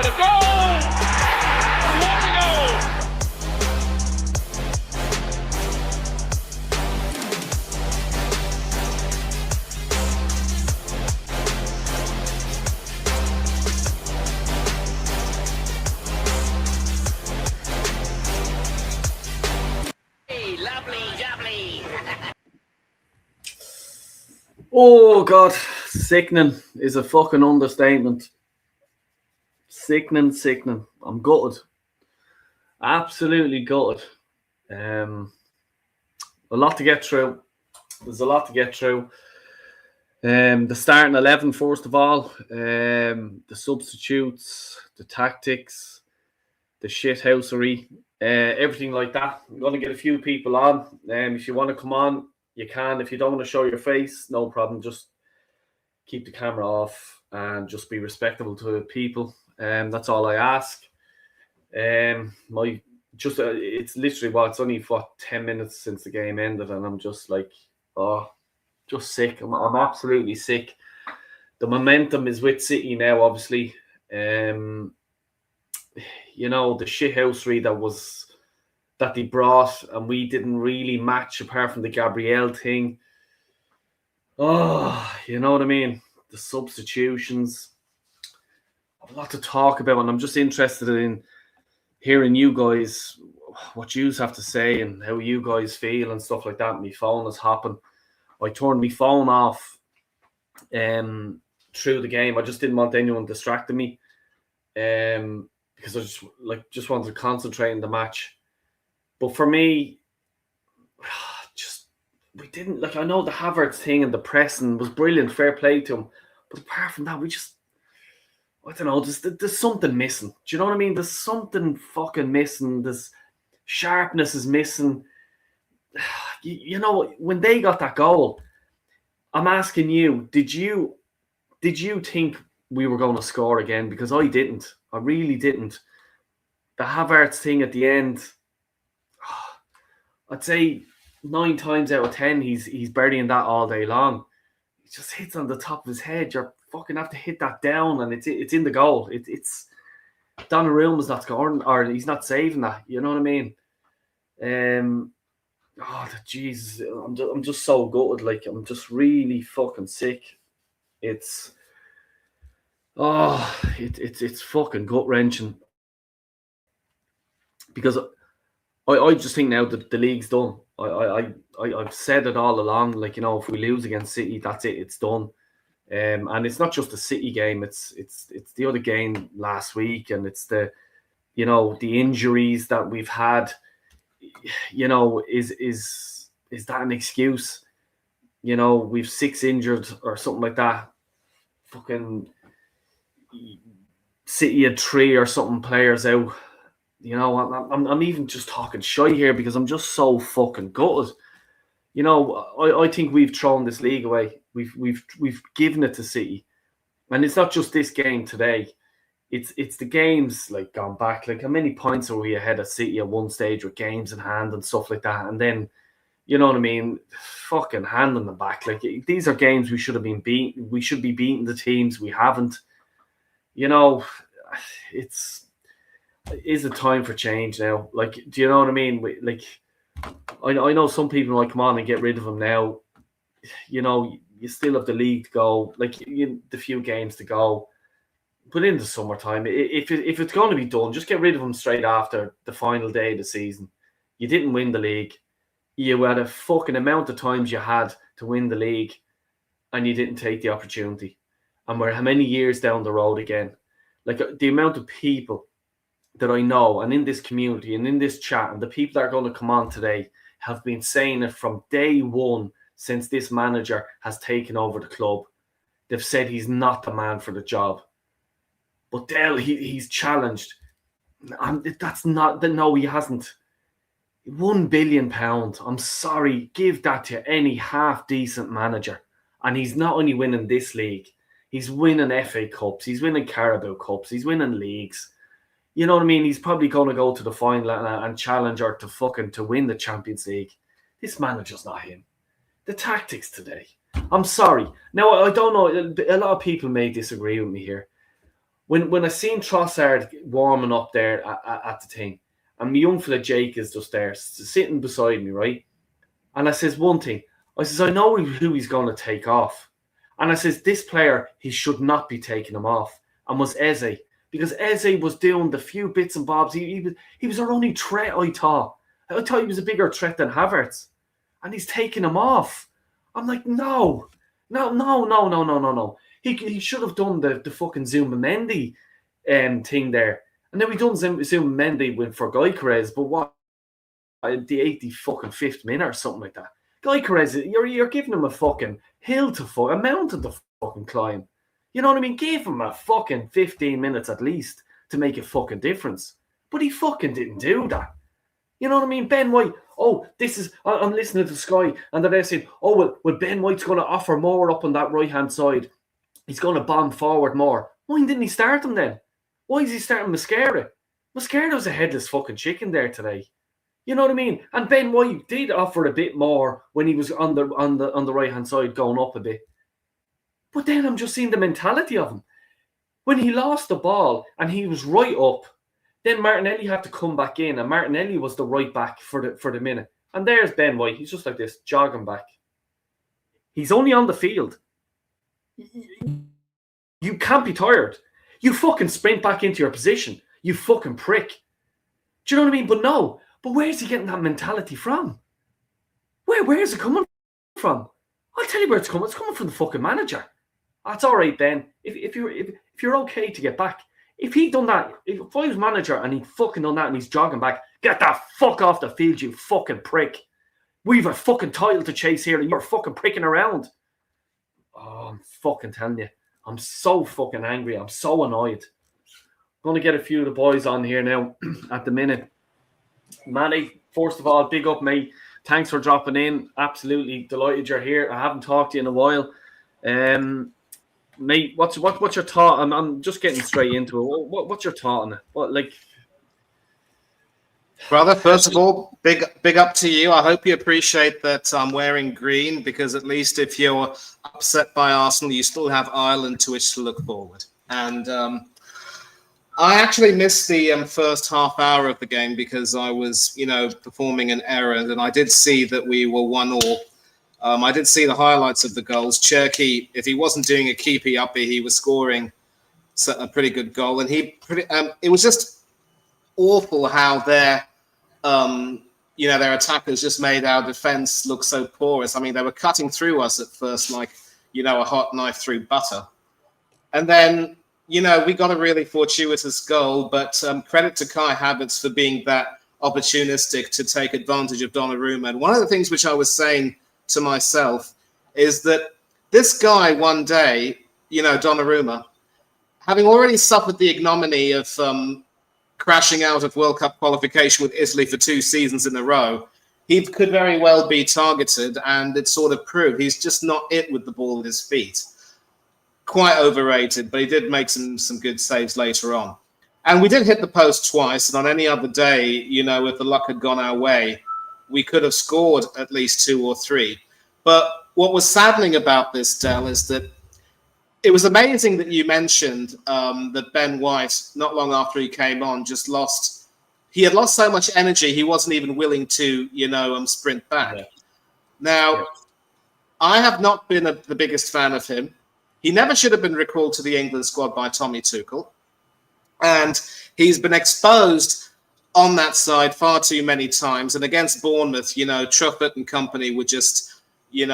try to goal! What a goal! Oh, God. Sickening is a fucking understatement. Sickening. I'm gutted. Absolutely gutted. A lot to get through. There's a lot to get through. The starting 11, first of all. The substitutes, the tactics, the shithousery, everything like that. I'm going to get a few people on. If you want to come on, you can. If you don't want to show your face, no problem. Just keep the camera off and just be respectable to people. That's all I ask. It's literally it's only 10 minutes since the game ended, and I'm just like, just sick. I'm absolutely sick. The momentum is with City now, obviously. The shithousery that they brought, and we didn't really match apart from the Gabriel thing. Oh, you know what I mean? The substitutions. I have a lot to talk about, and I'm just interested in hearing you guys, what you have to say and how you guys feel and stuff like that. My phone is hopping. I turned my phone off through the game. I just didn't want anyone distracting me because I just wanted to concentrate on the match. But for me, we didn't, I know the Havertz thing and the pressing was brilliant, fair play to him. But apart from that, I don't know, there's something missing. Do you know what I mean? There's something fucking missing. There's sharpness is missing. When they got that goal, I'm asking you, did you think we were going to score again? Because I didn't. I really didn't. The Havertz thing at the end, I'd say 9 times out of 10, he's burying that all day long. He just hits on the top of his head. You're fucking have to hit that down, and it's in the goal. It's Donnarumma's not scoring, or he's not saving that. You know what I mean? Jesus, I'm just so gutted. I'm just really fucking sick. It's fucking gut wrenching, because I just think now that the league's done. I've said it all along. If we lose against City, that's it. It's done. And it's not just the City game. It's the other game last week, and it's the injuries that we've had. Is that an excuse? We've 6 injured or something like that. Fucking City had 3 or something players out. I'm even just talking shy here because I'm just so fucking gutted. I think we've thrown this league away. We've given it to City, and it's not just this game today. It's the games gone back. How many points are we ahead of City at one stage with games in hand and stuff like that? And then, you know what I mean? Fucking hand in the back. These are games we should have been beaten. We should be beating the teams. We haven't. Is it time for change now? Do you know what I mean? I know some people might come on and get rid of him now. You still have the league to go. The few games to go. But in the summertime, if it's going to be done, just get rid of him straight after the final day of the season. You didn't win the league. You had a fucking amount of times you had to win the league, and you didn't take the opportunity. And we're how many years down the road again? The amount of people that I know, and in this community and in this chat, and the people that are going to come on today have been saying it from day one since this manager has taken over the club. They've said he's not the man for the job. But Dell, he's challenged. That's not. No, he hasn't. £1 billion. I'm sorry. Give that to any half-decent manager. And he's not only winning this league. He's winning FA Cups. He's winning Carabao Cups. He's winning leagues. You know what I mean? He's probably going to go to the final and challenge her to win the Champions League. This manager's not him. The tactics today. I'm sorry. Now, I don't know. A lot of people may disagree with me here. when I seen Trossard warming up there at the thing, and my young fella Jake is just there sitting beside me, right? And I says one thing. I says, I know who he's going to take off. And I says, this player, he should not be taking him off. And was Eze. Because Eze was doing the few bits and bobs. He was our only threat, I thought. I thought he was a bigger threat than Havertz. And he's taking him off. I'm like, no. He should have done the fucking Zuma Mendy thing there. And then we done Zuma Mendy for Gyökeres, but what? The 85th minute or something like that. Gyökeres, you're giving him a fucking hill to fuck, a mountain to fucking climb. You know what I mean? Give him a fucking 15 minutes at least to make a fucking difference. But he fucking didn't do that. You know what I mean? Ben White, I'm listening to Sky, and they're saying, well, Ben White's going to offer more up on that right-hand side. He's going to bomb forward more. Why didn't he start him then? Why is he starting Mascara? Mascara's a headless fucking chicken there today. You know what I mean? And Ben White did offer a bit more when he was on the right-hand side going up a bit. But then I'm just seeing the mentality of him. When he lost the ball and he was right up, then Martinelli had to come back in, and Martinelli was the right back for the minute. And there's Ben White. He's just like this, jogging back. He's only on the field. You can't be tired. You fucking sprint back into your position. You fucking prick. Do you know what I mean? But no. But where's he getting that mentality from? Where is it coming from? I'll tell you where it's coming. It's coming from the fucking manager. That's all right, Ben. If you're okay to get back. If he'd done that, if I was manager and he'd fucking done that and he's jogging back, get that fuck off the field, you fucking prick. We've a fucking title to chase here and you're fucking pricking around. Oh, I'm fucking telling you. I'm so fucking angry. I'm so annoyed. I'm going to get a few of the boys on here now at the minute. Matty, first of all, big up, mate. Thanks for dropping in. Absolutely delighted you're here. I haven't talked to you in a while. Mate, what's your thought? I'm just getting straight into it. What's your thought on it? Brother, first of all, big up to you. I hope you appreciate that I'm wearing green, because at least if you're upset by Arsenal, you still have Ireland to which to look forward. And I actually missed the first half hour of the game because I was, performing an errand, and I did see that we were 1-1. I did see the highlights of the goals. Cherky, if he wasn't doing a keepy-uppy, he was scoring a pretty good goal. And it was just awful how their attackers just made our defense look so porous. I mean, they were cutting through us at first like, a hot knife through butter. And then, we got a really fortuitous goal, but credit to Kai Havertz for being that opportunistic to take advantage of Donnarumma. And one of the things which I was saying to myself is that this guy one day, Donnarumma, having already suffered the ignominy of crashing out of World Cup qualification with Italy for 2 seasons in a row, he could very well be targeted, and it sort of proved he's just not it with the ball at his feet. Quite overrated, but he did make some good saves later on. And we did hit the post twice, and on any other day, if the luck had gone our way, we could have scored at least 2 or 3. But what was saddening about this, Del, is that it was amazing that you mentioned that Ben White, not long after he came on, just lost. He had lost so much energy, he wasn't even willing to, sprint back. Yeah. Now, I have not been the biggest fan of him. He never should have been recalled to the England squad by Tommy Tuchel. And he's been exposed on that side far too many times. And against Bournemouth, Truffert and company were just, they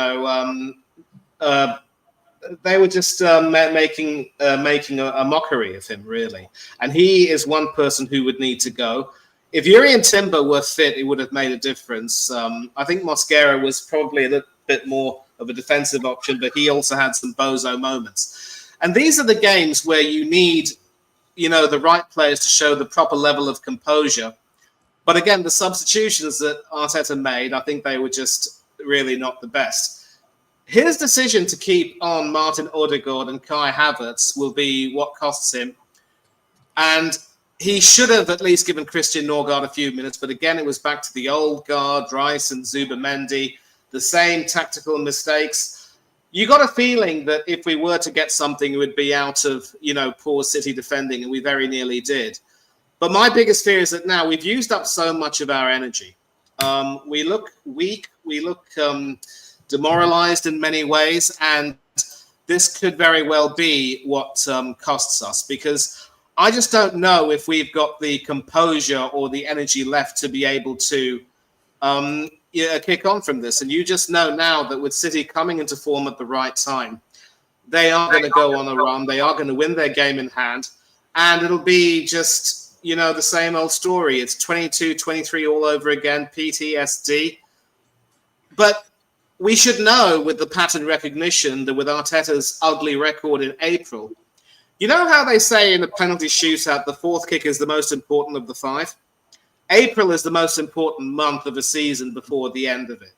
were just making a mockery of him, really. And he is one person who would need to go. If Yuri and Timber were fit, it would have made a difference. I think Mosquera was probably a little bit more of a defensive option, but he also had some bozo moments. And these are the games where you need, the right players to show the proper level of composure. But again, the substitutions that Arteta made, I think they were just really not the best. His decision to keep on Martin Odegaard and Kai Havertz will be what costs him. And he should have at least given Christian Norgard a few minutes. But again, it was back to the old guard, Rice and Zubamendi, the same tactical mistakes. you got a feeling that if we were to get something, it would be out of, poor City defending, and we very nearly did. But my biggest fear is that now we've used up so much of our energy. We look weak. We look demoralized in many ways. And this could very well be what costs us, because I just don't know if we've got the composure or the energy left to be able to kick on from this. And you just know now that with City coming into form at the right time, they are going to go on a run. They are going to win their game in hand. And it'll be just, the same old story. It's 22-23 all over again, PTSD. But we should know with the pattern recognition that with Arteta's ugly record in April, you know how they say in a penalty shootout, the fourth kick is the most important of the 5? April is the most important month of a season before the end of it.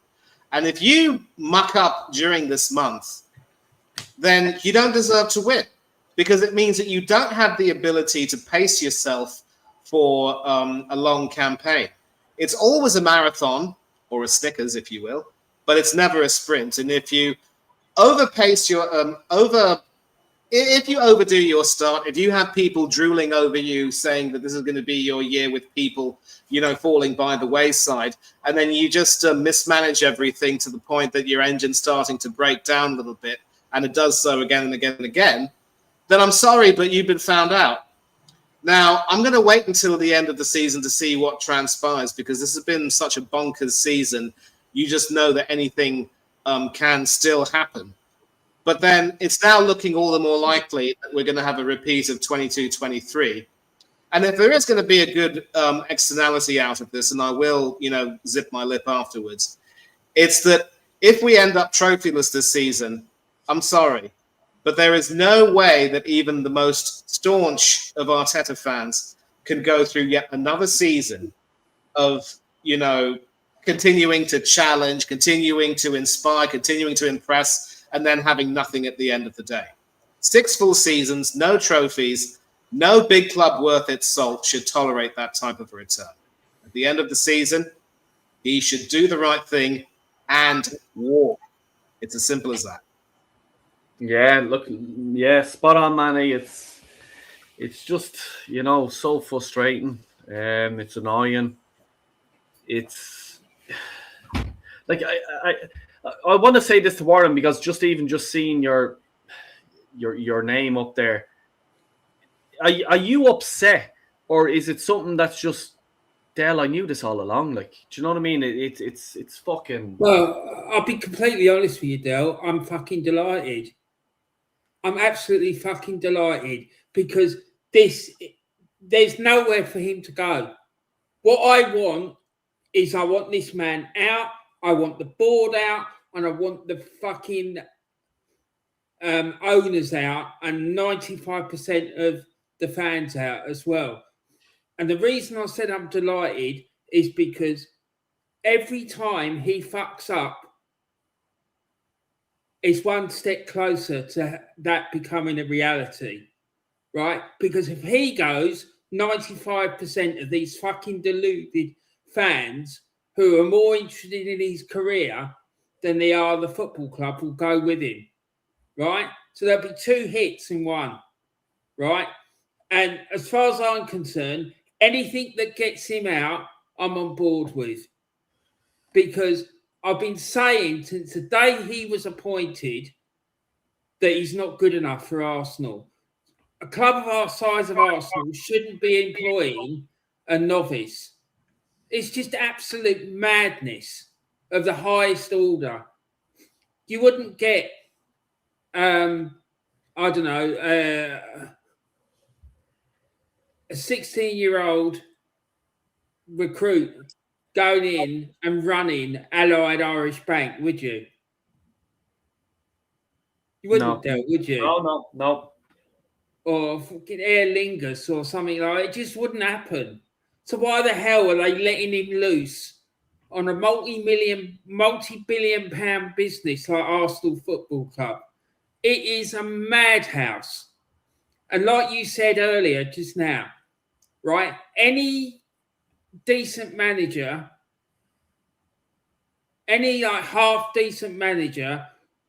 And if you muck up during this month, then you don't deserve to win, because it means that you don't have the ability to pace yourself for a long campaign. It's always a marathon, or a Snickers, if you will, but it's never a sprint. And if you overpace your if you overdo your start, if you have people drooling over you saying that this is going to be your year with people, falling by the wayside, and then you just mismanage everything to the point that your engine's starting to break down a little bit, and it does so again and again and again, then I'm sorry, but you've been found out. Now, I'm going to wait until the end of the season to see what transpires, because this has been such a bonkers season. You just know that anything can still happen. But then it's now looking all the more likely that we're going to have a repeat of 22-23. And if there is going to be a good externality out of this, and I will, zip my lip afterwards, it's that if we end up trophyless this season, I'm sorry, but there is no way that even the most staunch of Arteta fans can go through yet another season of, continuing to challenge, continuing to inspire, continuing to impress, and then having nothing at the end of the day. 6 full seasons, no trophies, no big club worth its salt should tolerate that type of a return. At the end of the season, he should do the right thing and walk. It's as simple as that. Yeah, look, spot on, Manny. It's just, so frustrating. It's annoying. It's like I want to say this to Warren, because just seeing your name up there, are you upset, or is it something that's just, Dale, I knew this all along? Like, do you know what I mean? It's fucking. Well, I'll be completely honest with you, Dale. I'm fucking delighted. I'm absolutely fucking delighted, because there's nowhere for him to go. What I want this man out. I want the board out, and I want the fucking owners out, and 95% of the fans out as well. And the reason I said I'm delighted is because every time he fucks up, it's one step closer to that becoming a reality, right? Because if he goes, 95% of these fucking deluded fans who are more interested in his career than they are the football club will go with him, right? So there'll be 2 hits in one, right? And as far as I'm concerned, anything that gets him out, I'm on board with. Because I've been saying since the day he was appointed that he's not good enough for Arsenal. A club of our size of Arsenal shouldn't be employing a novice. It's just absolute madness of the highest order. You wouldn't get, a 16-year-old recruit going in and running Allied Irish Bank, would you? You wouldn't do it, would you? No. Or fucking Aer Lingus or something like that. It just wouldn't happen. So why the hell are they letting him loose on a multi-billion pound business like Arsenal Football Club? It is a madhouse. And like you said earlier, just now, right? Any decent manager, any like half decent manager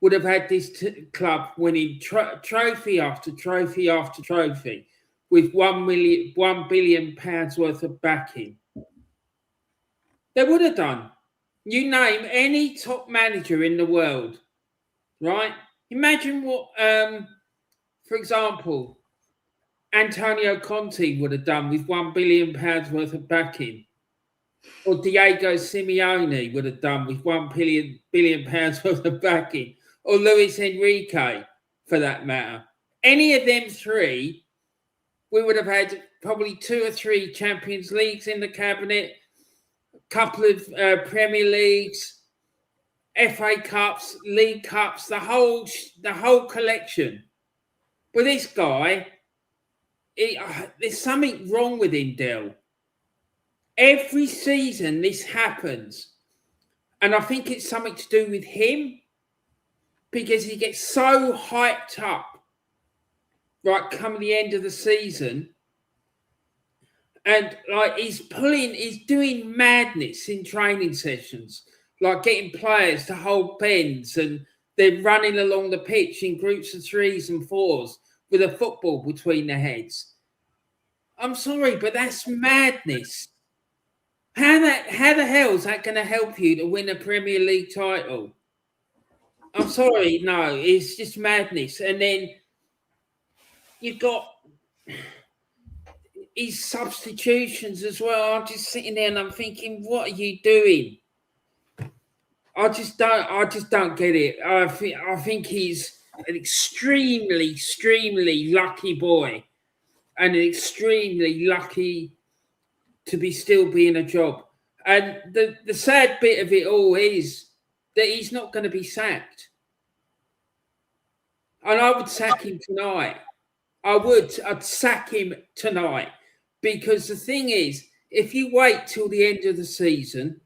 would have had this club winning trophy after trophy after trophy with £1 billion worth of backing. They would have done. You name any top manager in the world, right? Imagine what, for example, Antonio Conte would have done with £1 billion worth of backing, or Diego Simeone would have done with £1 billion worth of backing, or Luis Enrique, for that matter. Any of them three, we would have had probably 2 or 3 Champions Leagues in the cabinet, a couple of Premier Leagues, FA Cups, League Cups, the whole collection. But this guy, there's something wrong with him, Del. Every season this happens. And I think it's something to do with him, because he gets so hyped up, right, come the end of the season. And like he's doing madness in training sessions, like getting players to hold pens, and they're running along the pitch in groups of 3s and 4s with a football between their heads. I'm sorry, but that's madness. How the hell is that going to help you to win a Premier League title? I'm sorry, no, it's just madness. And then you've got his substitutions as well. I'm just sitting there and I'm thinking, what are you doing? I just don't get it. I think he's an extremely lucky boy, and extremely lucky to be still be in a job. And the sad bit of it all is that he's not going to be sacked. And I would sack him tonight. I'd sack him tonight. Because the thing is, if you wait till the end of the season,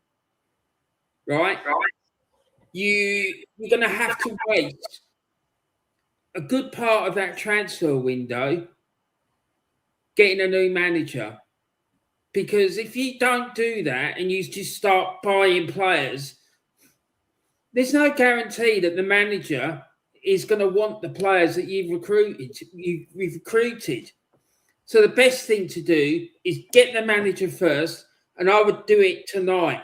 right, you're going to have to wait a good part of that transfer window getting a new manager. Because if you don't do that and you just start buying players, there's no guarantee that the manager is going to want the players that you've recruited. So the best thing to do is get the manager first, and I would do it tonight.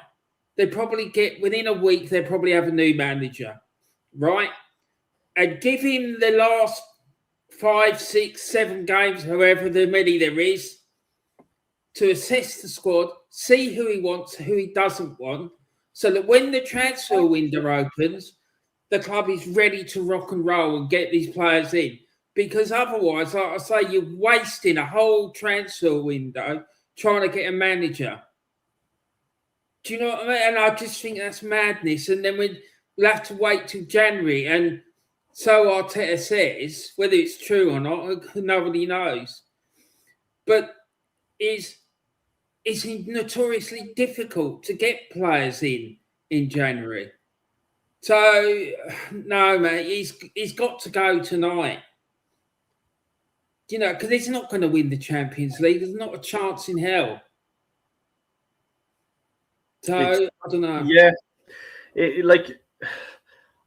They probably within a week, they probably have a new manager, right? And give him the last 5, 6, 7 games, however many there is, to assess the squad, see who he wants, who he doesn't want, so that when the transfer window opens, the club is ready to rock and roll and get these players in. Because otherwise, like I say, you're wasting a whole transfer window trying to get a manager. Do you know what I mean? And I just think that's madness. And then we'll have to wait till January. And so Arteta says, whether it's true or not, nobody knows. But it's notoriously difficult to get players in January. So, no, mate, he's got to go tonight. You know, because he's not going to win the Champions League. There's not a chance in hell. So, I don't know. Yeah.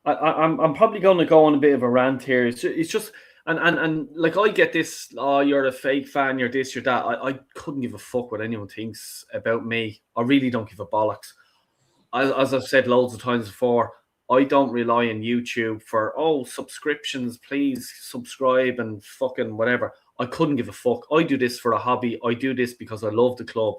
I'm probably going to go on a bit of a rant here. It's just... And like, I get this, oh, you're a fake fan, you're this, you're that. I couldn't give a fuck what anyone thinks about me. I really don't give a bollocks. As I've said loads of times before, I don't rely on YouTube for, subscriptions, please subscribe and fucking whatever. I couldn't give a fuck. I do this for a hobby. I do this because I love the club.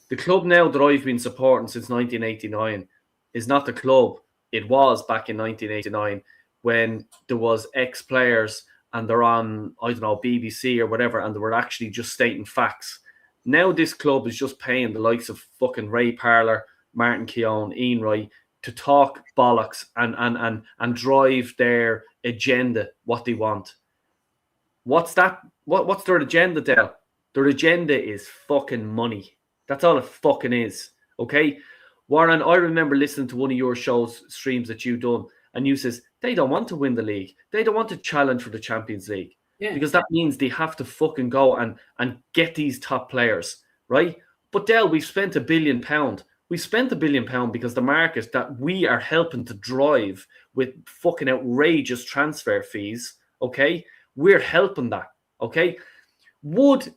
The club now that I've been supporting since 1989 is not the club it was back in 1989 when there was ex-players and they're on, I don't know, BBC or whatever, and they were actually just stating facts. Now this club is just paying the likes of fucking Ray Parlour, Martin Keown, Ian Wright, to talk bollocks and drive their agenda, what they want. What's that? What's their agenda, Del? Their agenda is fucking money. That's all it fucking is. Okay? Warren, I remember listening to one of your streams that you done, and you says they don't want to win the league. They don't want to challenge for the Champions League. Yeah. Because that means they have to fucking go and get these top players, right? But Del, we've spent £1 billion We spent £1 billion because the market that we are helping to drive with fucking outrageous transfer fees, okay? We're helping that, okay? Would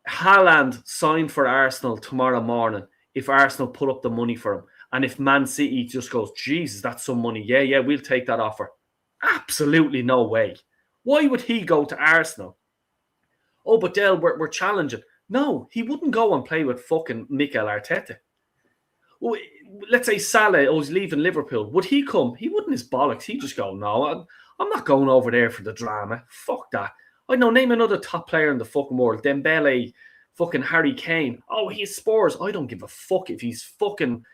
Haaland sign for Arsenal tomorrow morning if Arsenal put up the money for him? And if Man City just goes, Jesus, that's some money. Yeah, we'll take that offer. Absolutely no way. Why would he go to Arsenal? Oh, but Dale, we're challenging. No, he wouldn't go and play with fucking Mikel Arteta. Well, let's say Salah was leaving Liverpool. Would he come? He wouldn't his bollocks. He'd just go, no, I'm not going over there for the drama. Fuck that. I know, name another top player in the fucking world. Dembele, fucking Harry Kane. Oh, he's Spurs. I don't give a fuck if he's fucking...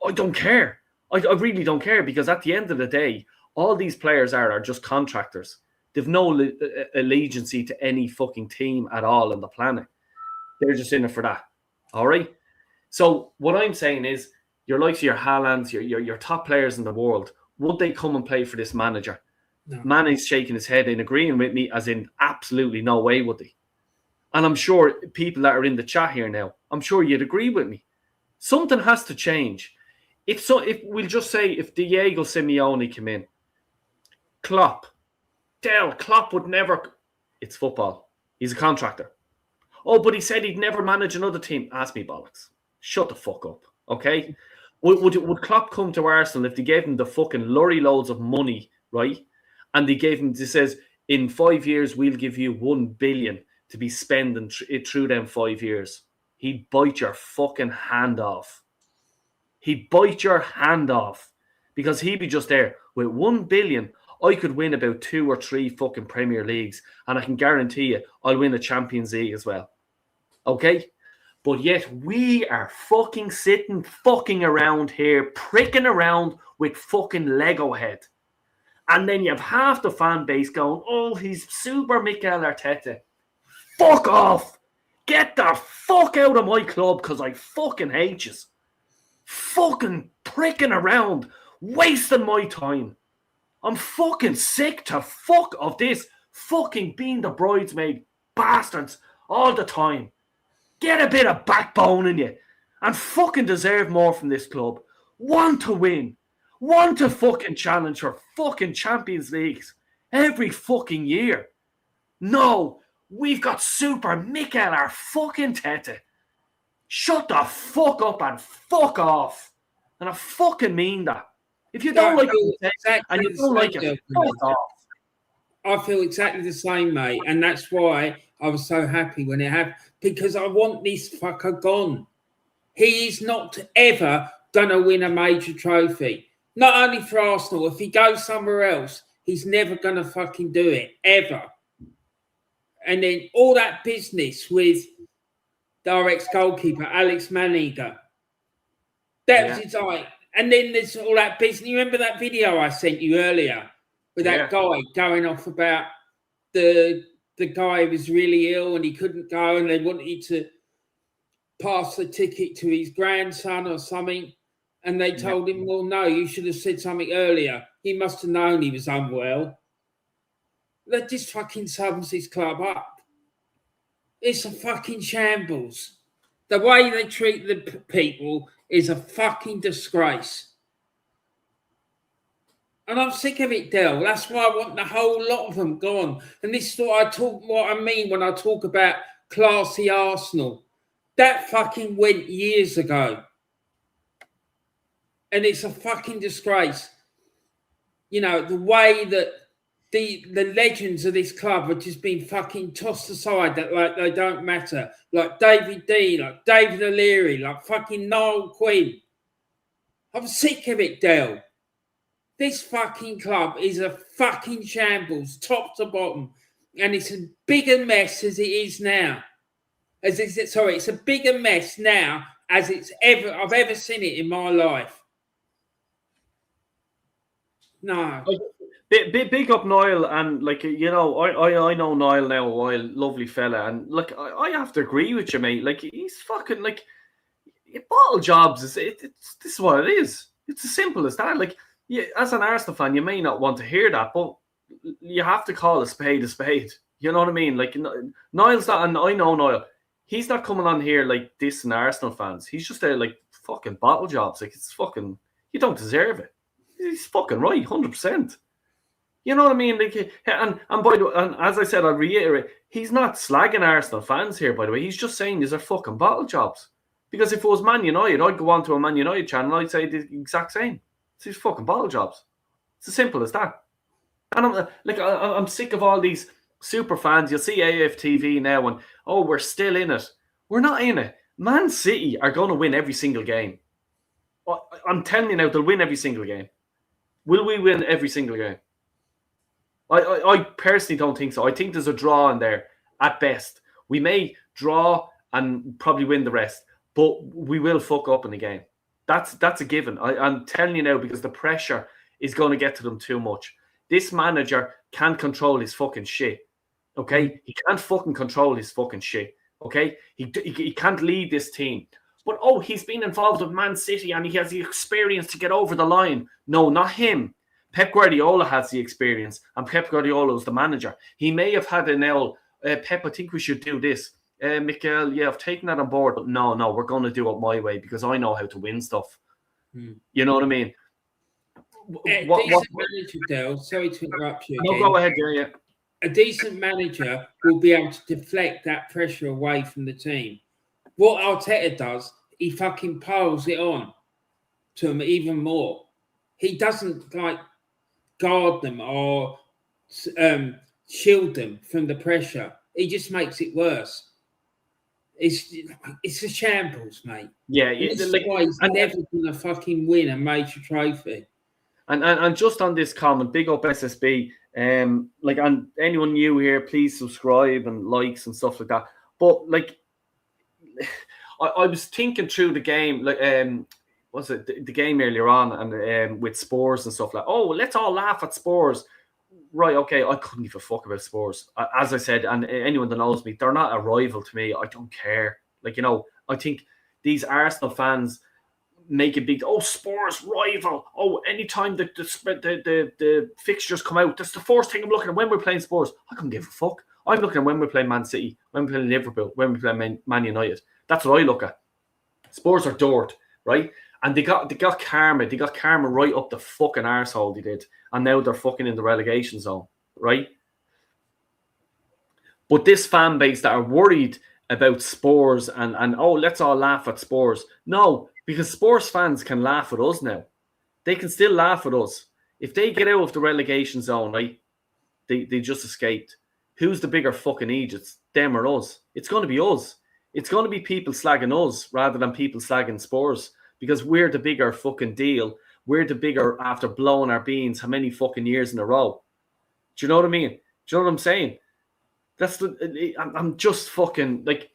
I don't care. I really don't care, because at the end of the day, all these players are just contractors. They've no allegiance to any fucking team at all on the planet. They're just in it for that. All right? So what I'm saying is, your likes of your Haalands, your top players in the world, would they come and play for this manager? No. Manny's shaking his head in agreeing with me, as in absolutely no way would they. And I'm sure people that are in the chat here now, I'm sure you'd agree with me. Something has to change. If we'll just say, if Diego Simeone came in, Klopp would never... It's football. He's a contractor. Oh, but he said he'd never manage another team. Ask me bollocks. Shut the fuck up, okay? Would Klopp come to Arsenal if they gave him the fucking lorry loads of money, right? And they gave him, it says, in 5 years, we'll give you 1 billion to be spending through them 5 years. He'd bite your fucking hand off. He'd bite your hand off, because he'd be just there with 1 billion. I could win about 2 or 3 fucking Premier Leagues, and I can guarantee you I'll win a Champions League as well. Okay? But yet we are fucking sitting fucking around here, pricking around with fucking Lego head. And then you have half the fan base going, oh, he's super Mikel Arteta. Fuck off. Get the fuck out of my club, because I fucking hate you. Fucking pricking around, wasting my time. I'm fucking sick to fuck of this fucking being the bridesmaid bastards all the time. Get a bit of backbone in you and fucking deserve more from this club. Want to win. Want to fucking challenge for fucking Champions Leagues every fucking year. No, we've got super Mikel our fucking Tete. Shut the fuck up and fuck off. And I fucking mean that. If you don't like it, and you don't like it, fuck off. I feel exactly the same, mate. And that's why I was so happy when it happened, because I want this fucker gone. He is not ever going to win a major trophy. Not only for Arsenal. If he goes somewhere else, he's never going to fucking do it, ever. And then all that business with our ex-goalkeeper, Alex Maniga. That was his eye. And then there's all that business. You remember that video I sent you earlier with that guy going off about the guy was really ill and he couldn't go, and they wanted to pass the ticket to his grandson or something. And they told him, well, no, you should have said something earlier. He must have known he was unwell. That just fucking sums this club up. It's a fucking shambles. The way they treat the people is a fucking disgrace. And I'm sick of it, Del. That's why I want the whole lot of them gone. And this is what I mean when I talk about classy Arsenal. That fucking went years ago. And it's a fucking disgrace. You know, the way that the legends of this club have just been fucking tossed aside, that like they don't matter. Like David Dean, like David O'Leary, like fucking Noel Quinn. I'm sick of it, Del. This fucking club is a fucking shambles, top to bottom. And it's a bigger mess as it is now. It's a bigger mess now as I've ever seen it in my life. No. Big up Niall, and like, you know, I know Niall now a while, lovely fella, and like I have to agree with you, mate. Like, he's fucking like bottle jobs. This is what it is. It's as simple as that. Like, yeah, as an Arsenal fan, you may not want to hear that, but you have to call a spade a spade. You know what I mean? Like, Niall's not, and I know Niall. He's not coming on here like dissing Arsenal fans. He's just there like fucking bottle jobs. Like, it's fucking, you don't deserve it. He's fucking right, 100%. You know what I mean? Like, and by the way, and as I said, I'll reiterate, he's not slagging Arsenal fans here, by the way. He's just saying these are fucking bottle jobs. Because if it was Man United, I'd go on to a Man United channel and I'd say the exact same. It's these fucking bottle jobs. It's as simple as that. And I'm sick of all these super fans. You'll see AFTV now and, oh, we're still in it. We're not in it. Man City are going to win every single game. I'm telling you now, they'll win every single game. Will we win every single game? I personally don't think so. I think there's a draw in there at best. We may draw and probably win the rest, but we will fuck up in the game. That's a given. I'm telling you now, because the pressure is going to get to them too much. This manager can't control his fucking shit. Okay? He can't fucking control his fucking shit. Okay? He can't lead this team. But, oh, he's been involved with Man City and he has the experience to get over the line. No, not him. Pep Guardiola has the experience, and Pep Guardiola is the manager. He may have had an L. Pep, I think we should do this. Mikel, yeah, I've taken that on board, but no, we're going to do it my way because I know how to win stuff. You know what I mean? Decent manager, Dale, sorry to interrupt you again. No, go ahead, yeah. A decent manager will be able to deflect that pressure away from the team. What Arteta does, he fucking piles it on to them even more. He doesn't, like, guard them or shield them from the pressure. He just makes it worse. It's a shambles, mate. Yeah, That's why he's never going to fucking win a major trophy. And just on this comment, big up SSB. And anyone new here, please subscribe and likes and stuff like that. But like, I was thinking through the game, like was it the game earlier on, and with Spurs and stuff like, oh, let's all laugh at Spurs. Right, okay, I couldn't give a fuck about Spurs. As I said, and anyone that knows me, they're not a rival to me. I don't care. Like, you know, I think these Arsenal fans make a big, oh, Spurs rival. Oh, anytime the fixtures come out, that's the first thing I'm looking at when we're playing Spurs. I couldn't give a fuck. I'm looking at when we're playing Man City, when we're playing Liverpool, when we're playing Man United. That's what I look at. Spurs are dirt, right? And they got karma. They got karma right up the fucking arsehole they did. And now they're fucking in the relegation zone, right? But this fan base that are worried about Spurs and oh, let's all laugh at Spurs. No, because Spurs fans can laugh at us now. They can still laugh at us. If they get out of the relegation zone, right, they just escaped. Who's the bigger fucking idiots? Them or us? It's going to be us. It's going to be people slagging us rather than people slagging Spurs. Because we're the bigger fucking deal. We're the bigger after blowing our beans how many fucking years in a row. Do you know what I mean? Do you know what I'm saying? I'm just fucking, like,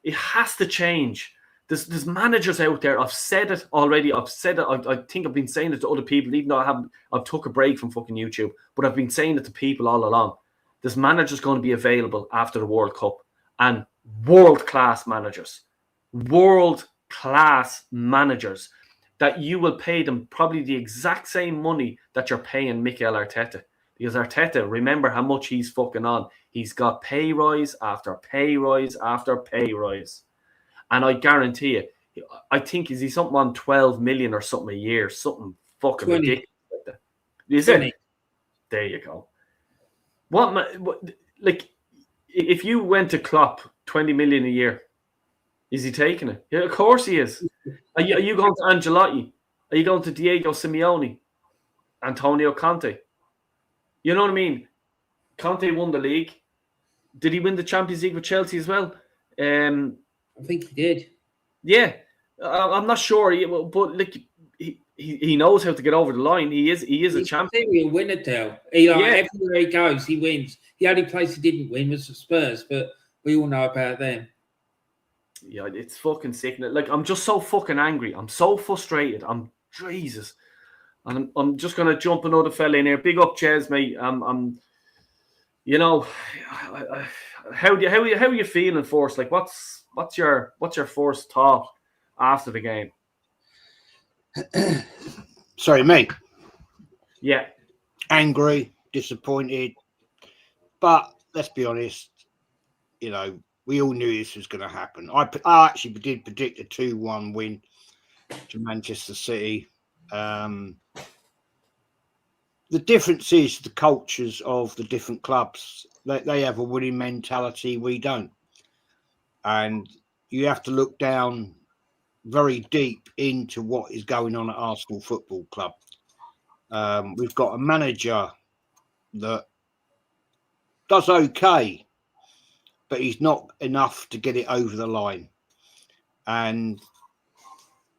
it has to change. There's managers out there. I've said it already. I've said it. I think I've been saying it to other people, even though I've took a break from fucking YouTube. But I've been saying it to people all along. There's managers going to be available after the World Cup. And world-class managers. World-class managers that you will pay them probably the exact same money that you're paying Mikel Arteta. Because Arteta, remember how much he's fucking on. He's got pay rise after pay rise after pay rise. And I guarantee you, I think is he something on 12 million or something a year, something fucking 20. ridiculous like that. Is 20. it? There you go. What like if you went to Klopp 20 million a year, is he taking it? Yeah, of course he is. Are you going to Ancelotti? Are you going to Diego Simeone? Antonio Conte? You know what I mean? Conte won the league. Did he win the Champions League with Chelsea as well? I think he did. Yeah. I'm not sure, but like he knows how to get over the line. He's a champion. He's a winner, Dale. Everywhere he goes, he wins. The only place he didn't win was the Spurs, but we all know about them. Yeah, it's fucking sickening. Like, I'm just so fucking angry. I'm so frustrated. Jesus. And I'm just gonna jump another fella in here. Big up, Ches, mate. I'm you know, how are you feeling, Force? Like, what's your first thought after the game? Sorry, mate. Yeah. Angry, disappointed. But let's be honest, you know, We all knew this was going to happen. I actually did predict a 2-1 win to Manchester City. The difference is the cultures of the different clubs. They have a winning mentality. We don't. And you have to look down very deep into what is going on at Arsenal Football Club. We've got a manager that does okay, but he's not enough to get it over the line. And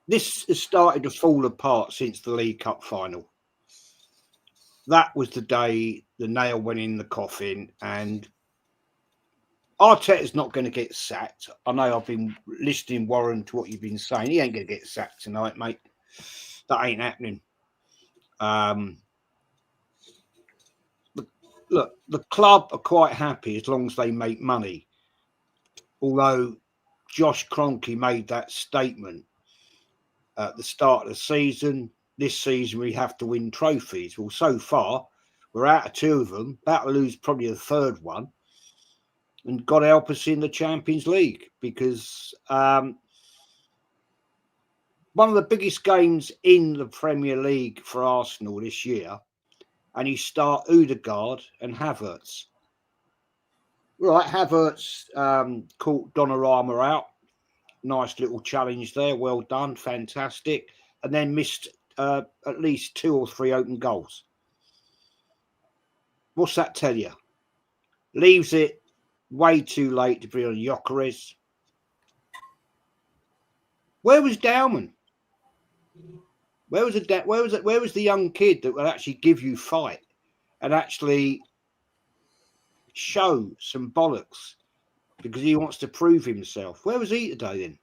this has started to fall apart since the League Cup final. That was the day the nail went in the coffin, and Arteta's not going to get sacked. I know I've been listening, Warren, to what you've been saying. He ain't going to get sacked tonight, mate. That ain't happening. Look, the club are quite happy as long as they make money. Although Josh Kroenke made that statement at the start of the season. This season we have to win trophies. Well, so far we're out of 2 of them, about to lose probably the 3rd one, and God help us in the Champions League, because one of the biggest games in the Premier League for Arsenal this year, and you start Odegaard and Havertz. Right, Havertz caught Donnarumma out. Nice little challenge there. Well done. Fantastic. And then missed at least 2 or 3 open goals. What's that tell you? Leaves it way too late to bring on Gyökeres. Where was Dowman? Where was the young kid that would actually give you fight and actually show some bollocks because he wants to prove himself? Where was he today then?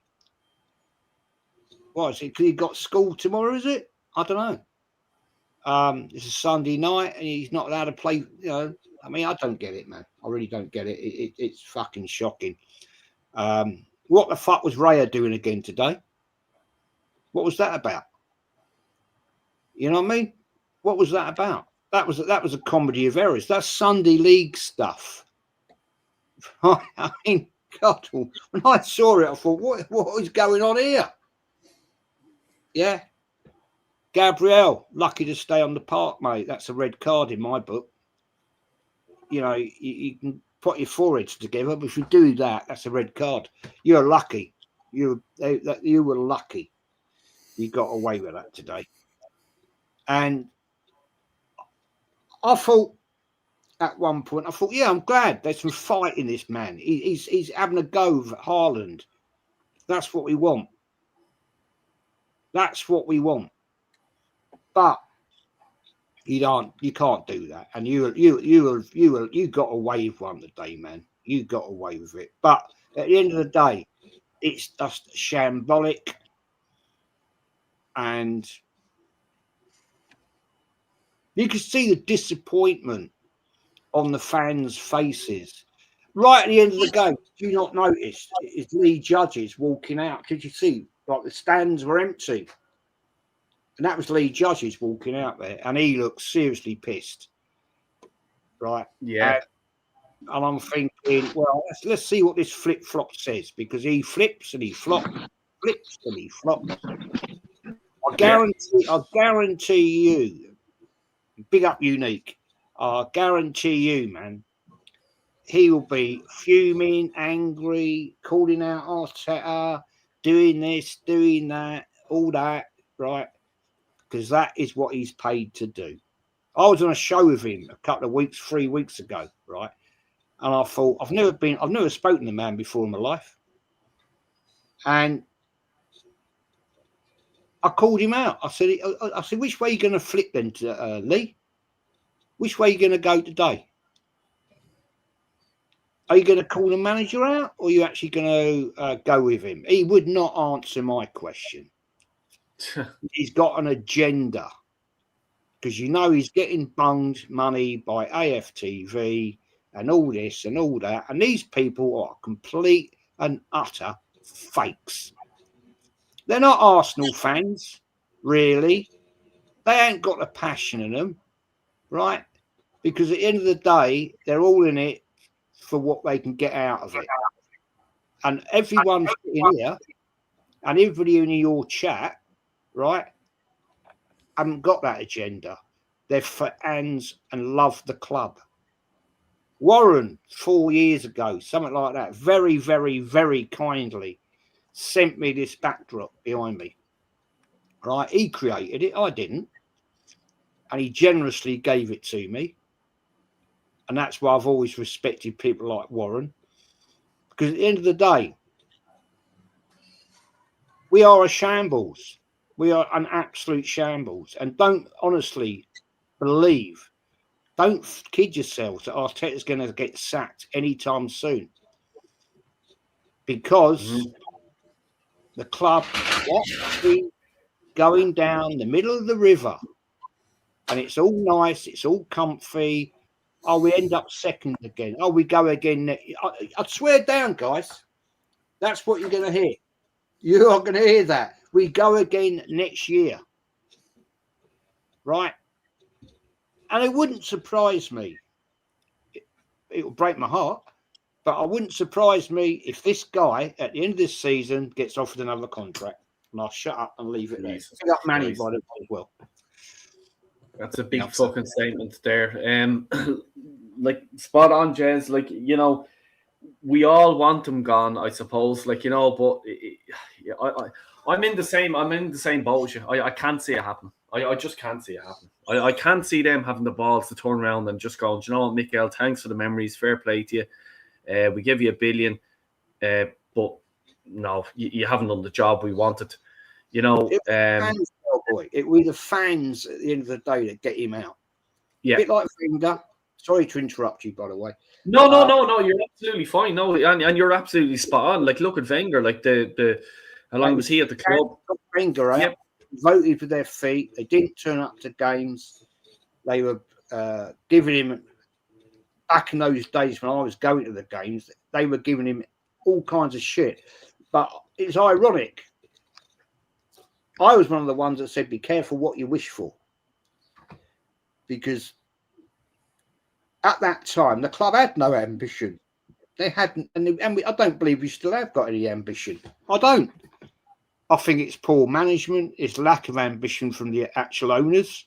What is it? Because he got school tomorrow, is it? I don't know. It's a Sunday night and he's not allowed to play. You know, I mean, I don't get it, man. I really don't get it. It's fucking shocking. What the fuck was Raya doing again today? What was that about? You know what I mean? What was that about? That was a comedy of errors. That's Sunday league stuff. I mean, God, when I saw it, I thought, what is going on here? Yeah. Gabriel, lucky to stay on the park, mate. That's a red card in my book. You know, you can put your foreheads together, but if you do that, that's a red card. You're lucky. You were lucky. You got away with that today. And I thought at one point, yeah, I'm glad there's some fight in this man. He's having a go at Haaland. That's what we want. That's what we want. But you can't do that. And you got away with one today, man. You got away with it. But at the end of the day, it's just shambolic. And you can see the disappointment on the fans' faces. Right at the end of the game, do you not notice it's Lee Judges walking out? Did you see? Like the stands were empty. And that was Lee Judges walking out there. And he looked seriously pissed. Right? Yeah. And I'm thinking, well, let's see what this flip-flop says. Because he flips and he flops. Flips and he flops. I guarantee you, big up Unique. I guarantee you, man, he will be fuming, angry, calling out Arteta, doing this, doing that, all that, right? Because that is what he's paid to do. I was on a show with him a couple of weeks, 3 weeks ago, right? And I thought, I've never spoken to the man before in my life. And I called him out. I said, which way are you going to flip then, Lee? Which way are you going to go today? Are you going to call the manager out, or are you actually going to go with him? He would not answer my question. He's got an agenda, because you know he's getting bunged money by AFTV and all this and all that. And these people are complete and utter fakes. They're not Arsenal fans, really. They ain't got the passion in them, right? Because at the end of the day, they're all in it for what they can get out of it. And everyone in here and everybody in your chat, right, haven't got that agenda. They're fans and love the club. Warren, 4 years ago, something like that, very, very, very kindly sent me this backdrop behind me. Right, he created it, I didn't, and he generously gave it to me. And that's why I've always respected people like Warren, because at the end of the day, we are a shambles. We are an absolute shambles. And don't honestly believe, don't kid yourselves that Arteta's going to get sacked anytime soon, because the club is going down the middle of the river, and it's all nice, it's all comfy. Oh, we end up second again. Oh, we go again. I swear down, guys. That's what you're going to hear. You are going to hear that. We go again next year. Right? And it wouldn't surprise me. It will break my heart, but I wouldn't surprise me if this guy at the end of this season gets offered another contract. And I'll shut up and leave it there. Pick up Manny by the way as well. That's a big fucking statement there. Like, spot on, Jez. Like, you know, we all want him gone, I suppose. Like, you know, but I'm in the same boat as you. I can't see it happen. I just can't see it happen. I can't see them having the balls to turn around and just go, do you know what, Mikael, thanks for the memories. Fair play to you. We give you $1 billion. But no, you haven't done the job we wanted. You know, it was the fans at the end of the day that get him out. Yeah. A bit like Wenger. Sorry to interrupt you, by the way. No, you're absolutely fine. No, and you're absolutely spot on. Like, look at Wenger. Like, the how long was he at the club? Wenger out. Yep. Voted for their feet. They didn't turn up to games. They were giving him, back in those days when I was going to the games, they were giving him all kinds of shit. But it's ironic. I was one of the ones that said, be careful what you wish for. Because at that time, the club had no ambition. They hadn't, and I don't believe we still have got any ambition. I don't. I think it's poor management, it's lack of ambition from the actual owners.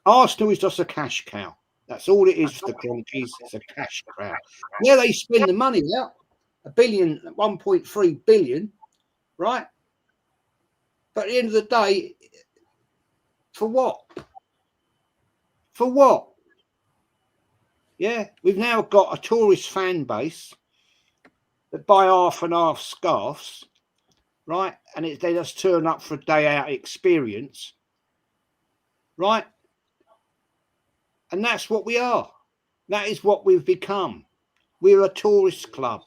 Arsenal is just a cash cow. That's all it is for the Cronkies. It's a cash cow. Yeah, they spend the money out, $1 billion, 1.3 billion, right? But at the end of the day, for what? For what? Yeah, we've now got a tourist fan base that buy half and half scarves, right? And they just turn up for a day out experience, right? And that's what we are. That is what we've become. We're a tourist club,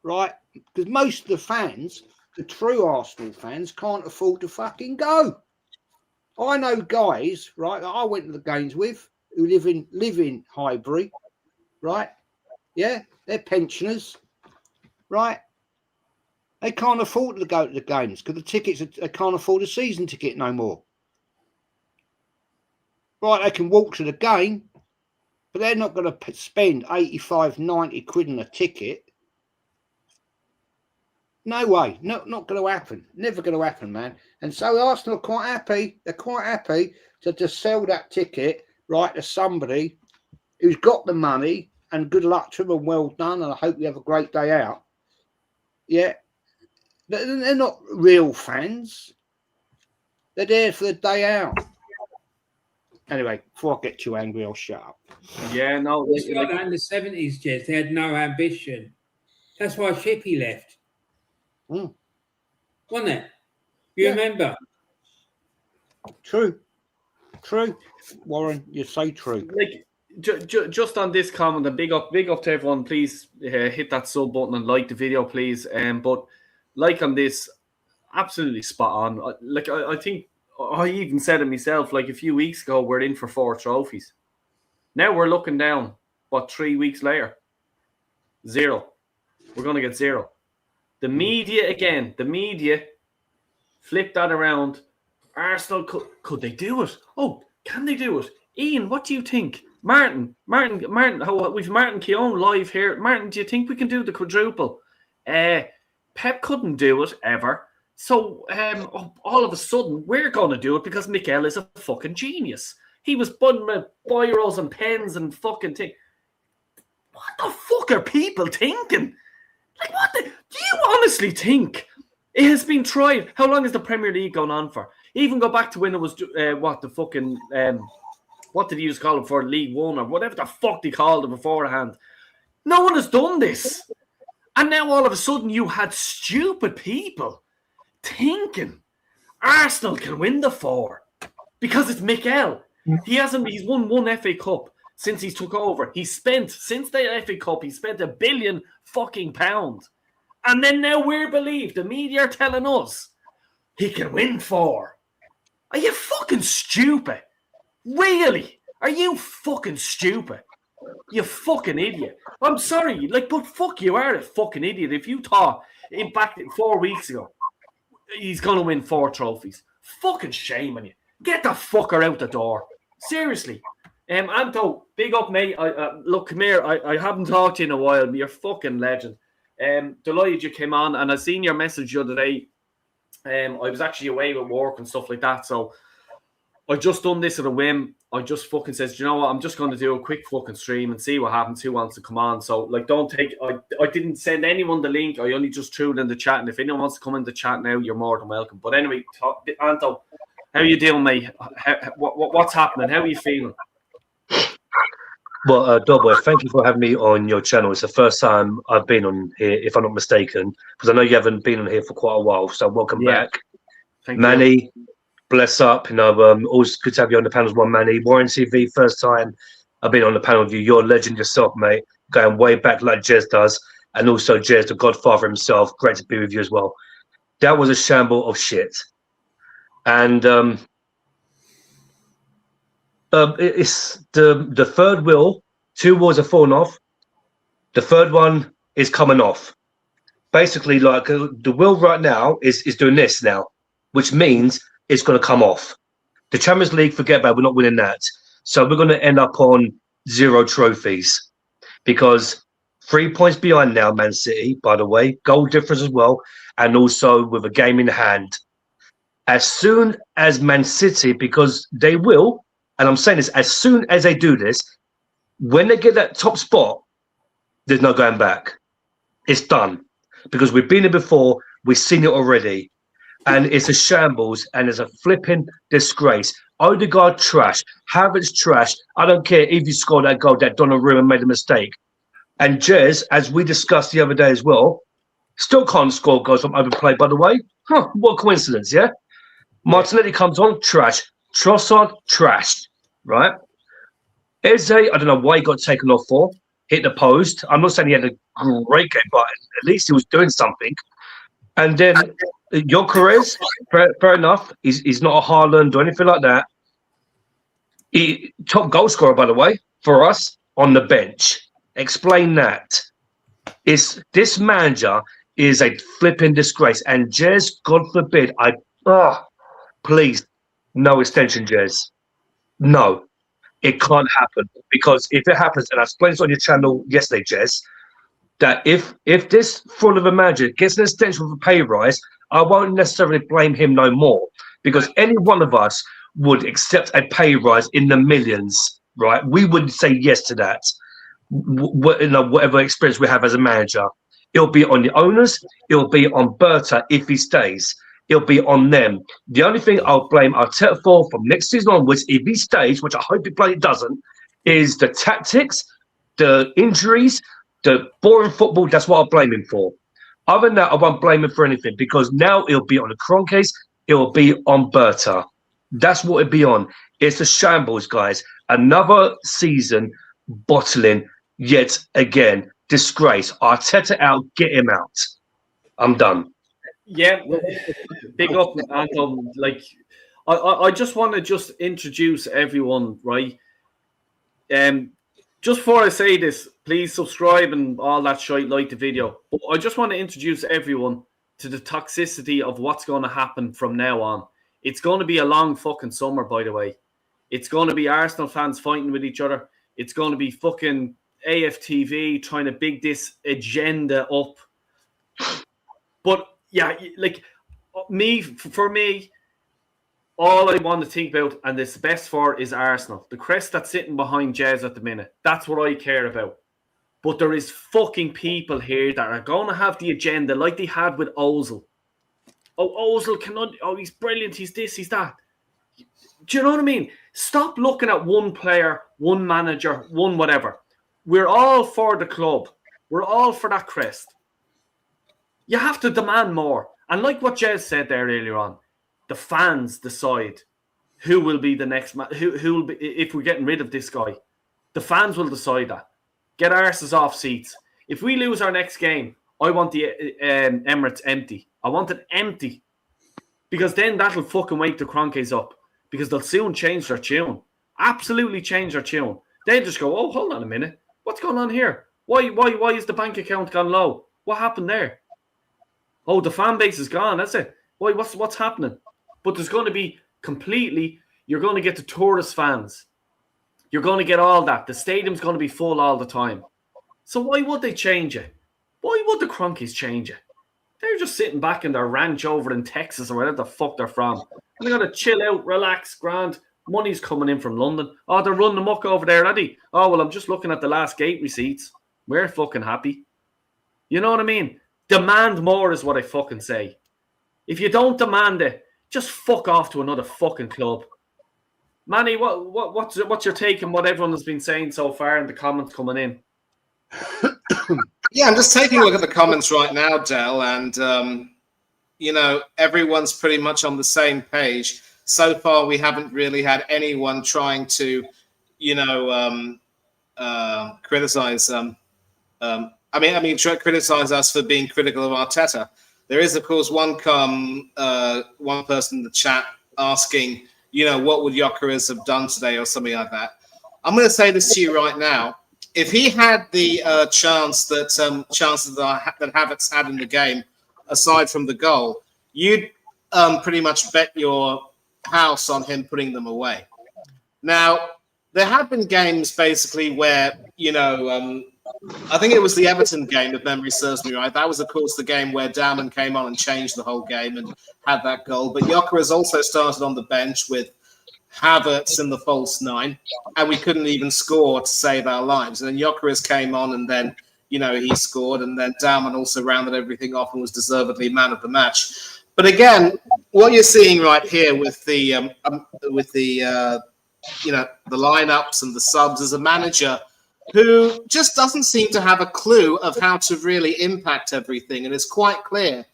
right? Because most of the fans, the true Arsenal fans, can't afford to fucking go. I know guys, right, that I went to the games with who live in Highbury, right? Yeah, they're pensioners, right? They can't afford to go to the games because the tickets, they can't afford a season ticket no more. Right, they can walk to the game, but they're not going to spend 85, 90 quid on a ticket. No way, not going to happen. Never going to happen, man. And so Arsenal are quite happy. They're quite happy to just sell that ticket, right, to somebody who's got the money, and good luck to them and well done. And I hope you have a great day out. Yeah. They're not real fans. They're there for the day out. Anyway, before I get too angry, I'll shut up. Yeah, no. It's like that in the 70s, Jez. They had no ambition. That's why Shippy left. Wasn't it? You remember? True. Warren, you're so true. Like, just on this comment, and big up to everyone. Please hit that sub button and like the video, please. But like on this, absolutely spot on. Like I think I even said it myself. Like a few weeks ago, we're in for 4 trophies. Now we're looking down. What, 3 weeks later? 0. We're going to get 0. The media again. The media flip that around. Arsenal, could they do it? Oh, can they do it? Ian, what do you think? Martin, we've Martin Keown live here. Martin, do you think we can do the quadruple? Pep couldn't do it ever. So all of a sudden, we're going to do it because Mikel is a fucking genius. He was butting with biros and pens and fucking thing. What the fuck are people thinking? Like, do you honestly think it has been tried? How long has the Premier League gone on for? Even go back to when it was, what did he use to call it for, League One or whatever the fuck they called it beforehand. No one has done this. And now all of a sudden you had stupid people thinking Arsenal can win the 4 because it's Mikel. He's won one FA Cup since he took over. Since the FA Cup, he spent £1 billion fucking pound. And then now we're believed. The media are telling us he can win 4. Are you fucking stupid? Really? Are you fucking stupid? You fucking idiot. I'm sorry, but fuck, you are a fucking idiot. If you thought back 4 weeks ago, he's going to win 4 trophies. Fucking shame on you. Get the fucker out the door. Seriously. Anto, big up, mate. Look, come here. I haven't talked to you in a while, but you're a fucking legend. Delighted you came on, and I seen your message the other day. I was actually away with work and stuff like that, so I just done this at a whim. I just fucking says, you know what? I'm just going to do a quick fucking stream and see what happens. Who wants to come on? So, don't take. I didn't send anyone the link. I only just threw it in the chat. And if anyone wants to come in the chat now, you're more than welcome. But anyway, Anto, how you doing, mate? What's happening? How are you feeling? Well, Dobboy, thank you for having me on your channel. It's the first time I've been on here, if I'm not mistaken, because I know you haven't been on here for quite a while. So welcome back. Thank Manny, bless up. Always good to have you on the panel as well, Manny. Warren TV, first time I've been on the panel with you. You're a legend yourself, mate. Going way back like Jez does. And also Jez, the Godfather himself. Great to be with you as well. That was a shamble of shit. And it's the third wheel. 2 wheels are falling off. The third one is coming off. Basically, the wheel right now is doing this now, which means it's going to come off. The Champions League, forget about it, we're not winning that. So we're going to end up on 0 trophies because 3 points behind now, Man City, by the way, goal difference as well, and also with a game in hand. As soon as Man City, because they will, and I'm saying this, as soon as they do this, when they get that top spot, there's no going back. It's done. Because we've been here before, we've seen it already. And it's a shambles, and it's a flipping disgrace. Odegaard trash, Havertz trash. I don't care if you scored that goal that Donnarumma made a mistake. And Jez, as we discussed the other day as well, still can't score goals from open play, by the way. What a coincidence, yeah? Martinelli comes on, trash. Trossard, trash, right? Eze, I don't know why he got taken off for. Hit the post. I'm not saying he had a great game, but at least he was doing something. And then Gyökeres, fair enough. He's not a Haaland or anything like that. He top goal scorer, by the way, for us on the bench. Explain that. This manager is a flipping disgrace. And Jez, God forbid, please, no extension, Jez. No, it can't happen. Because if it happens, and I explained this on your channel yesterday, Jez, that if this full of a manager gets an extension with a pay rise, I won't necessarily blame him no more. Because any one of us would accept a pay rise in the millions, right? We would say yes to that. Whatever experience we have as a manager. It'll be on the owners. It'll be on Berta if he stays. It'll be on them. The only thing I'll blame Arteta for from next season onwards, if he stays, which I hope he bloody doesn't, is the tactics, the injuries, the boring football. That's what I'll blame him for. Other than that, I won't blame him for anything because now it'll be on the Kroenkes. It'll be on Berta. That's what it'll be on. It's a shambles, guys. Another season bottling yet again. Disgrace. Arteta out. Get him out. I'm done. Yeah, big up, Anton. I just want to introduce everyone, right? Just before I say this, please subscribe and all that shit, like the video. But I just want to introduce everyone to the toxicity of what's going to happen from now on. It's going to be a long fucking summer, by the way. It's going to be Arsenal fans fighting with each other. It's going to be fucking AFTV trying to big this agenda up. But yeah, like for me, all I want to think about, and this best for, is Arsenal. The crest that's sitting behind Jez at the minute. That's what I care about. But there is fucking people here that are going to have the agenda like they had with Ozil. Oh, Ozil cannot. Oh, he's brilliant. He's this, he's that. Do you know what I mean? Stop looking at one player, one manager, one whatever. We're all for the club. We're all for that crest. You have to demand more. And like what Jez said there earlier on, the fans decide who will be the next man. Who will be, if we're getting rid of this guy. The fans will decide that. Get arses off seats. If we lose our next game, I want the Emirates empty. I want it empty. Because then that'll fucking wake the Cronkies up. Because they'll soon change their tune. Absolutely change their tune. They'll just go, oh, hold on a minute. What's going on here? Why is the bank account gone low? What happened there? Oh, the fan base is gone. That's it. Why? What's happening? But there's going to be you're going to get the tourist fans. You're going to get all that. The stadium's going to be full all the time. So why would they change it? Why would the Cronkies change it? They're just sitting back in their ranch over in Texas or wherever the fuck they're from. And they're going to chill out, relax, grand. Money's coming in from London. Oh, they're running amok over there, Eddie. Oh, well, I'm just looking at the last gate receipts. We're fucking happy. You know what I mean? Demand more is what I fucking say. If you don't demand it, just fuck off to another fucking club. Manny, what's your take on what everyone has been saying so far and the comments coming in? Yeah, I'm just taking a look at the comments right now, Del, and everyone's pretty much on the same page. So far, we haven't really had anyone trying to, criticize. Criticize us for being critical of Arteta. There is, of course, one person in the chat asking, what would Gyökeres have done today or something like that. I'm going to say this to you right now. If he had the chances that Havertz had in the game, aside from the goal, you'd pretty much bet your house on him putting them away. Now, there have been games basically where, I think it was the Everton game, if memory serves me right. That was, of course, the game where Daman came on and changed the whole game and had that goal. But Gyökeres also started on the bench with Havertz in the false nine, and we couldn't even score to save our lives. And then Gyökeres came on, and then he scored, and then Daman also rounded everything off and was deservedly man of the match. But again, what you're seeing right here with the lineups and the subs is a manager who just doesn't seem to have a clue of how to really impact everything, and it's quite clear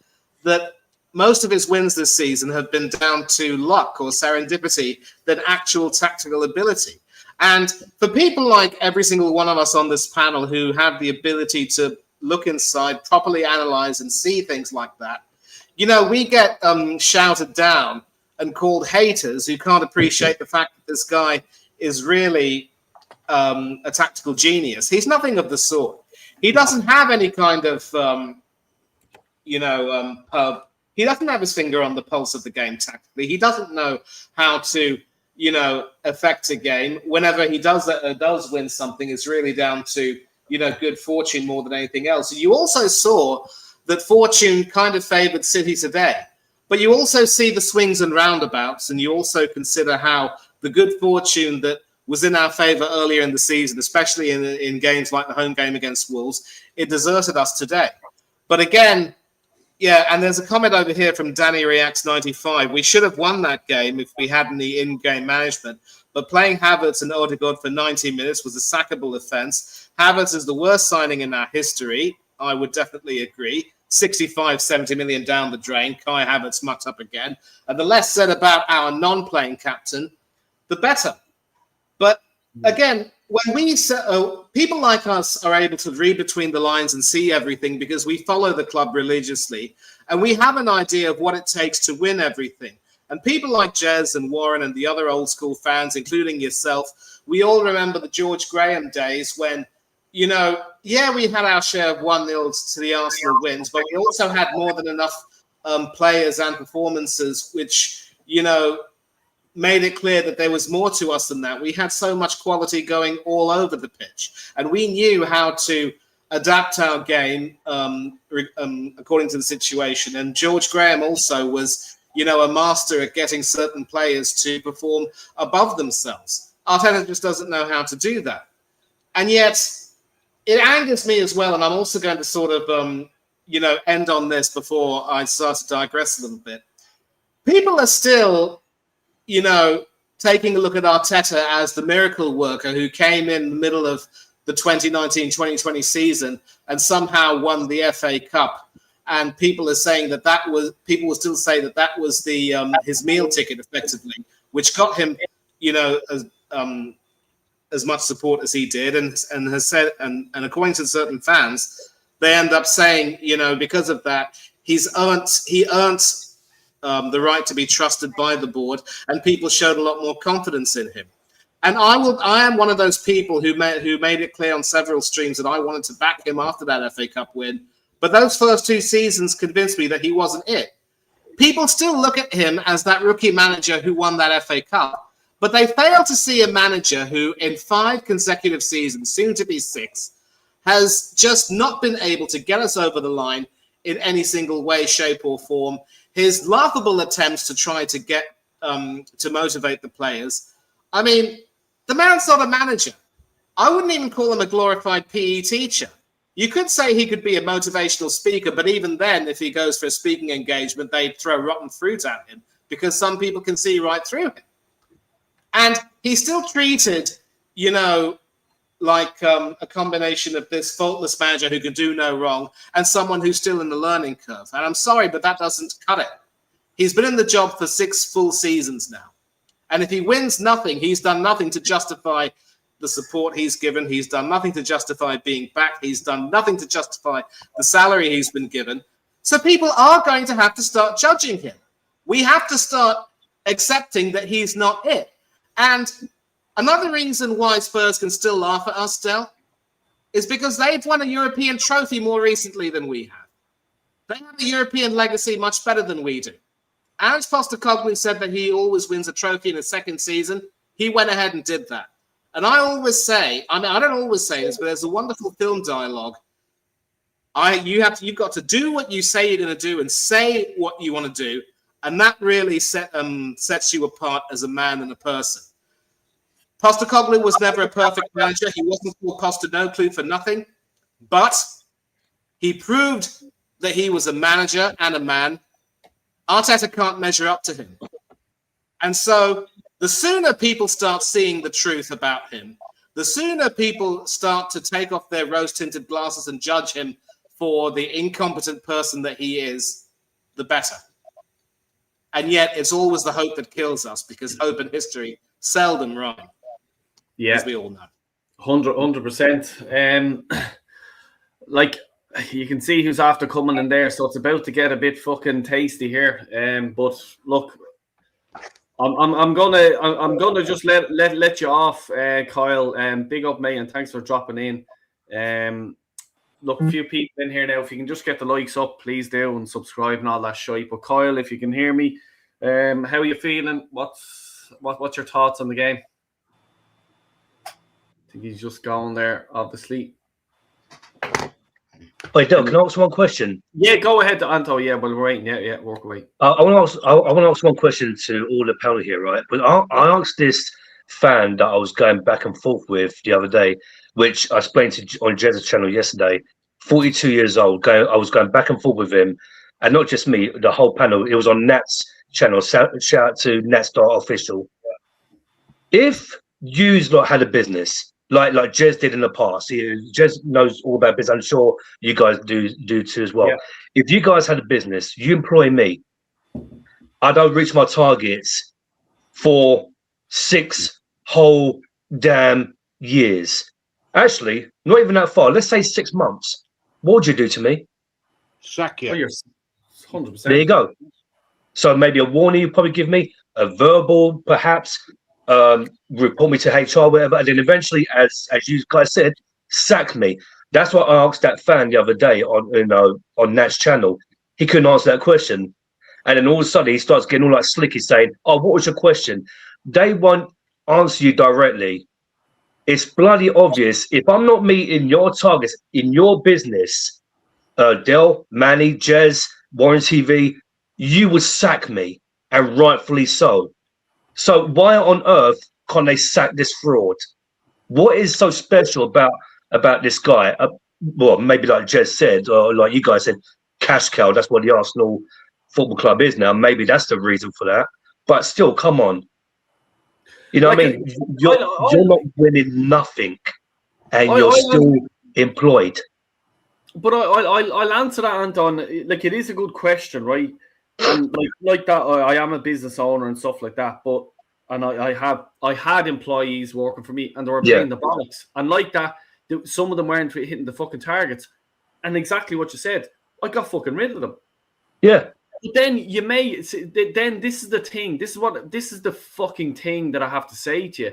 that most of his wins this season have been down to luck or serendipity than actual tactical ability. And for people like every single one of us on this panel who have the ability to look inside, properly analyze and see things like that, we get shouted down and called haters who can't appreciate the fact that this guy is really a tactical genius. He's nothing of the sort. He doesn't have any kind of, he doesn't have his finger on the pulse of the game tactically. He doesn't know how to, affect a game. Whenever he does win something, it's really down to, good fortune more than anything else. And you also saw that fortune kind of favored City today. But you also see the swings and roundabouts, and you also consider how the good fortune that was in our favor earlier in the season, especially in games like the home game against Wolves, it deserted us today. But again, yeah, and there's a comment over here from Danny Reacts 95. We should have won that game if we had any in-game management. But playing Havertz and Odegaard for 90 minutes was a sackable offence. Havertz is the worst signing in our history. I would definitely agree. 65, 70 million down the drain. Kai Havertz mucked up again. And the less said about our non-playing captain, the better. But again, when people like us are able to read between the lines and see everything because we follow the club religiously and we have an idea of what it takes to win everything. And people like Jez and Warren and the other old school fans, including yourself, we all remember the George Graham days when, we had our share of 1-0 to the Arsenal wins, but we also had more than enough players and performances which, made it clear that there was more to us than that. We had so much quality going all over the pitch, and we knew how to adapt our game according to the situation. And George Graham also was, a master at getting certain players to perform above themselves. Arteta just doesn't know how to do that. And yet, it angers me as well, and I'm also going to sort of, end on this before I start to digress a little bit. People are still, taking a look at Arteta as the miracle worker who came in the middle of the 2019-2020 season and somehow won the FA Cup. And people are saying people will still say that was the his meal ticket, effectively, which got him, as much support as he did, and has said, and according to certain fans, they end up saying, because of that, he earned the right to be trusted by the board, and people showed a lot more confidence in him. And I am one of those people who made it clear on several streams that I wanted to back him after that FA Cup win. But those first 2 seasons convinced me that he wasn't it. People still look at him as that rookie manager who won that FA Cup, but they fail to see a manager who, in 5 consecutive seasons, soon to be 6, has just not been able to get us over the line in any single way, shape, or form. His laughable attempts to try to get to motivate the players. I mean, the man's not a manager. I wouldn't even call him a glorified PE teacher. You could say he could be a motivational speaker, but even then, if he goes for a speaking engagement, they'd throw rotten fruit at him because some people can see right through him. And he's still treated, like a combination of this faultless manager who can do no wrong and someone who's still in the learning curve. And I'm sorry, but that doesn't cut it. He's been in the job for 6 full seasons now. And if he wins nothing, he's done nothing to justify the support he's given. He's done nothing to justify being back. He's done nothing to justify the salary he's been given. So people are going to have to start judging him. We have to start accepting that he's not it. And another reason why Spurs can still laugh at us, Del, is because they've won a European trophy more recently than we have. They have a European legacy much better than we do. As Postecoglou said that he always wins a trophy in his second season, he went ahead and did that. And I always say, I don't always say this, but there's a wonderful film dialogue. You've got to do what you say you're going to do and say what you want to do. And that really sets you apart as a man and a person. Postecoglou was never a perfect manager. He wasn't called Postecoglou for nothing. But he proved that he was a manager and a man. Arteta can't measure up to him. And so the sooner people start seeing the truth about him, the sooner people start to take off their rose-tinted glasses and judge him for the incompetent person that he is, the better. And yet it's always the hope that kills us, because hope and history seldom rhyme. Yeah, as we all know. 100%. Like, you can see who's after coming in there, so it's about to get a bit fucking tasty here. But look, I'm gonna just let you off, Kyle. Big up, mate, and thanks for dropping in. Look, a few people in here now. If you can just get the likes up, please do, and subscribe and all that shit. But Kyle, if you can hear me, how are you feeling? What's your thoughts on the game? I think he's just going there, obviously. Wait, Del, can I ask one question? Yeah, go ahead, Anto. Yeah, well, we're waiting. Yeah, walk away. I want to ask one question to all the panel here, right? But I asked this fan that I was going back and forth with the other day, which I explained on Jez's channel yesterday. 42 years old. I was going back and forth with him, and not just me, the whole panel. It was on Nat's channel. Shout out to Nats.official. If you lot had a business, like Jez did in the past. Jez knows all about business. I'm sure you guys do too as well. Yeah. If you guys had a business, you employ me, I don't reach my targets for 6 whole damn years. Actually, not even that far. Let's say 6 months. What would you do to me? Sack you. Oh, you're 100%. There you go. So maybe a warning you probably give me, a verbal perhaps, report me to HR, whatever, and then eventually, as you guys said, sack me. That's what I asked that fan the other day on Nat's channel. He couldn't answer that question, and then all of a sudden he starts getting all like slicky, saying, "Oh, what was your question?" They won't answer you directly. it's bloody obvious. If I'm not meeting your targets in your business, Dell, Manny, Jez, Warren TV, you would sack me, and rightfully so. So why on earth can't they sack this fraud? What is so special about this guy? Well, maybe like Jez said, or like you guys said, cash cow. That's what the Arsenal Football Club is now. Maybe that's the reason for that. But still, come on. You know what I mean? You're not winning nothing, and you're still employed. But I'll answer that, Anton. Like, it is a good question, right? And like that, I am a business owner and stuff like that. But I had employees working for me, and they were paying the bollocks. And like that, some of them weren't hitting the fucking targets. And exactly what you said, I got fucking rid of them. Yeah. But then then this is the thing. This is the fucking thing that I have to say to you.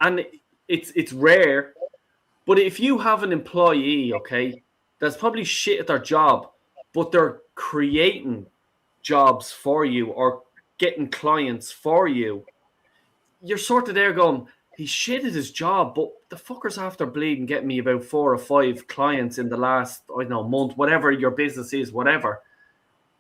And it's rare, but if you have an employee, okay, that's probably shit at their job, but they're creating jobs for you or getting clients for you, you're sort of there going, he's shit at his job, but the fucker's after bleeding getting me about 4 or 5 clients in the last, I don't know, month, whatever your business is, whatever.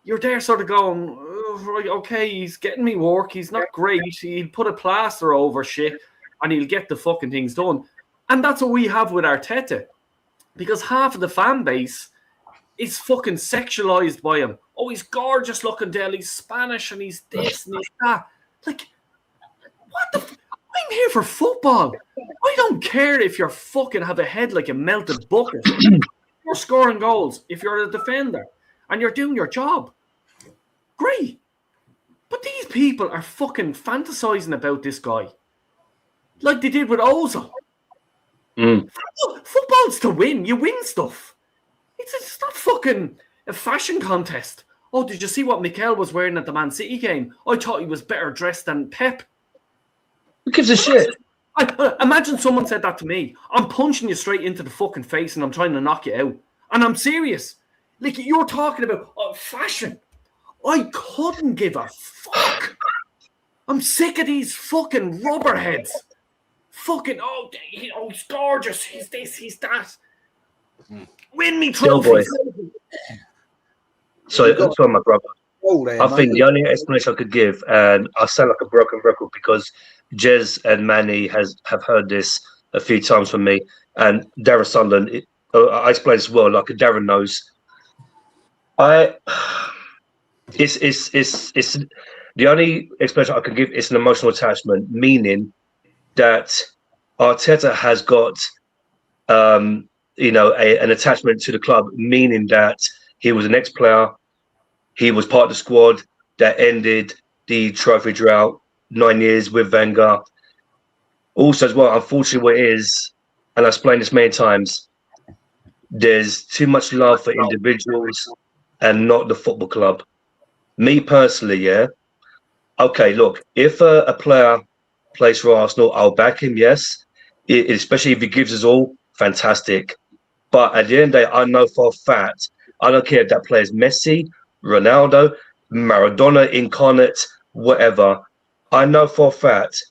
You're there sort of going, oh, right, okay, he's getting me work, he's not great, he'll put a plaster over shit and he'll get the fucking things done. And that's what we have with Arteta. Because half of the fan base is fucking sexualized by him. Oh, he's gorgeous looking, Dale, he's Spanish and he's this and he's that. Like, what the I'm here for football. I don't care if you're fucking have a head like a melted bucket. You're scoring goals if you're a defender and you're doing your job. Great. But these people are fucking fantasizing about this guy. Like they did with Ozil. Football's to win. You win stuff. It's not fucking a fashion contest. Oh, did you see what Mikel was wearing at the Man City game? I thought he was better dressed than Pep. Who gives a shit? Imagine someone said that to me. I'm punching you straight into the fucking face and I'm trying to knock you out. And I'm serious. Like, you're talking about fashion. I couldn't give a fuck. I'm sick of these fucking rubberheads. Fucking, he's gorgeous. He's this, he's that. Win me trophies. Sorry, my brother. I think the only explanation I could give, and I sound like a broken record because Jez and Manny have heard this a few times from me, and Darren Sunderland. I explain this well, like Darren knows. It's the only explanation I can give. It's an emotional attachment, meaning that Arteta has got, an attachment to the club, meaning that he was an ex-player. He was part of the squad that ended the trophy drought 9 years with Wenger. Also, as well, unfortunately, what it is, and I've explained this many times, there's too much love for individuals and not the football club. Me personally, yeah. Okay, look, if a player plays for Arsenal, I'll back him, yes. Especially if he gives us all, fantastic. But at the end of the day, I know for a fact, I don't care if that player is Messi, Ronaldo, Maradona incarnate, whatever. I know for a fact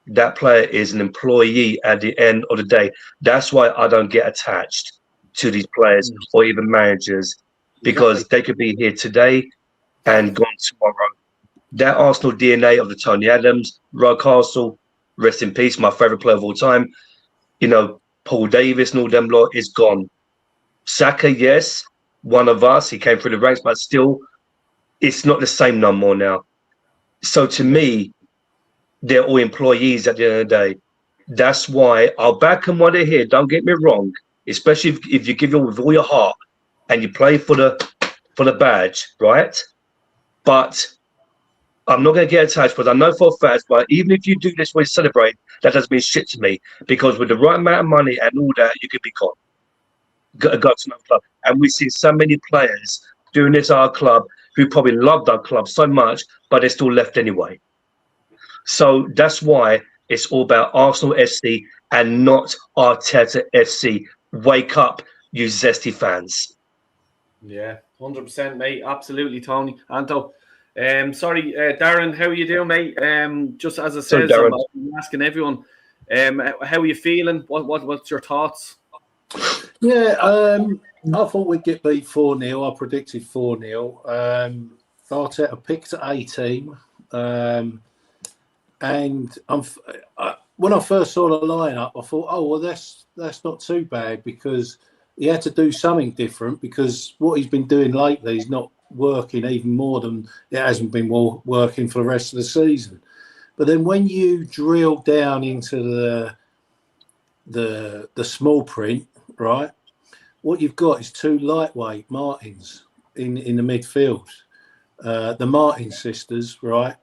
that player is an employee at the end of the day. That's why I don't get attached to these players or even managers, because they could be here today and gone tomorrow. That Arsenal DNA of the Tony Adams, Rocastle, rest in peace, my favourite player of all time, Paul Davis and all them lot is gone. Saka, yes, one of us, he came through the ranks, but still, it's not the same no more now. So to me, they're all employees at the end of the day. That's why I'll back them while they're here. Don't get me wrong, especially if you give it with all your heart and you play for the badge, right? But I'm not going to get attached, because I know for a fact, but even if you do this way, celebrate, that doesn't mean shit to me, because with the right amount of money and all that, you could be gone. Go to another club. And we see so many players doing this at our club who probably loved our club so much, but they're still left anyway. So that's why it's all about Arsenal FC and not Arteta FC. Wake up, you zesty fans. Yeah, 100%, mate. Absolutely, Tony. Anto. Sorry, Darren, how are you doing, mate? Just as I said, I'm asking everyone, How are you feeling? What's your thoughts? Yeah, I thought we'd get beat 4-0. I predicted 4-0. Arteta picked a team. And when I first saw the lineup, I thought, oh, well, that's not too bad, because he had to do something different, because what he's been doing lately is not working, even more than it hasn't been working for the rest of the season. But then when you drill down into the small print, right, what you've got is two lightweight Martins in the midfield. The Martin sisters, right,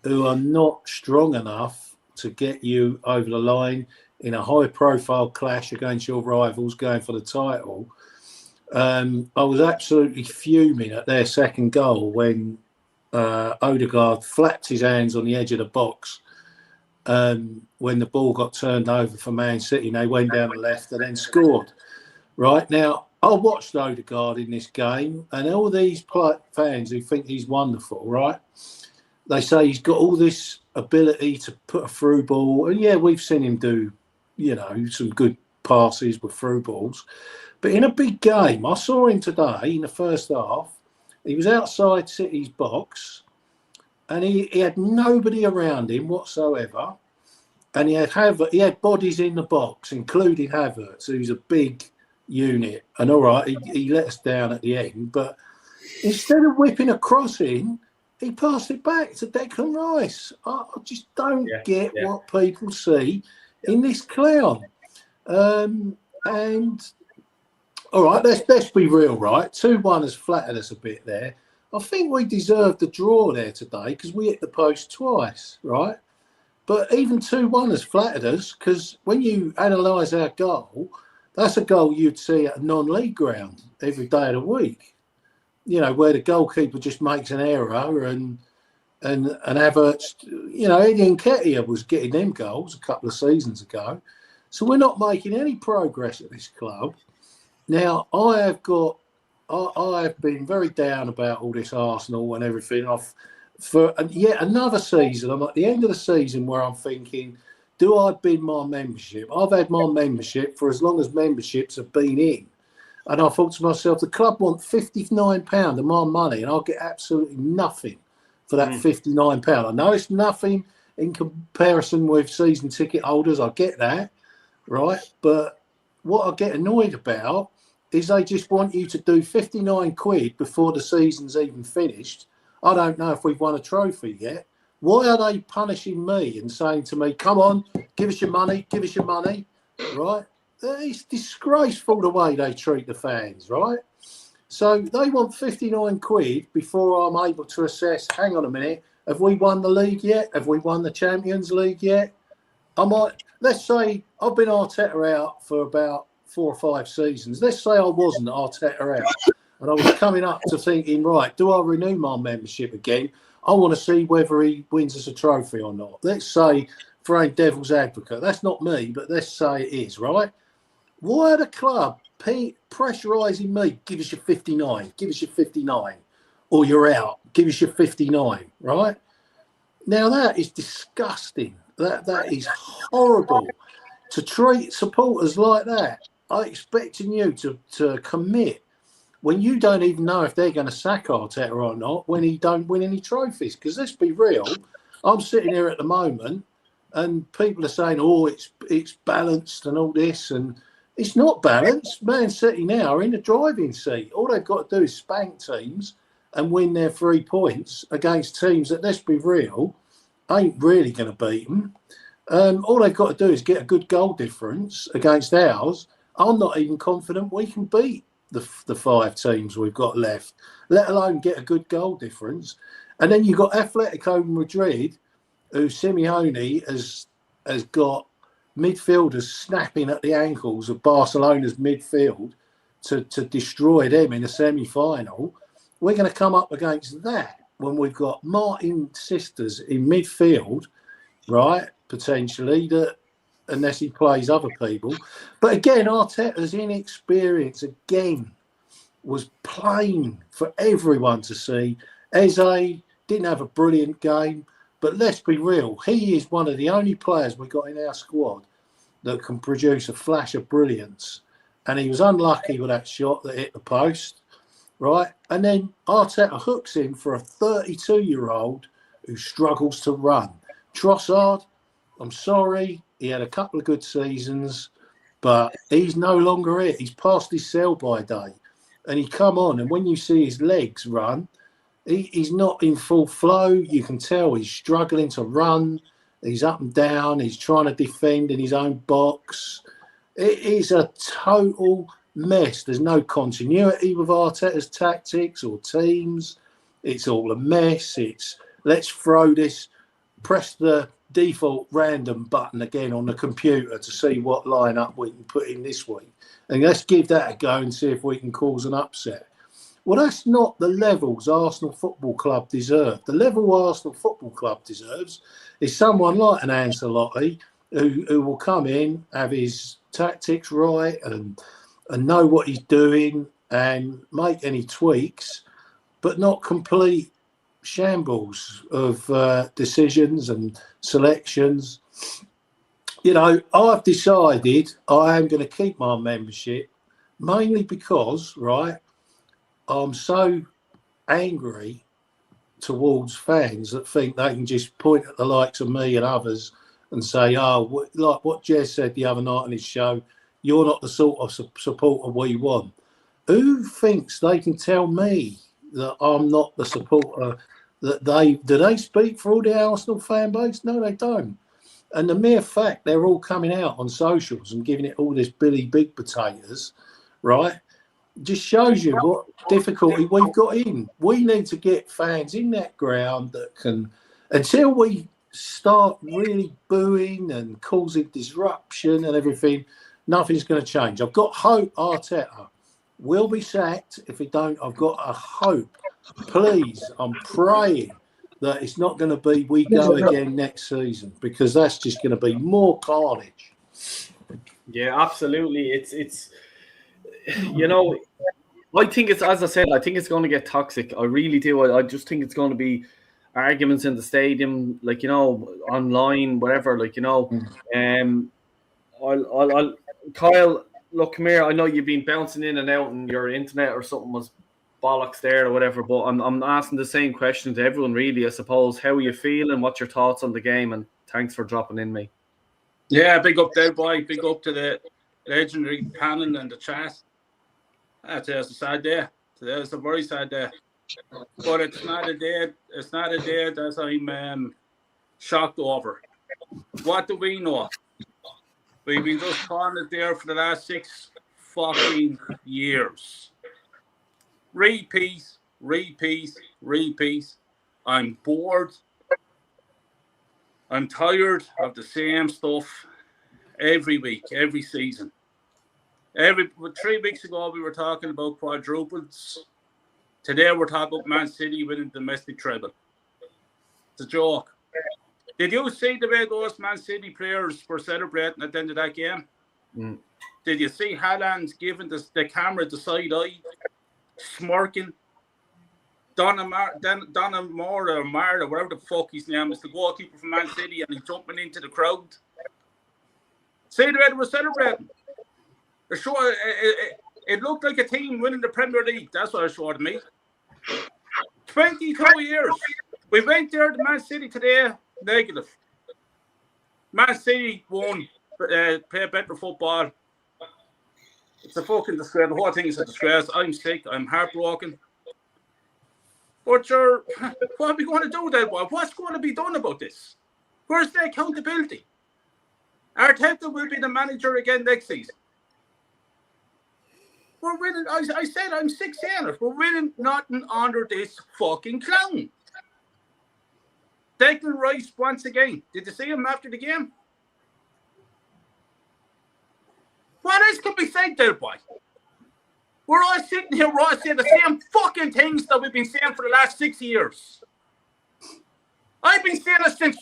who are not strong enough to get you over the line in a high-profile clash against your rivals going for the title. I was absolutely fuming at their second goal when Odegaard flapped his hands on the edge of the box when the ball got turned over for Man City, and they went down the left and then scored. Right, now, I watched Odegaard in this game, and all these fans who think he's wonderful, right, they say he's got all this ability to put a through ball. And yeah, we've seen him do, some good passes with through balls. But in a big game, I saw him today in the first half. He was outside City's box, and he had nobody around him whatsoever. And he had bodies in the box, including Havertz, who's a big unit. And all right, he let us down at the end. But instead of whipping a cross in, he passed it back to Declan Rice. I just don't get what people see in this clown. And all right, let's be real, right? 2-1 has flattered us a bit there. I think we deserved a draw there today because we hit the post twice, right? But even 2-1 has flattered us, because when you analyse our goal, that's a goal you'd see at a non-league ground every day of the week. Where the goalkeeper just makes an error and Havertz, Eddie Nketiah was getting them goals a couple of seasons ago. So we're not making any progress at this club. Now, I have been very down about all this Arsenal and everything. For yet another season, I'm at the end of the season where I'm thinking, do I bid my membership? I've had my membership for as long as memberships have been in. And I thought to myself, the club want £59 of my money, and I'll get absolutely nothing for that £59. I know it's nothing in comparison with season ticket holders. I get that, right? But what I get annoyed about is they just want you to do 59 quid before the season's even finished. I don't know if we've won a trophy yet. Why are they punishing me and saying to me, come on, give us your money, right? It's disgraceful the way they treat the fans, right? So they want 59 quid before I'm able to assess, hang on a minute, have we won the league yet? Have we won the Champions League yet? Let's say I've been Arteta out for about 4 or 5 seasons. Let's say I wasn't Arteta out and I was coming up to thinking, right, do I renew my membership again? I want to see whether he wins us a trophy or not. Let's say, for a devil's advocate, that's not me, but let's say it is, right? Why are the club pressurising me? Give us your 59, or you're out. Give us your 59, right? Now that is disgusting. That is horrible to treat supporters like that. I'm expecting you to commit when you don't even know if they're going to sack Arteta or not when he don't win any trophies. Because let's be real, I'm sitting here at the moment and people are saying, oh, it's balanced and all this, and it's not balanced. Man City now are in the driving seat. All they've got to do is spank teams and win their 3 points against teams that, let's be real, ain't really going to beat them. All they've got to do is get a good goal difference against ours. I'm not even confident we can beat the 5 teams we've got left, let alone get a good goal difference. And then you've got Atletico Madrid, who Simeone has got midfielders snapping at the ankles of Barcelona's midfield to destroy them in a semi-final. We're going to come up against that when we've got Martin sisters in midfield, right, potentially, that unless he plays other people. But again, Arteta's inexperience again was plain for everyone to see. Eze didn't have a brilliant game. But let's be real, he is one of the only players we got in our squad that can produce a flash of brilliance. And he was unlucky with that shot that hit the post, right? And then Arteta hooks him for a 32-year-old who struggles to run. Trossard, I'm sorry, he had a couple of good seasons, but he's no longer it. He's past his sell-by date. And he come on, and when you see his legs run, he's not in full flow. You can tell he's struggling to run. He's up and down. He's trying to defend in his own box. It is a total mess. There's no continuity with Arteta's tactics or teams. It's all a mess. It's let's throw this, press the default random button again on the computer to see what lineup we can put in this week. And let's give that a go and see if we can cause an upset. Well, that's not the levels Arsenal Football Club deserve. The level Arsenal Football Club deserves is someone like an Ancelotti who will come in, have his tactics right and know what he's doing and make any tweaks, but not complete shambles of decisions and selections. You know, I've decided I am going to keep my membership mainly because, right, I'm so angry towards fans that think they can just point at the likes of me and others and say, oh, like what Jez said the other night on his show, you're not the sort of supporter we want. Who thinks they can tell me that I'm not the supporter that do they speak for all the Arsenal fan base? No, they don't. And the mere fact they're all coming out on socials and giving it all this Billy Big Potatoes, right, just shows you what difficulty we've got in. We need to get fans in that ground that can, until we start really booing and causing disruption and everything, nothing's going to change. I've got hope Arteta will be sacked. If he don't, I've got a hope. Please, I'm praying that it's not going to be we go again next season, because that's just going to be more carnage. Yeah, absolutely. It's you know, I think it's, as I said, I think it's going to get toxic. I really do. I just think it's going to be arguments in the stadium, like, you know, online, whatever, like, you know. I'll Kyle, look, come here. I know you've been bouncing in and out and your internet or something was bollocks there or whatever, but I'm asking the same question to everyone, really, I suppose. How are you feeling? What's your thoughts on the game? And thanks for dropping in, mate. Yeah, big up there, boy. Big up to the legendary panel and the chat. Today's a sad day. Today's a very sad day. But it's not a day. It's not a day that I'm shocked over. What do we know? We've been just calling it there for the last 6 fucking years. Repeat. I'm bored. I'm tired of the same stuff every week, every season. 3 weeks ago, we were talking about quadruples. Today, we're talking about Man City winning domestic treble. It's a joke. Did you see the way those Man City players were celebrating at the end of that game? Mm. Did you see Haaland giving the camera the side eye, smirking? Donna Moore or Marla, whatever the fuck his name is, the goalkeeper from Man City, and he's jumping into the crowd. See the way they were celebrating. It looked like a team winning the Premier League. That's what it showed me. 22 years. We went there to Man City today, negative. Man City won, play better football. It's a fucking disgrace. The whole thing is a disgrace. I'm sick. I'm heartbroken. But what are we going to do then? What's going to be done about this? Where's the accountability? Arteta will be the manager again next season. We're winning. I said I'm 6 years. We're winning nothing under this fucking clown. Declan Rice once again. Did you see him after the game? What else can be said there, boy? We're all sitting here, we're all saying the same fucking things that we've been saying for the last 6 years. I've been saying it since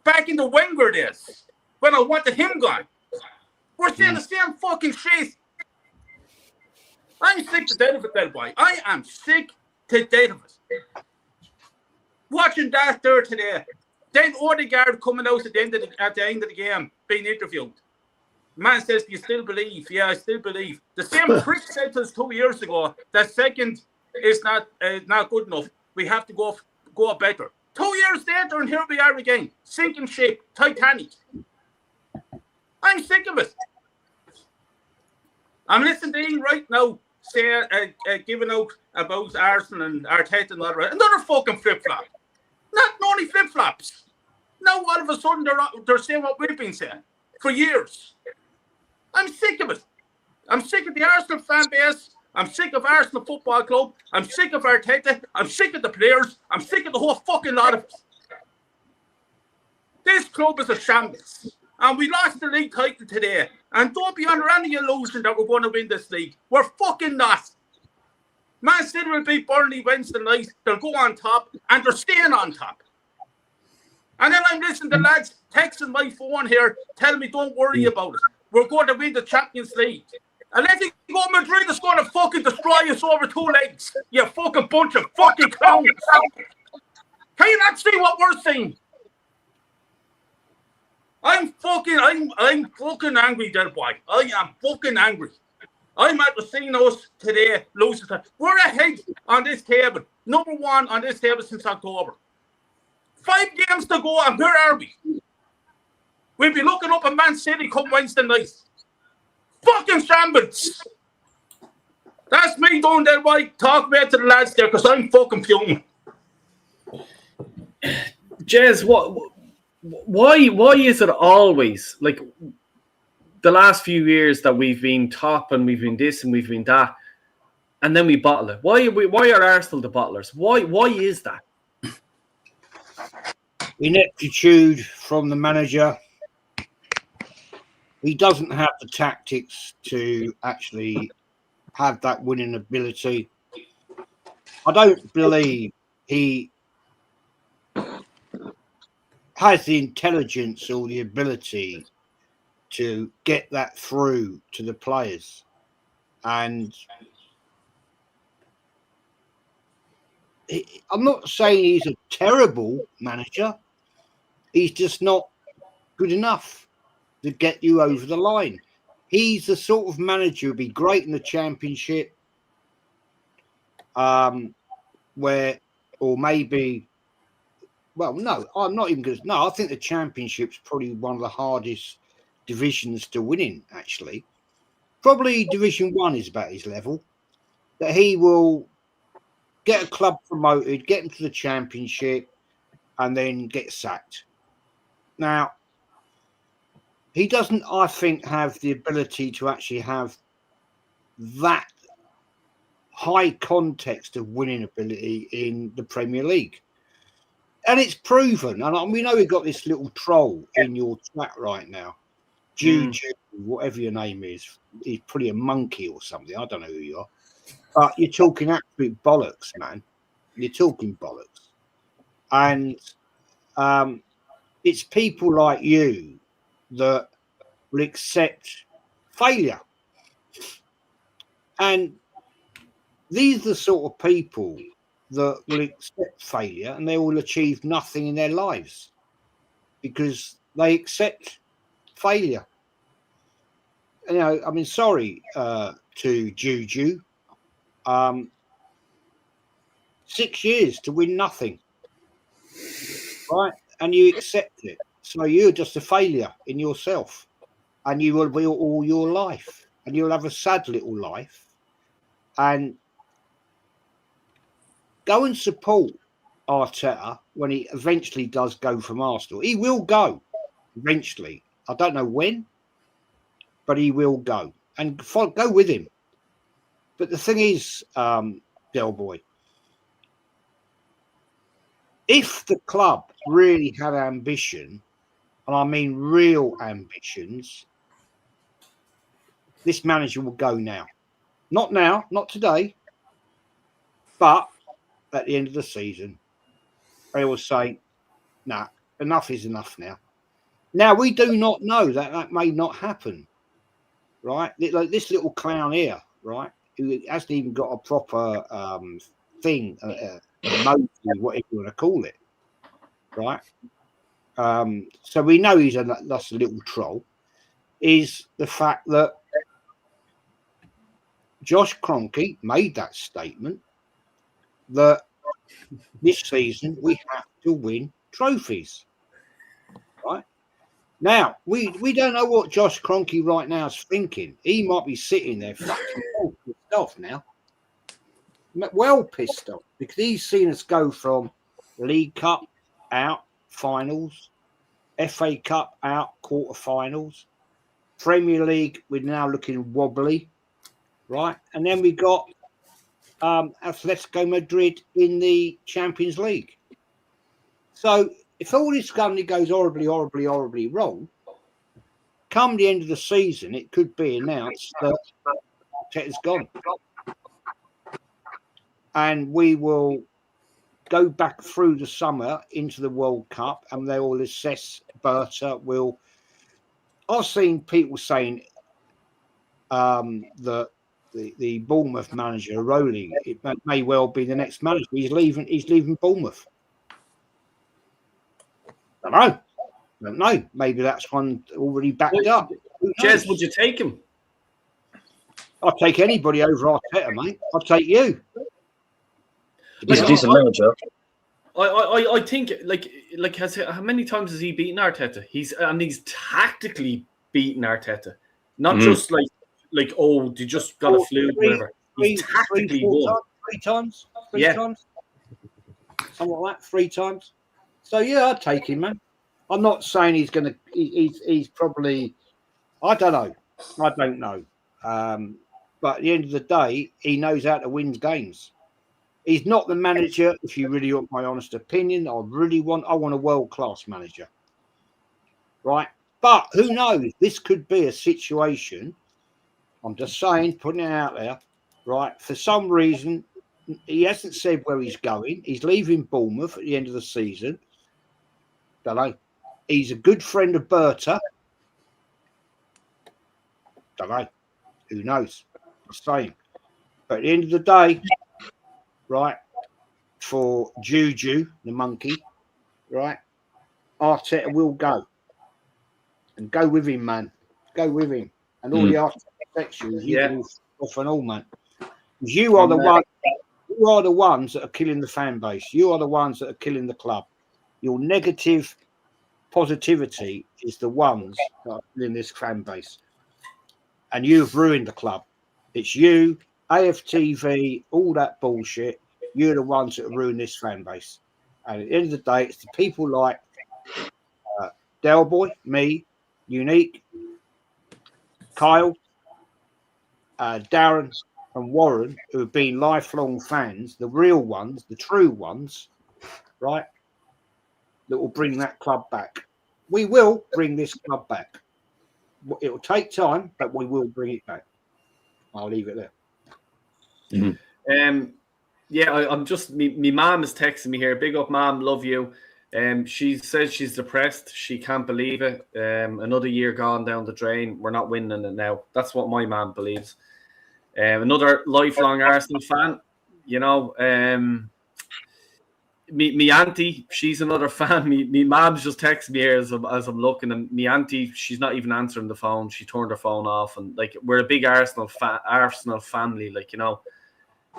back in the Wenger days, when I wanted him gone. We're saying the same fucking shit. I'm sick to death of it, there, boy. I am sick to death of it. Watching that there today, Then Odegaard coming out at the end of the game, being interviewed. Man says, "Do you still believe?" Yeah, I still believe. The same prick said to us 2 years ago that second is not good enough. We have to go better. 2 years later, and here we are again, sinking ship, Titanic. I'm sick of it. I'm listening to Ian right now say giving out about Arsenal and Arteta and all that. Another fucking flip flop. Not only flip flops. Now all of a sudden they're saying what we've been saying for years. I'm sick of it. I'm sick of the Arsenal fan base. I'm sick of Arsenal Football Club. I'm sick of Arteta. I'm sick of the players. I'm sick of the whole fucking lot of it. This club is a shambles. And we lost the league title today. And don't be under any illusion that we're going to win this league. We're fucking not. Man City will beat Burnley Wednesday night. They'll go on top. And they're staying on top. And then I'm listening to lads texting my phone here, telling me don't worry about it. We're going to win the Champions League. And letting go Madrid is going to fucking destroy us over 2 legs. You fucking bunch of fucking clowns. Can you not see what we're seeing? I'm fucking angry, there, boy. I am fucking angry. I'm at the seeing us today losing. We're ahead on this table. Number 1 on this table since October. 5 games to go, and where are we? We'll be looking up at Man City come Wednesday night. Fucking shambles. That's me doing that, boy. Talk about to the lads there, because I'm fucking fuming. Jez, why is it always like the last few years that we've been top and we've been this and we've been that, and then we bottle it? Why are Arsenal the bottlers? Why is that? Ineptitude from the manager. He doesn't have the tactics to actually have that winning ability. I don't believe he has the intelligence or the ability to get that through to the players. And I'm not saying he's a terrible manager. He's just not good enough to get you over the line. He's the sort of manager who'd be great in the Championship, where, or maybe, well, no, I'm not even going to. No, I think the Championship's probably one of the hardest divisions to win in, actually. Probably Division 1 is about his level. That he will get a club promoted, get him to the Championship, and then get sacked. Now, he doesn't, I think, have the ability to actually have that high context of winning ability in the Premier League. And it's proven. And we know we've got this little troll in your chat right now. Juju, whatever your name is. He's probably a monkey or something. I don't know who you are. But you're talking absolute bollocks, man. You're talking bollocks. And it's people like you that will accept failure. And these are the sort of people that will accept failure and they will achieve nothing in their lives because they accept failure. You know, I mean, sorry to Juju. 6 years to win nothing. Right? And you accept it. So you're just a failure in yourself. And you will be all your life. And you'll have a sad little life. And go and support Arteta when he eventually does go from Arsenal. He will go eventually. I don't know when, but he will go. And go with him. But the thing is, Del Boy, if the club really had ambition, and I mean real ambitions, this manager will go now. Not now, not today, but at the end of the season, they will say, nah, enough is enough now. Now, we do not know that may not happen, right? Like this little clown here, right, who hasn't even got a proper thing, emoji, whatever you want to call it, right? So we know that's a little troll, is the fact that Josh Kroenke made that statement that this season we have to win trophies. Right? Now, we don't know what Josh Kroenke right now is thinking. He might be sitting there fucking well pissed off now. Well pissed off, because he's seen us go from League Cup out, finals, FA Cup out, quarterfinals, Premier League, we're now looking wobbly, right? And then we got Atletico Madrid in the Champions League. So if all this company goes horribly wrong, come the end of the season, it could be announced that Arteta's gone. And we will go back through the summer into the World Cup, and they will assess Berta. I've seen people saying that the Bournemouth manager, Rowley, it may well be the next manager. He's leaving Bournemouth. Don't know. Maybe that's one already backed up. Jez, would you take him? I'd take anybody over Arteta, mate. I'd take you. He's a decent manager. I think how many times has he beaten Arteta? He's tactically beaten Arteta, not just like oh, they just got a fluke, whatever. He's tactically won 3 times. Something like that, 3 times. So yeah, I'd take him, man. I'm not saying he's gonna. He's probably. I don't know. But at the end of the day, he knows how to win games. He's not the manager. If you really want my honest opinion, I want a world-class manager, right? But who knows? This could be a situation. I'm just saying, putting it out there, right? For some reason, he hasn't said where he's going. He's leaving Bournemouth at the end of the season. Don't know. He's a good friend of Berta. Don't know. Who knows? I'm saying. But at the end of the day, right, for Juju, the monkey, right, Arteta will go. And go with him, man. Go with him. And all the Arteta sections, you can off and all, man. You are the ones that are killing the fan base. You are the ones that are killing the club. Your negative positivity is the ones that are killing this fan base. And you've ruined the club. It's you, AFTV, all that bullshit. You're the ones that ruin this fan base. And at the end of the day, it's the people like Del Boy, me, Unique, Kyle, Darren, and Warren, who have been lifelong fans, the real ones, the true ones, right, that will bring that club back. We will bring this club back. It will take time, but we will bring it back. I'll leave it there. I'm just my mom is texting me here. Big up, mom, love you. She says she's depressed. She can't believe it. Another year gone down the drain. We're not winning it now. That's what my mom believes. Another lifelong Arsenal fan. You know, me auntie, she's another fan. Me mom's just texting me here as I'm looking, and me auntie, she's not even answering the phone. She turned her phone off, and like we're a big Arsenal family, like, you know.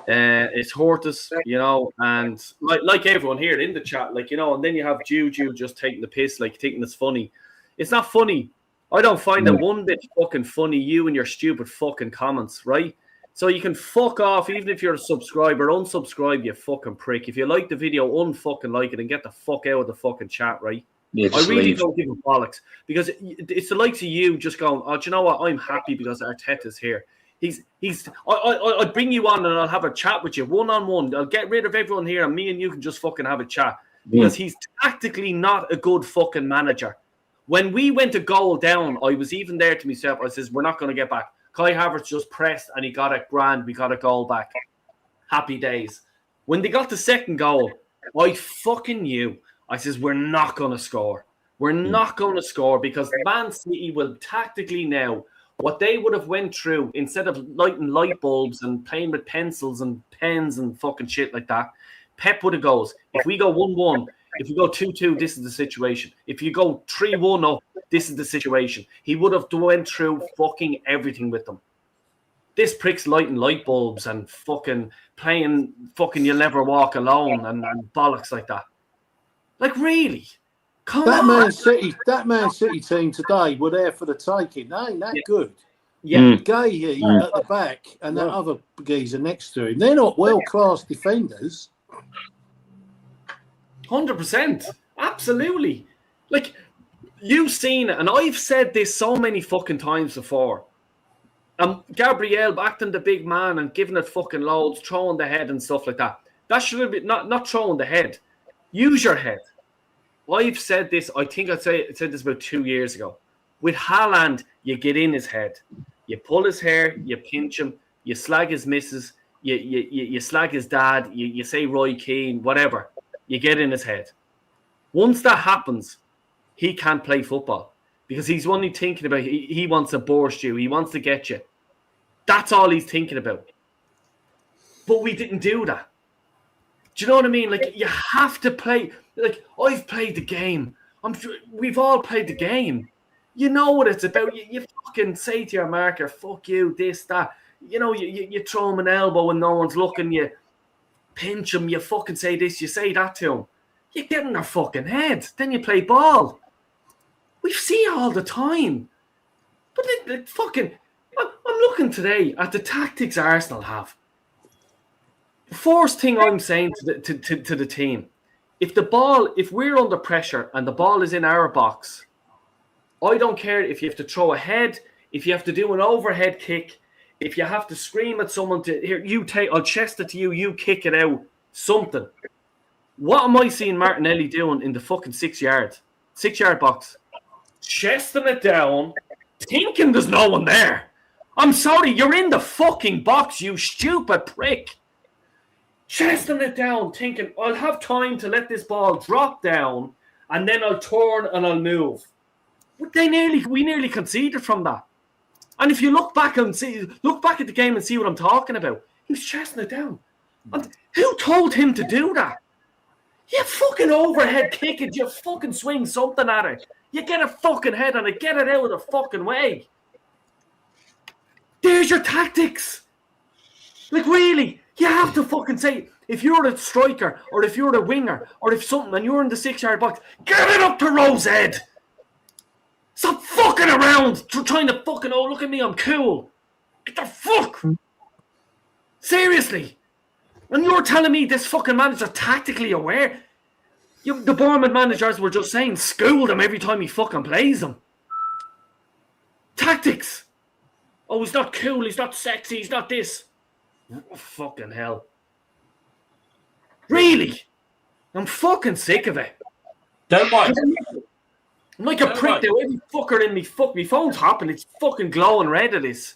It's hurt us, you know, and like everyone here in the chat, like, you know, and then you have Juju just taking the piss, like thinking it's funny. It's not funny. I don't find it one bit fucking funny, you and your stupid fucking comments, right? So you can fuck off, even if you're a subscriber, unsubscribe, you fucking prick. If you like the video, unfucking like it and get the fuck out of the fucking chat, right? Yeah, I really don't give a bollocks, because it's the likes of you just going, oh, do you know what? I'm happy because Arteta's here. I'll bring you on and I'll have a chat with you one-on-one. I'll get rid of everyone here and me and you can just fucking have a chat, because he's tactically not a good fucking manager. When we went a goal down, I was even there to myself. I says, we're not going to get back. Kai Havertz just pressed and he got it grand. We got a goal back. Happy days. When they got the second goal, I fucking knew. I says, we're not going to score. We're not going to score, because Man City will tactically now, what they would have went through, instead of lighting light bulbs and playing with pencils and pens and fucking shit like that, Pep would have goes, if we go 1-1, If you go 2-2, this is the situation. If you go 3-1 up, this is the situation. He would have went through fucking everything with them. This prick's lighting light bulbs and fucking playing fucking You'll Never Walk Alone and bollocks like that. Like, really? Come That on. Man City team today were there for the taking. They ain't that good. Yeah. Gay at the back and that other geezer next to him. They're not world-class defenders. 100%. Absolutely. Like, you've seen it, and I've said this so many fucking times before. Gabriel acting the big man and giving it fucking loads, throwing the head and stuff like that. That should be not throwing the head. Use your head. I've said this, I think I said this about 2 years ago. With Haaland, you get in his head. You pull his hair, you pinch him, you slag his missus, you slag his dad, you say Roy Keane, whatever. You get in his head. Once that happens, he can't play football because he's only thinking about he wants to burst you, he wants to get you. That's all he's thinking about. But we didn't do that. Do you know what I mean? Like, you have to play. Like, I've played the game. We've all played the game. You know what it's about. You fucking say to your marker, fuck you, this, that. You know, you throw him an elbow when no one's looking. You pinch him. You fucking say this. You say that to him. You get in their fucking head. Then you play ball. We see it all the time. But like fucking, I'm looking today at the tactics Arsenal have. The first thing I'm saying to the team, if we're under pressure and the ball is in our box, I don't care if you have to throw a head, if you have to do an overhead kick, if you have to scream at someone to here, I'll chest it to you, you kick it out, something. What am I seeing Martinelli doing in the fucking 6 yard box? Chesting it down, thinking there's no one there. I'm sorry, you're in the fucking box, you stupid prick. Chesting it down, thinking I'll have time to let this ball drop down and then I'll turn and I'll move. We nearly conceded from that. And if you look back at the game and see what I'm talking about, he was chesting it down. And who told him to do that? You fucking overhead kick it, you fucking swing something at it. You get a fucking head on it, get it out of the fucking way. There's your tactics. Like, really, you have to fucking say, if you're a striker or if you're a winger or if something and you're in the 6 yard box, get it up to Rose's head. Stop fucking around trying to fucking, oh, look at me, I'm cool. Get the fuck. Seriously. And you're telling me this fucking manager's tactically aware? The Bournemouth managers were just saying, school them every time he fucking plays them. Tactics. Oh, he's not cool, he's not sexy, he's not this. Oh, fucking hell. Really? I'm fucking sick of it. Don't mind. I'm like a prick there. Every fucker in me, my phone's hopping. It's fucking glowing red of this.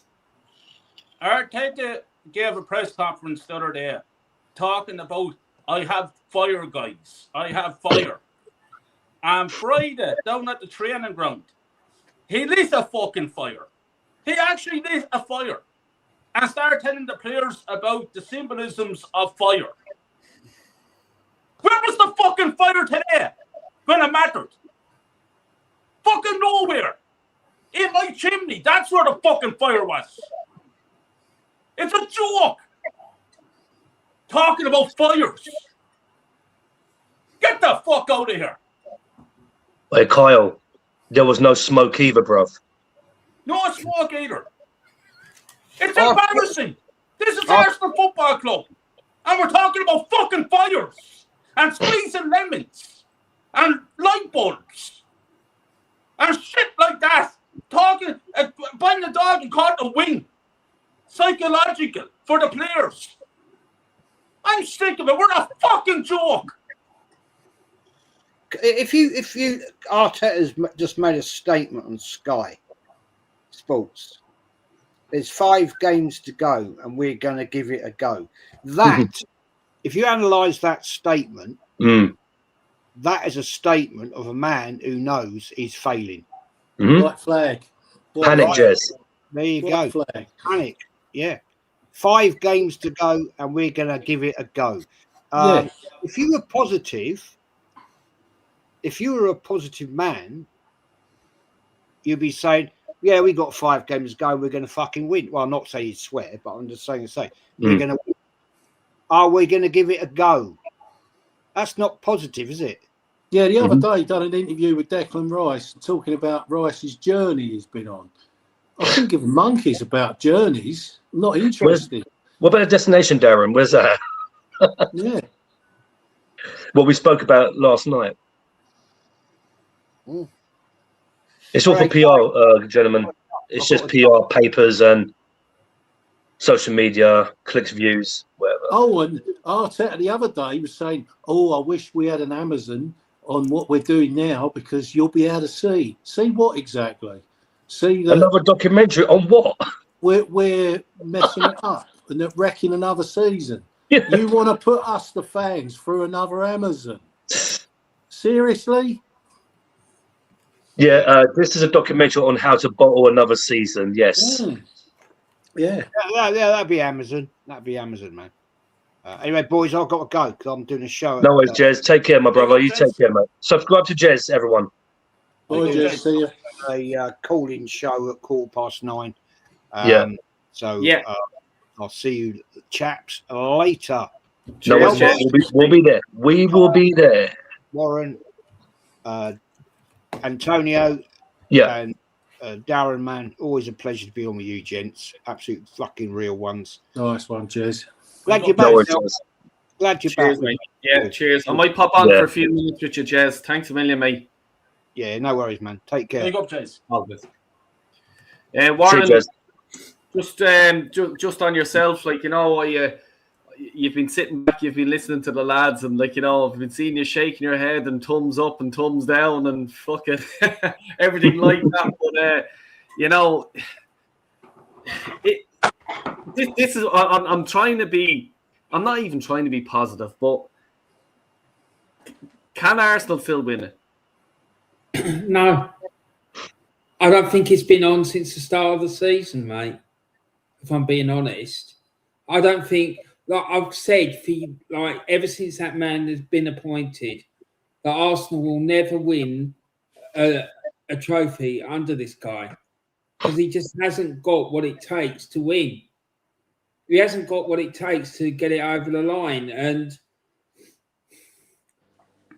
Arteta gave a press conference the other day talking about, I have fire, guys. I have fire. And Friday, down at the training ground, he lit a fucking fire. He actually lit a fire and started telling the players about the symbolisms of fire. Where was the fucking fire today when it mattered? Fucking nowhere. In my chimney, that's where the fucking fire was. It's a joke. Talking about fires. Get the fuck out of here. Hey, Kyle, there was no smoke either, bruv. No smoke either. It's embarrassing. This is Arsenal Football Club. And we're talking about fucking fires. And squeezing lemons. And light bulbs. And shit like that. Talking, buying the dog and calling it a win. Psychological for the players. I'm sick of it. We're a fucking joke. If you Arteta's just made a statement on Sky Sports. There's 5 games to go, and we're going to give it a go. That, if you analyse that statement, that is a statement of a man who knows he's failing. White flag. Panic, Jez. There you White go. flag. Panic. Yeah. 5 games to go, and we're going to give it a go. Yes. If you were positive, if you were a positive man, you'd be saying, yeah, we got 5 games to go, we're going to fucking win. Well, I'm not saying you'd swear, but I'm just saying, we're going to win. Are we going to give it a go? That's not positive, is it? Yeah, the other day, done an interview with Declan Rice talking about Rice's journey he's been on. I couldn't give monkeys about journeys. I'm not interested. What about a destination, Darren? Where's that? Yeah. What we spoke about last night. Mm. It's all for PR, gentlemen. It's just PR, papers, and social media, clicks, views, whatever. Oh, and Arteta the other day was saying, I wish we had an Amazon on what we're doing now because you'll be able to see. See what exactly? See that another documentary on what? We're messing it up and wrecking another season. Yeah. You want to put us, the fans, through another Amazon? Seriously? Yeah, this is a documentary on how to bottle another season. Yes. Yeah. That'd be Amazon. That'd be Amazon, man. Anyway, boys, I've got to go because I'm doing a show. No worries, Jez. Take care, my brother. You take care, mate. Subscribe to Jez, everyone. Bye, Jez. See you. A call-in show at 9:15. So I'll see you chaps later. No worries, Jez. We'll be there. We will be there. Warren, Antonio, and Darren, man, always a pleasure to be on with you, gents. Absolute fucking real ones. Nice one, Jez. Glad you're back. Glad you're cheers, back, mate. Yeah, cheers. I might pop on for a few minutes with you, Jez. Thanks a million, mate. Yeah, no worries, man. Take care. Big up, Jez. All good. Warren, just on yourself, like, you know, you've been sitting back, you've been listening to the lads, and, like, you know, I've been seeing you shaking your head and thumbs up and thumbs down and fucking everything like that. But you know, this is I'm trying to be. I'm not even trying to be positive, but can Arsenal still win it? No, I don't think it's been on since the start of the season, mate. If I'm being honest, I don't think. Like I've said, ever since that man has been appointed, that Arsenal will never win a trophy under this guy because he just hasn't got what it takes to win. He hasn't got what it takes to get it over the line. And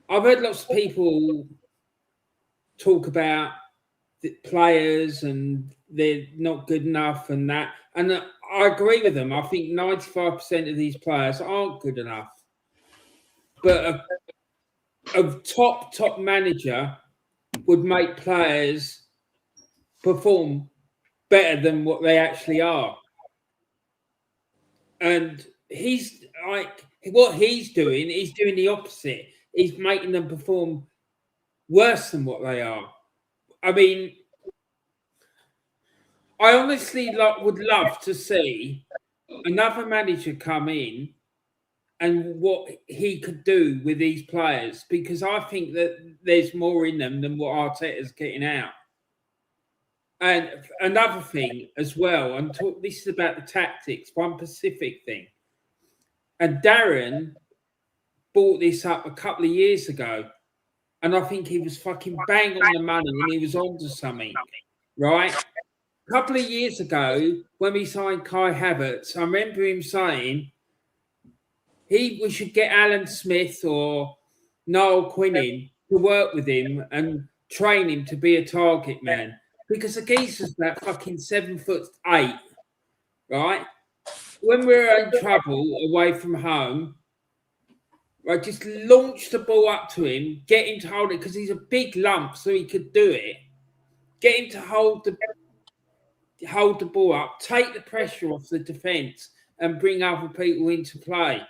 I've heard lots of people talk about the players and they're not good enough and that. And I agree with them. I think 95% of these players aren't good enough. But a top manager would make players perform better than what they actually are. And he's like, what he's doing the opposite. He's making them perform worse than what they are. I mean, I honestly would love to see another manager come in and what he could do with these players, because I think that there's more in them than what Arteta's getting out. And another thing as well, this is about the tactics, one specific thing. And Darren brought this up a couple of years ago, and I think he was fucking bang on the money and he was onto something, right? A couple of years ago, when we signed Kai Havertz, I remember him saying we should get Alan Smith or Noel Quinn in to work with him and train him to be a target man. Because the geezer's that fucking 7'8", right? When we're in trouble away from home, I just launch the ball up to him, get him to hold it, because he's a big lump, so he could do it. Get him to hold the ball up, take the pressure off the defence, and bring other people into play.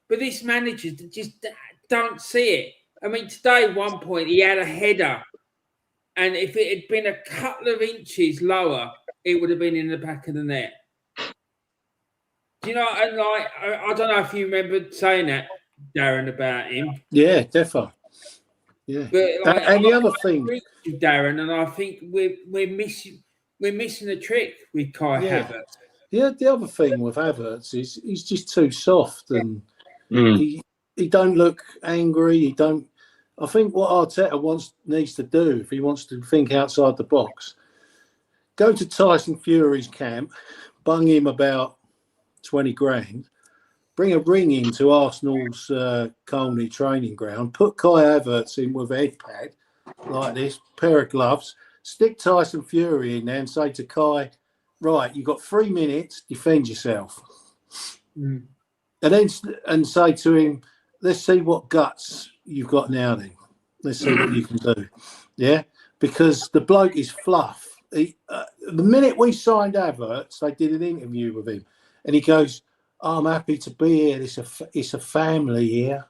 But this manager just don't see it. I mean, today, at one point, he had a header. And if it had been a couple of inches lower, it would have been in the back of the net. Do you know? And I don't know if you remember saying that, Darren, about him. Yeah, definitely. Yeah. But and the other thing, Darren, and I think we're missing a trick with Kai Havertz. Yeah, the other thing with Havertz is he's just too soft, and he don't look angry. He don't. I think what Arteta needs to do, if he wants to think outside the box, go to Tyson Fury's camp, bung him about 20 grand, bring a ring into Arsenal's Colney training ground, put Kai Havertz in with a head pad like this, pair of gloves, stick Tyson Fury in there and say to Kai, right, you've got 3 minutes, defend yourself. Mm. And say to him, let's see what guts you've got now then. Let's see what you can do. Yeah? Because the bloke is fluff. The minute we signed Havertz, they did an interview with him. And he goes, oh, I'm happy to be here. It's a family here.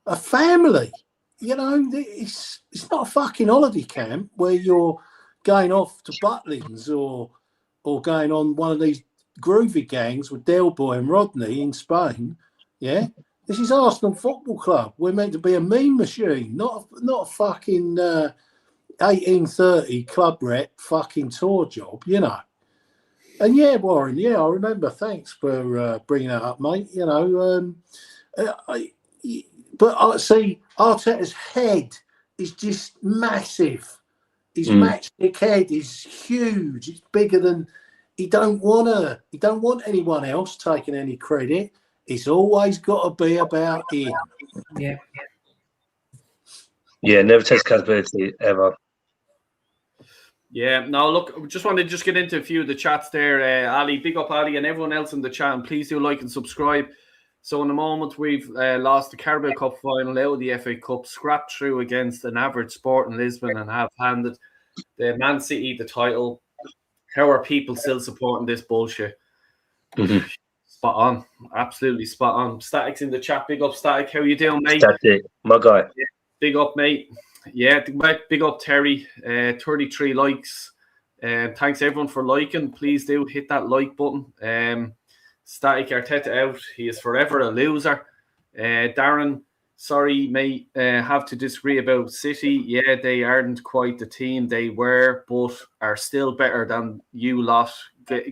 A family. You know, it's not a fucking holiday camp where you're going off to Butlins or going on one of these groovy gangs with Del Boy and Rodney in Spain. Yeah? This is Arsenal Football Club. We're meant to be a meme machine, not a fucking 1830 club rep fucking tour job, you know. And yeah, Warren, yeah, I remember. Thanks for bringing that up, mate. You know, but I see Arteta's head is just massive. His matchstick head is huge. It's bigger than he don't want anyone else taking any credit. It's always got to be about him. Yeah. Yeah, never takes accountability ever. Yeah, no, look, just wanted to get into a few of the chats there. Ali, big up Ali and everyone else in the chat, and please do like and subscribe. So in the moment, we've lost the Carabao Cup final out of the FA Cup, scrapped through against an average Sport in Lisbon and have handed the Man City the title. How are people still supporting this bullshit? Mm-hmm. Spot on. Absolutely spot on. Static's in the chat. Big up, Static. How you doing, mate? Static, my guy. Yeah, big up, mate. Yeah, big up, Terry. 33 likes. Thanks, everyone, for liking. Please do hit that like button. Static Arteta out. He is forever a loser. Darren, sorry, mate. Have to disagree about City. Yeah, they aren't quite the team they were, but are still better than you lot.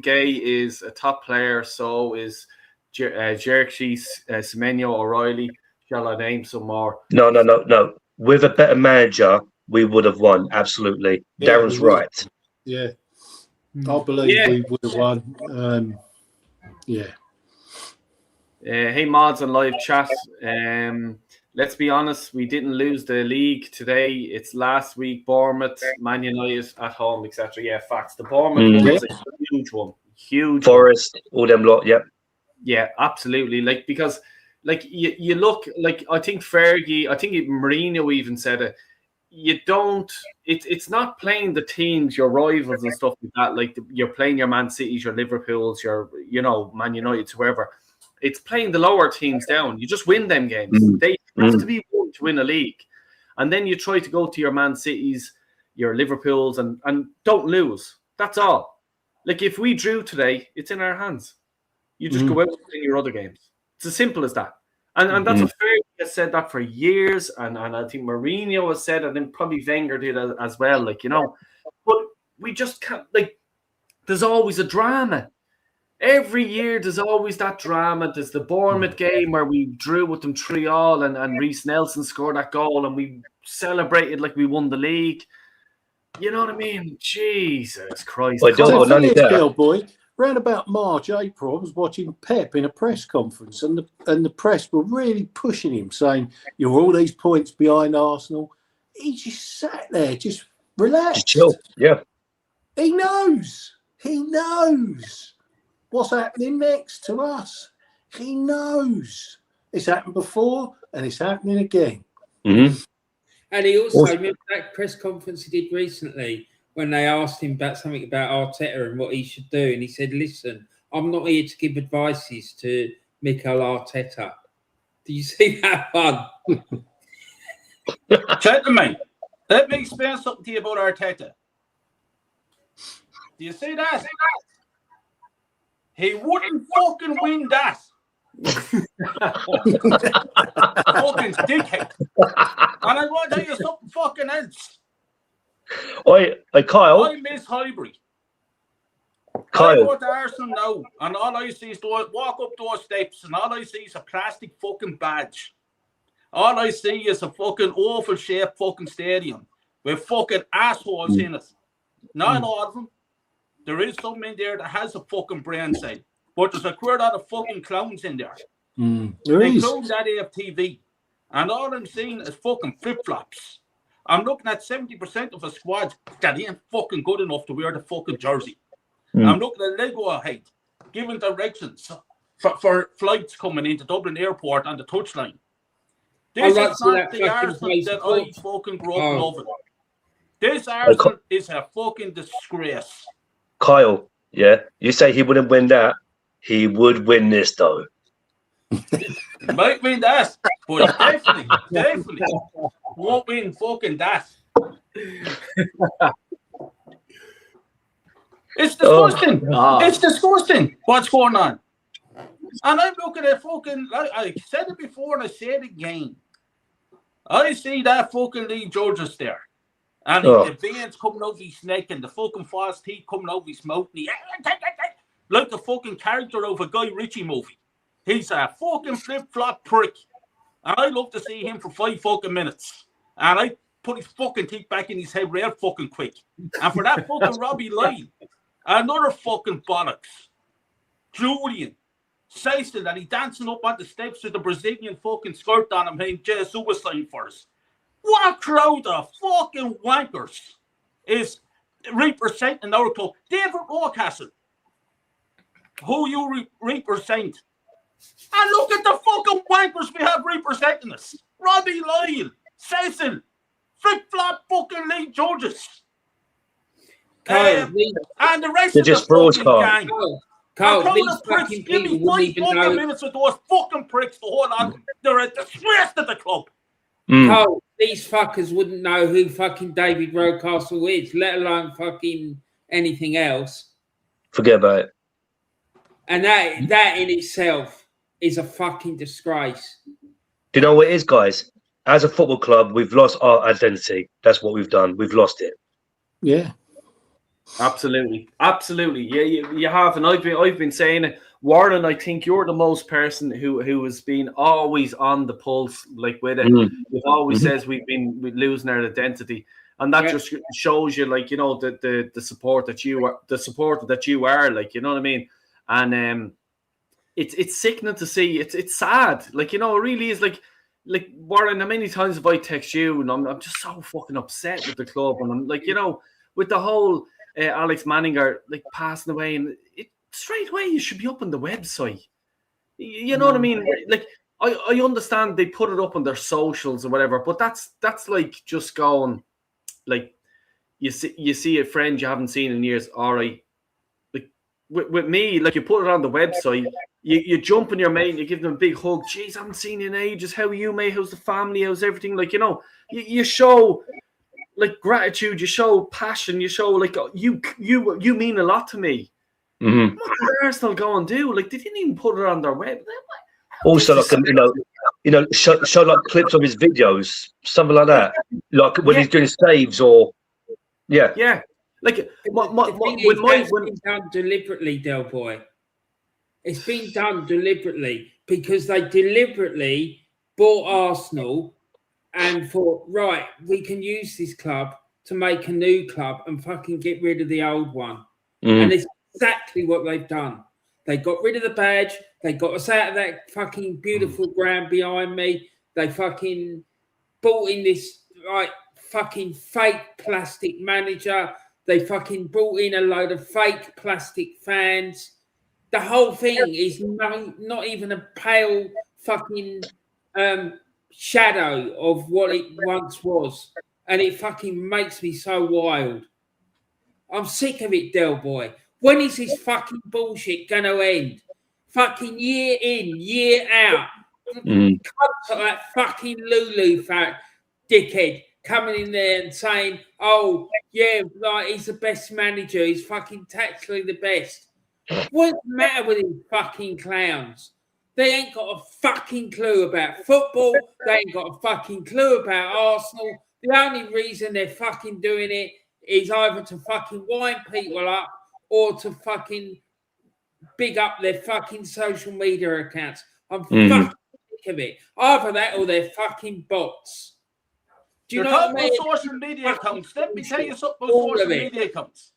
Gay is a top player, so is Xerxes, Semenyo, O'Reilly. Shall I name some more? No. With a better manager, we would have won. Absolutely. Yeah, Darren's right. Yeah. I believe we would have won. Yeah. Hey, mods and live chat. Let's be honest, we didn't lose the league today. It's last week, Bournemouth, Man United at home, etc. Yeah, facts. The Bournemouth one was a huge one. Huge Forest, all them lot, yep. Yeah, absolutely. Like, because like you look, like I think Fergie, I think Mourinho even said it, you don't, it's not playing the teams, your rivals and stuff like that, like you're playing your Man Cities, your Liverpools, your, you know, Man United, whoever. It's playing the lower teams down. You just win them games. They have to be won to win a league. And then you try to go to your Man Cities, your Liverpools, and don't lose. That's all. Like, if we drew today, it's in our hands. You just go out and win your other games. It's as simple as that. And that's what Fergie has said that for years. And I think Mourinho has said it, and probably Wenger did as well. Like, you know, but we just can't, like, there's always a drama. Every year there's always that drama. There's the Bournemouth game where we drew with them 3-3 and Reece Nelson scored that goal and we celebrated like we won the league. You know what I mean? Jesus Christ. Boy, around about March, April, I was watching Pep in a press conference and the press were really pushing him, saying, you're all these points behind Arsenal. He just sat there, just relaxed. Just chill. Yeah. He knows what's happening next to us. He knows. It's happened before and it's happening again. Mm-hmm. And he also, remember that press conference he did recently when they asked him about something about Arteta and what he should do. And he said, listen, I'm not here to give advices to Mikel Arteta. Do you see that one? Gentlemen, let me explain something to you about Arteta. Do you see that? He wouldn't fucking win that. Fucking dickhead. And I want to tell you something fucking else. Oi, Kyle. I miss Highbury. Kyle. I go to Arsenal now, and all I see is walk up those steps, and all I see is a plastic fucking badge. All I see is a fucking awful shaped fucking stadium with fucking assholes in it. Not all of them. There is some in there that has a fucking brain cell, but there's a queer lot of fucking clowns in there. There is. Including that AFTV. And all I'm seeing is fucking flip-flops. I'm looking at 70% of a squad that ain't fucking good enough to wear the fucking jersey. I'm looking at Lego ahead, giving directions for flights coming into Dublin Airport on the touchline. This is not the Arsenal that I fucking grew up loving. This Arsenal is a fucking disgrace. Kyle, yeah, you say he wouldn't win that. He would win this, though. He might win that, but definitely won't win fucking that. It's disgusting. It's disgusting what's going on. And I'm looking at fucking, like I said it before and I say it again. I see that fucking Lee Georges there. And the veins coming out of his neck and the fucking false teeth coming out of his mouth. And like the fucking character of a Guy Ritchie movie. He's a fucking flip-flop prick. And I love to see him for 5 fucking minutes. And I put his fucking teeth back in his head real fucking quick. And for that fucking Robbie Lyle, another fucking bollocks. Julian says that he dancing up on the steps with the Brazilian fucking skirt on him saying Jesus suicide for us. What a crowd of fucking wankers is representing our club. David Rocastle, who you represent. And look at the fucking wankers we have representing us. Robbie Lyle, Cecil, flip-flop fucking Lee Georges. And the rest of the fucking gang. Carl, these fucking give me 5 fucking minutes with those fucking pricks to hold on. They're a disgrace to the club. Carl, these fuckers wouldn't know who fucking David Rocastle is, let alone fucking anything else. Forget about it. And that in itself is a fucking disgrace. Do you know what it is, guys? As a football club, we've lost our identity. That's what we've done. We've lost it. Yeah. Absolutely. Yeah, you have. And I've been saying it. Warren, I think you're the most person who has been always on the pulse, like with it. It always says we're losing our identity. And that just shows you, like, you know, the support that you are, like, you know what I mean? And it's sickening to see. It's sad. Like, you know, it really is. Like Warren, how many times have I text you and I'm just so fucking upset with the club, and I'm like, you know, with the whole Alex Manninger like passing away, and straight away you should be up on the website. You know what I mean? Like I understand they put it up on their socials or whatever, but that's like just going, like, you see a friend you haven't seen in years. All right, like with me, like, you put it on the website, you jump on your mate and you give them a big hug. Jeez, I haven't seen you in ages. How are you, mate? How's the family? How's everything? Like, you know, you show like gratitude, you show passion, you show like you mean a lot to me. What did Arsenal go and do? Like, they didn't even put it on their web. Also, like, you know, show like clips of his videos, something like that, like when he's doing saves or yeah. Like it's been done deliberately, Del Boy. It's been done deliberately because they deliberately bought Arsenal and thought, right, we can use this club to make a new club and fucking get rid of the old one. And it's exactly what they've done. They got rid of the badge. They got us out of that fucking beautiful ground behind me. They fucking bought in this like fucking fake plastic manager. They fucking brought in a load of fake plastic fans. The whole thing is not even a pale fucking shadow of what it once was. And it fucking makes me so wild. I'm sick of it, Del Boy. When is this fucking bullshit going to end? Fucking year in, year out. That fucking Lulu fat dickhead coming in there and saying, oh, yeah, like, he's the best manager. He's fucking tactically the best. What's the matter with these fucking clowns? They ain't got a fucking clue about football. They ain't got a fucking clue about Arsenal. The only reason they're fucking doing it is either to fucking wind people up or to fucking big up their fucking social media accounts. I'm fucking sick of it. Either that or they're fucking bots. Do you You're know talking what I mean? about social media accounts. Let me tell you something about All of social it. media accounts.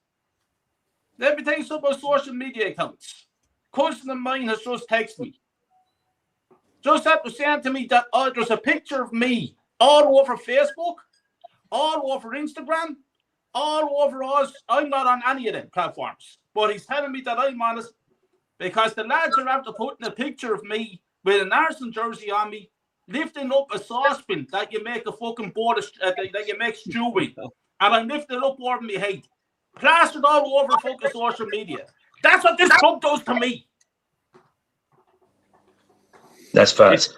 Let me tell you something about social media accounts. Cousin of mine has just texted me. Just after saying to me that there's a picture of me all over Facebook, all over Instagram, all over us. I'm not on any of them platforms. But he's telling me that I'm on it because the lads are after putting a picture of me with an Arsenal jersey on me, lifting up a saucepan that you make a fucking bowl of, that you make stew with. And I'm lifting it up over my head. Plastered all over fucking social media. That's what this club does to me. That's facts.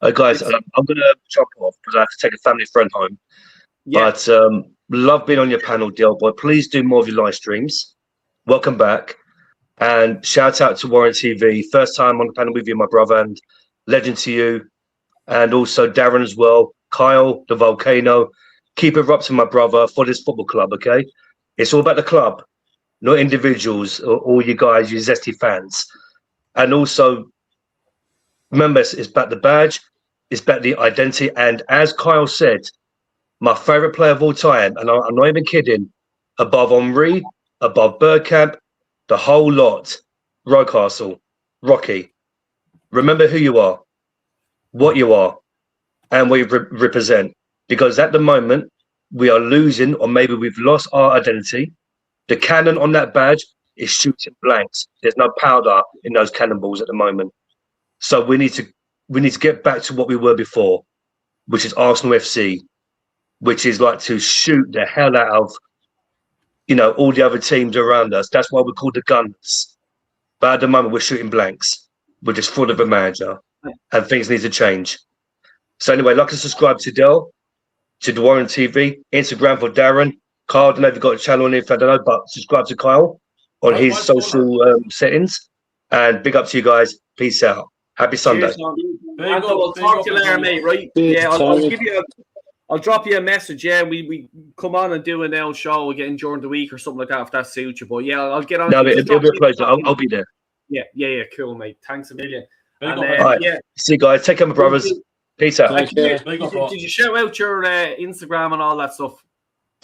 Guys, I'm going to jump off because I have to take a family friend home. Yeah. But love being on your panel, Del Boy. Please do more of your live streams. Welcome back. And shout out to Warren TV. First time on the panel with you, my brother, and legend to you. And also Darren as well. Kyle, the volcano. Keep it up to my brother for this football club, okay? It's all about the club, not individuals or all you guys, you zesty fans. And also, remember, it's about the badge, it's about the identity. And as Kyle said, my favourite player of all time, and I'm not even kidding, above Henry, above Bergkamp, the whole lot, Rocastle, Rocky. Remember who you are, what you are, and what you represent. Because at the moment, we are losing, or maybe we've lost our identity. The cannon on that badge is shooting blanks. There's no powder in those cannonballs at the moment. So we need to get back to what we were before, which is Arsenal FC, which is like to shoot the hell out of, all the other teams around us. That's why we're called the Gunners. But at the moment, we're shooting blanks. We're just full of a manager, and things need to change. So anyway, like and subscribe to Del, to the Warren TV, Instagram for Darren. Kyle, I don't know if you've got a channel on it, I don't know, but subscribe to Kyle on his social settings. And big up to you guys. Peace out. Happy Sunday. Cheers, Anto, we'll talk to you later, mate, right? Yeah, I'll drop you a message. Yeah, we come on and do an L show again during the week or something like that if that suits you. But yeah, I'll get on. No, it'll be a pleasure. I'll be there. Yeah, cool, mate. Thanks a million. And, all right. Yeah. See you guys. Take care, my brothers. Peace out. Did you shout out your Instagram and all that stuff?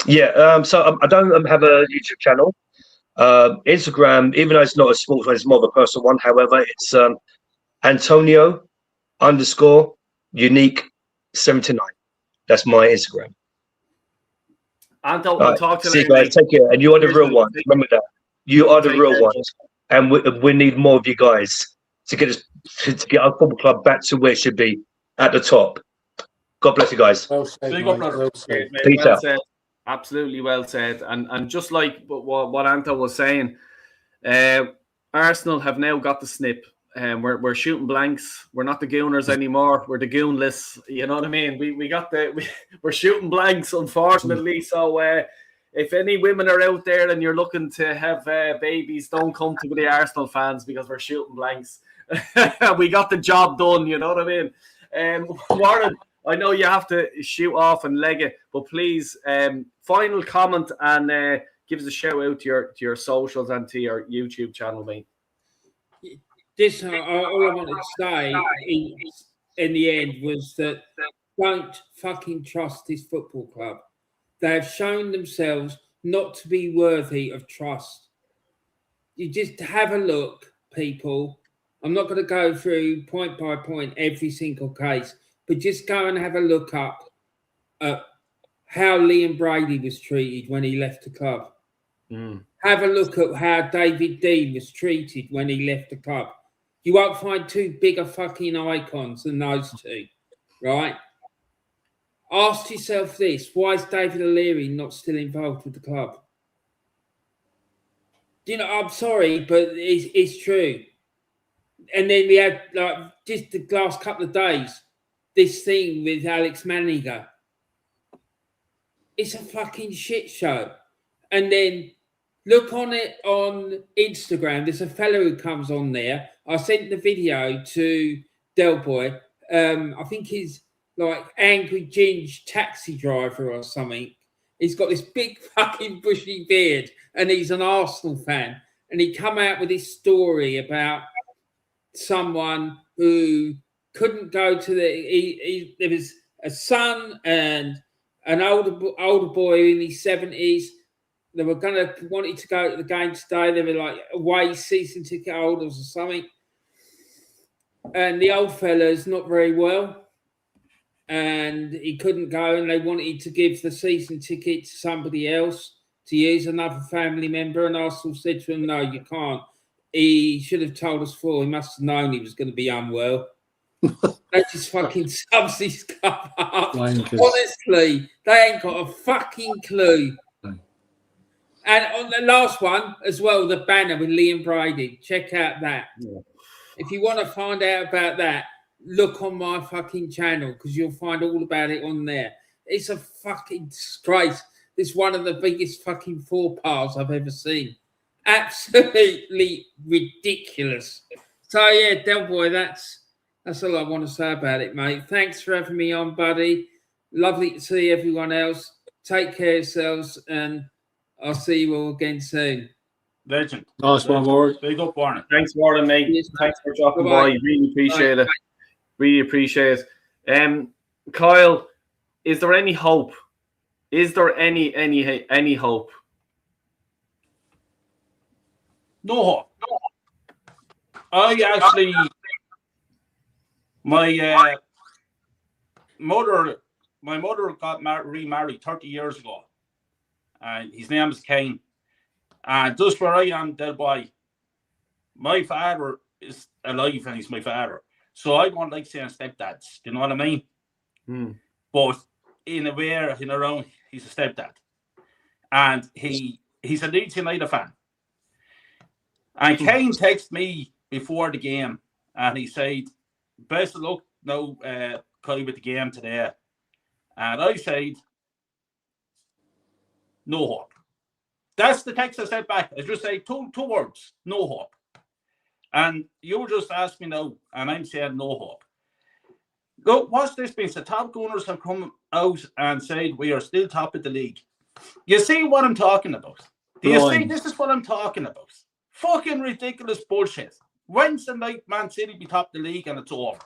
Yeah. So I don't have a YouTube channel. Instagram, even though it's not a sports one, it's more of a personal one. However, it's Antonio _unique79. That's my Instagram. Anto, we'll talk to you later. See you guys. Take care. And you are the real ones. Remember that. You are the real ones. And we need more of you guys to get us to get our football club back to where it should be at the top. God bless you guys. Well said, Big mate. up, brother. Well said. Peace out. Said. Absolutely well said. And just like what Anto was saying, Arsenal have now got the snip. We're shooting blanks. We're not the gooners anymore. We're the goonless. You know what I mean? We're shooting blanks, unfortunately. So if any women are out there and you're looking to have babies, don't come to the Arsenal fans because we're shooting blanks. We got the job done. You know what I mean? Warren, I know you have to shoot off and leg it, but please, final comment and give us a shout out to your socials and to your YouTube channel, mate. This all I wanted to say in the end was that don't fucking trust this football club. They have shown themselves not to be worthy of trust. You just have a look, people. I'm not going to go through point by point every single case, but just go and have a look up at how Liam Brady was treated when he left the club. Have a look at how David Dean was treated when he left the club. You won't find two bigger fucking icons than those two, right? Ask yourself this: why is David O'Leary not still involved with the club? I'm sorry, but it's true. And then we had, just the last couple of days, this thing with Alex Maniga. It's a fucking shit show. And then look on it on Instagram. There's a fellow who comes on there. I sent the video to Del Boy. I think he's like Angry Ginge taxi driver or something. He's got this big fucking bushy beard and he's an Arsenal fan. And he come out with this story about someone who couldn't go to the. There was a son and an older boy in his 70s. They were wanted to go to the game today. They were like away season ticket holders or something. And the old fella's not very well. And he couldn't go, and they wanted to give the season ticket to somebody else to use, another family member. And Arsenal said to him, no, you can't. He should have told us before. He must have known he was going to be unwell. They just fucking subs this cup up. Blankers. Honestly, they ain't got a fucking clue. No. And on the last one as well, the banner with Liam Brady. Check out that. Yeah. If you want to find out about that, look on my fucking channel because you'll find all about it on there. It's a fucking disgrace. It's one of the biggest fucking faux pas I've ever seen. Absolutely ridiculous. So yeah, Del Boy, that's all I want to say about it, mate. Thanks for having me on, buddy. Lovely to see everyone else. Take care of yourselves, and I'll see you all again soon. Legend. Nice one, Warren. Big up, Warren. Thanks, Warren, mate. Yes, Thanks for dropping Bye-bye. by. Really appreciate Bye. it. Really appreciate it. Kyle, is there any hope? Is there any hope? No hope. I actually, my mother got remarried 30 years ago, and his name is Kane. And just where I am, Del Boy, my father is alive and he's my father. So I don't like saying stepdads. Do you know what I mean? But in a way, around, he's a stepdad. And he's a Leeds United fan. And Kane texted me before the game and he said, best of luck now, Kyle, with the game today. And I said, no hope. That's the text I sent back. I just say two words, no hope. And you just asked me now, and I'm saying no hope. Look, what's this been? The top gunners have come out and said we are still top of the league. You see what I'm talking about? Do you see? This is what I'm talking about. Fucking ridiculous bullshit. When's the night Man City be top of the league and it's over?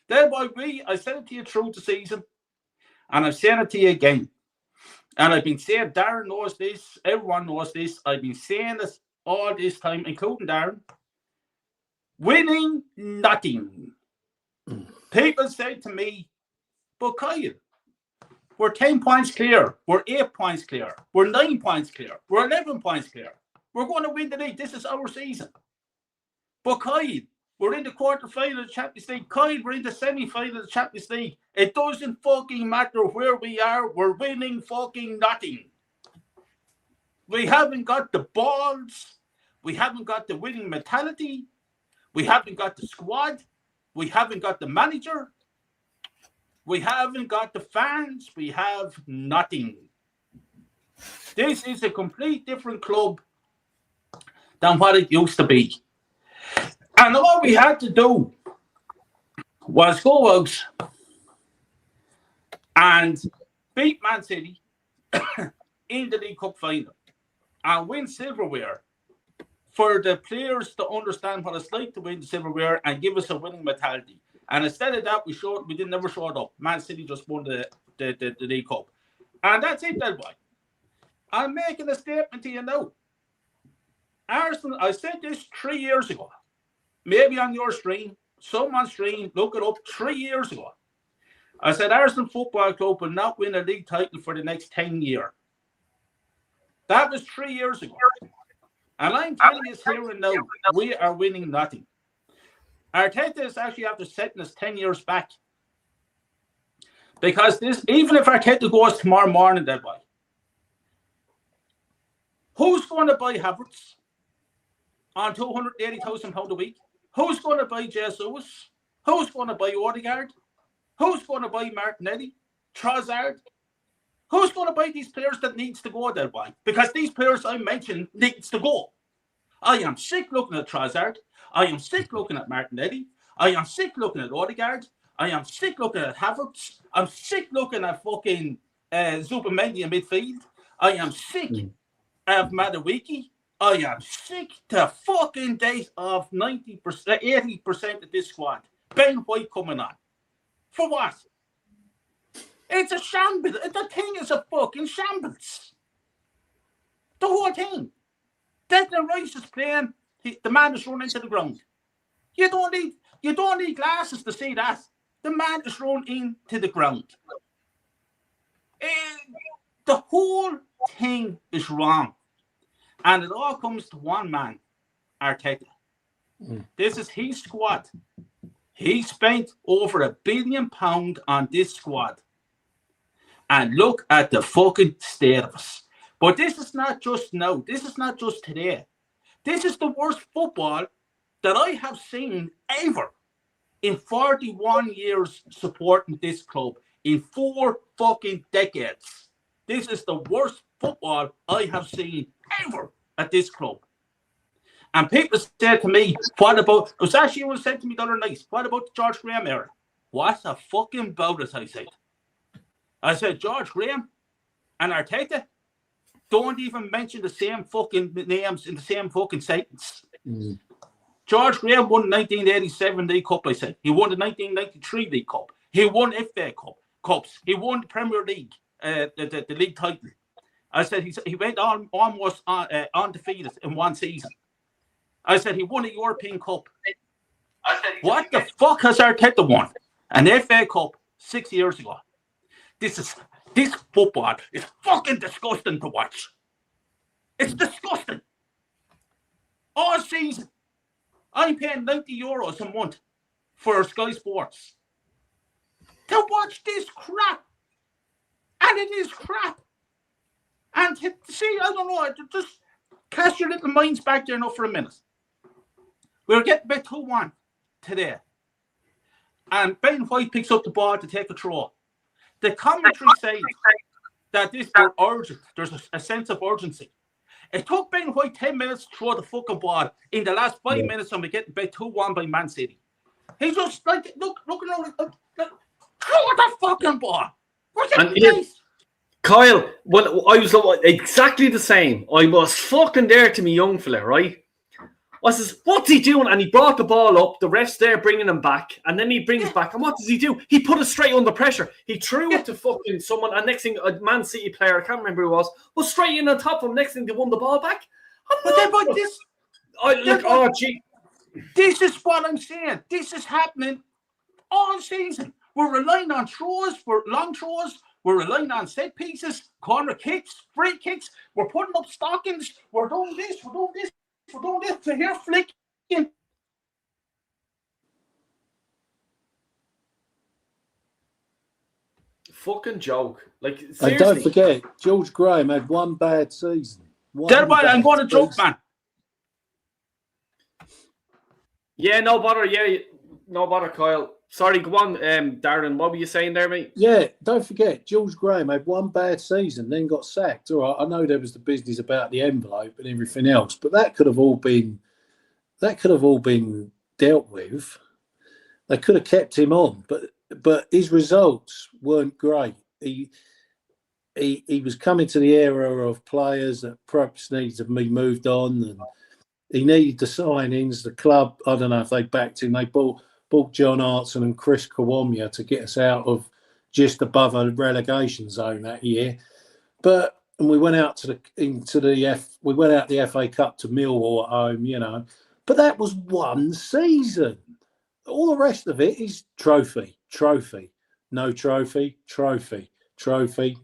Then I said it to you through the season, and I've said it to you again. And I've been saying, Darren knows this, everyone knows this. I've been saying this all this time, including Darren. Winning nothing. People say to me, but Kyle, we're 10 points clear. We're 8 points clear. We're 9 points clear. We're 11 points clear. We're going to win the league. This is our season. But Kyle, we're in the quarter-final of the Champions League. Kyle, we're in the semi-final of the Champions League. It doesn't fucking matter where we are. We're winning fucking nothing. We haven't got the balls. We haven't got the winning mentality. We haven't got the squad. We haven't got the manager. We haven't got the fans. We have nothing. This is a complete different club than what it used to be. And all we had to do was go out and beat Man City in the League Cup final and win silverware for the players to understand what it's like to win the silverware and give us a winning mentality. And instead of that, we never showed up. Man City just won the League Cup. And that's it, Del Boy. I'm making a statement to you now. Arsenal, I said this 3 years ago. Maybe on your stream, someone's stream, look it up 3 years ago. I said Arsenal Football Club will not win a league title for the next 10 years. That was 3 years ago. And I'm telling you here and now, we are winning nothing. Arteta is actually after setting us 10 years back. Because this, even if Arteta goes tomorrow morning, that way, who's going to buy Havertz on £280,000 a week? Who's going to buy Jesus? Who's going to buy Odegaard? Who's going to buy Martinelli? Trossard? Who's going to buy these players that needs to go that way? Because these players I mentioned needs to go. I am sick looking at Trossard. I am sick looking at Martinelli. I am sick looking at Odegaard. I am sick looking at Havertz. I'm sick looking at fucking Zubimendi in midfield. I am sick of Madueke. I am sick to fucking death of 90%, 80% of this squad. Ben White coming on. For what? It's a shambles. The thing is a fucking shambles. The whole thing. Declan Rice is playing. The man is run into the ground. You don't need glasses to see that. The man is run into the ground. The whole thing is wrong. And it all comes to one man, Arteta. This is his squad. He spent over £1 billion on this squad. And look at the fucking state of us. But this is not just now. This is not just today. This is the worst football that I have seen ever in 41 years supporting this club. In 4 fucking decades. This is the worst football I have seen ever at this club. And people said to me, what about, it was actually what said to me the other night, what about the George Graham era? What's a fucking about it, I said, George Graham and Arteta don't even mention the same fucking names in the same fucking sentence. George Graham won the 1987 League Cup, I said. He won the 1993 League Cup. He won FA Cups. He won the Premier League, the league title. I said he went on almost undefeated in one season. I said he won a European Cup. What the fuck has Arteta won? An FA Cup 6 years ago. This football is fucking disgusting to watch. It's disgusting. All season, I'm paying €90 a month for Sky Sports to watch this crap. And it is crap. And to see, I don't know, just cast your little minds back there now for a minute. We're getting back 2-1 today. And Ben White picks up the ball to take a throw. The commentary says that this is urgent. There's a sense of urgency. It took Ben White 10 minutes to throw the fucking ball. In the last 5 minutes, and we get back 2-1 by Man City. He's just like, look throw the fucking ball. What's it? Kyle, well, I was exactly the same. I was fucking there to me young fella, right? I says, what's he doing? And he brought the ball up. The ref's there bringing him back. And then he brings back. And what does he do? He put it straight under pressure. He threw it to fucking someone. And next thing, a Man City player, I can't remember who it was straight in on top of him. Next thing, they won the ball back. This is what I'm saying. This is happening all season. We're relying on throws, for long throws. We're relying on set pieces, corner kicks, free kicks. We're putting up stockings. We're doing this. We're doing this. We're doing this. To here flicking. Fucking joke. Like, seriously. And don't forget, George Graham had one bad season. I'm going to joke, man. Yeah, no bother. Yeah, no bother, Kyle. Sorry, go on, Darren. What were you saying there, mate? Yeah, don't forget, George Graham had one bad season, then got sacked. All right, I know there was the business about the envelope and everything else, but that could have all been dealt with. They could have kept him on, but his results weren't great. He was coming to the era of players that perhaps needed to be moved on, and he needed the signings. The club, I don't know if they backed him. They bought John Hartson and Chris Kawamia to get us out of just above a relegation zone that year. And we went out the FA Cup to Millwall at home, you know. But that was one season. All the rest of it is trophy, no trophy, trophy,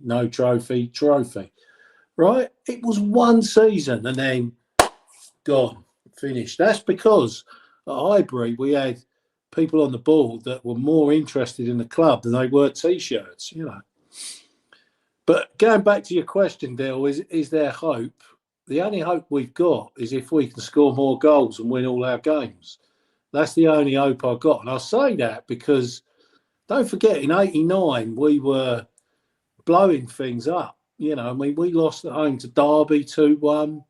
no trophy. Right? It was one season and then gone, finished. That's because at Highbury we had people on the board that were more interested in the club than they were T-shirts, you know. But going back to your question, Dale, is there hope? The only hope we've got is if we can score more goals and win all our games. That's the only hope I've got. And I say that because don't forget, in '89, we were blowing things up. You know, I mean, we lost at home to Derby 2-1.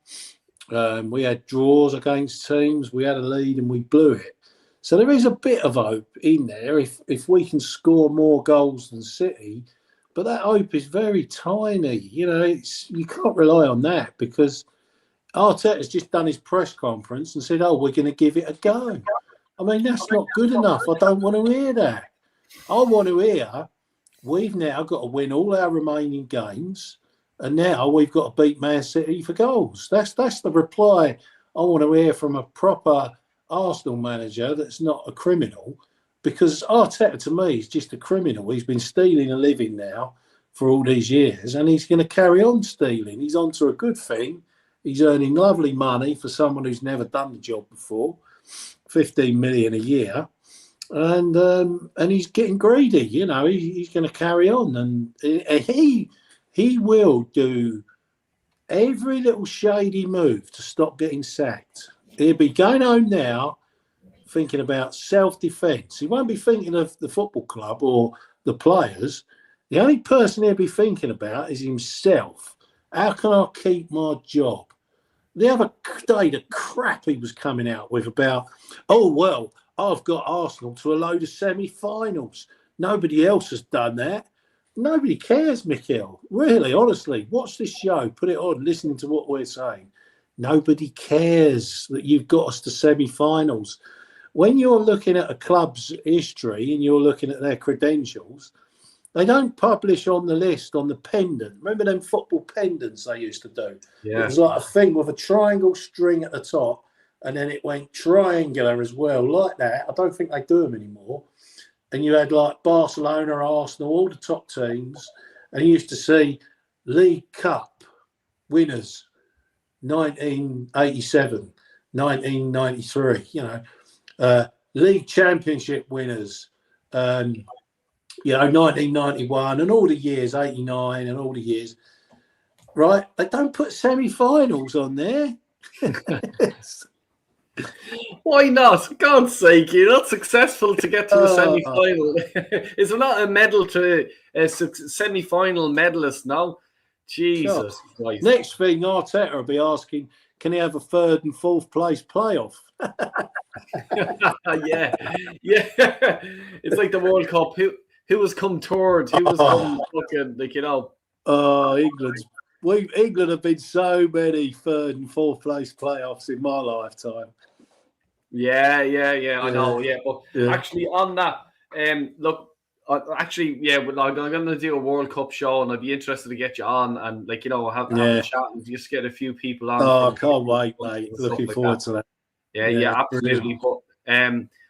We had draws against teams. We had a lead and we blew it. So there is a bit of hope in there if we can score more goals than City, but that hope is very tiny. You know, you can't rely on that because Arteta's just done his press conference and said, "Oh, we're going to give it a go." I mean, that's not good enough. I don't want to hear that. I want to hear we've now got to win all our remaining games, and now we've got to beat Man City for goals. That's the reply I want to hear from a proper Arsenal manager that's not a criminal, because Arteta to me is just a criminal. He's been stealing a living now for all these years, and he's going to carry on stealing. He's onto a good thing. He's earning lovely money for someone who's never done the job before, 15 million a year, and he's getting greedy. You know, he's going to carry on, and he will do every little shady move to stop getting sacked. He'll be going home now thinking about self-defence. He won't be thinking of the football club or the players. The only person he'll be thinking about is himself. How can I keep my job? The other day, the crap he was coming out with about, oh, well, I've got Arsenal to a load of semi-finals. Nobody else has done that. Nobody cares, Mikel. Really, honestly, watch this show, put it on, listening to what we're saying. Nobody cares that you've got us to semi-finals. When you're looking at a club's history and you're looking at their credentials, they don't publish on the list on the pendant. Remember them football pendants they used to do? Yeah. It was like a thing with a triangle string at the top, and then it went triangular as well, like that. I don't think they do them anymore. And you had like Barcelona, Arsenal, all the top teams, and you used to see League Cup winners, 1987, 1993, you know, League Championship winners, 1991 and all the years, 89 and all the years, right? They don't put semi-finals on there. Why not? God's sake, you're not successful to get to the semi-final. Is there not a medal to a semi-final medalist now? Jesus Christ. Next thing, Arteta will be asking, can he have a third and fourth place playoff? yeah. It's like the World Cup. Who has come third? Who has come fucking, like, you know? Oh, England have been so many third and fourth place playoffs in my lifetime. Yeah, I know. Yeah, but actually on that, look, actually, I'm going to do a World Cup show, and I'd be interested to get you on, and like, you know, have a chat and just get a few people on. Oh, I can't wait, mate. Looking forward to that. Yeah, absolutely. But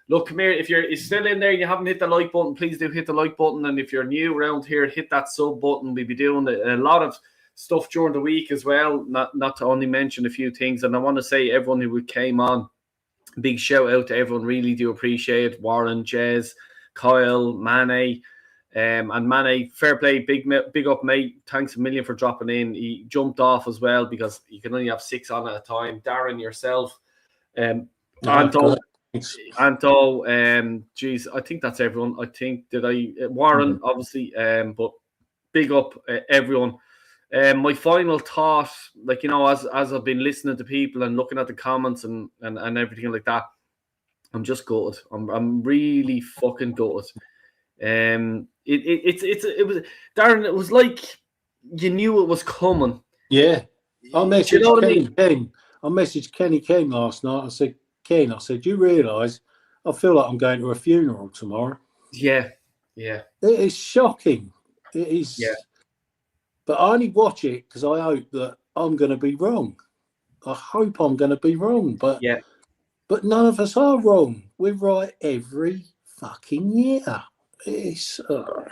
look, come here. If you're still in there and you haven't hit the like button, please do hit the like button. And if you're new around here, hit that sub button. We'll be doing a lot of stuff during the week as well. Not to only mention a few things. And I want to say everyone who came on, big shout out to everyone. Really do appreciate it. Warren, Jez, Kyle, Mane. And Mane, fair play, big up, mate. Thanks a million for dropping in. He jumped off as well because you can only have 6 on at a time. Darren, yourself. Anto, geez, I think that's everyone. I think Warren, obviously, but big up everyone. My final thought, like, you know, as I've been listening to people and looking at the comments and everything like that, I'm just gutted. I'm really fucking gutted. It was, Darren, it was like you knew it was coming. Yeah. I messaged Kenny King last night. I said, Ken, you realise I feel like I'm going to a funeral tomorrow. Yeah. It is shocking. It is. Yeah. But I only watch it because I hope that I'm going to be wrong. I hope I'm going to be wrong. But none of us are wrong. We're right every fucking year. It's like,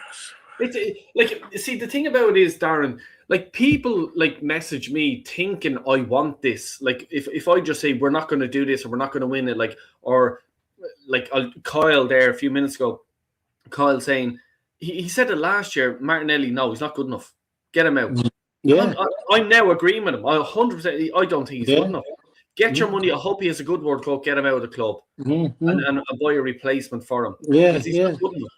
see, the thing about it is, Darren, like, people like message me thinking I want this. Like, if I just say we're not going to do this or we're not going to win it, like, or like Kyle there a few minutes ago, Kyle saying he said it last year. Martinelli, no, he's not good enough. Get him out. Yeah, I'm now agreeing with him. I 100%. I don't think he's good enough. Get your money. I hope he has a good World Cup. Get him out of the club and buy a replacement for him. Yeah, he's not good enough.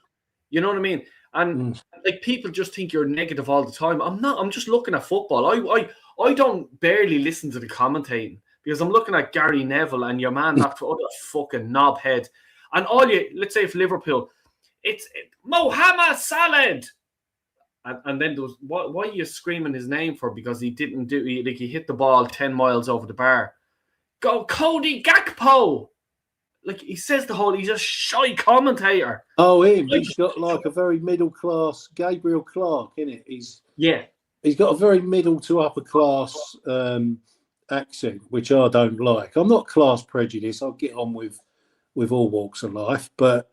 You know what I mean? And like, people just think you're negative all the time. I'm not. I'm just looking at football. I don't barely listen to the commentating because I'm looking at Gary Neville and your man, that other fucking knobhead. And let's say if Liverpool, it's Mohamed Salah. And then there was, why are you screaming his name for? Because he didn't he hit the ball 10 miles over the bar. Go Cody Gakpo. like he says the whole. He's a shy commentator. Oh, him. He's got like a very middle class Gabriel Clark, isn't it? He's got a very middle to upper class accent, which I don't like. I'm not class prejudiced. I'll get on with all walks of life, but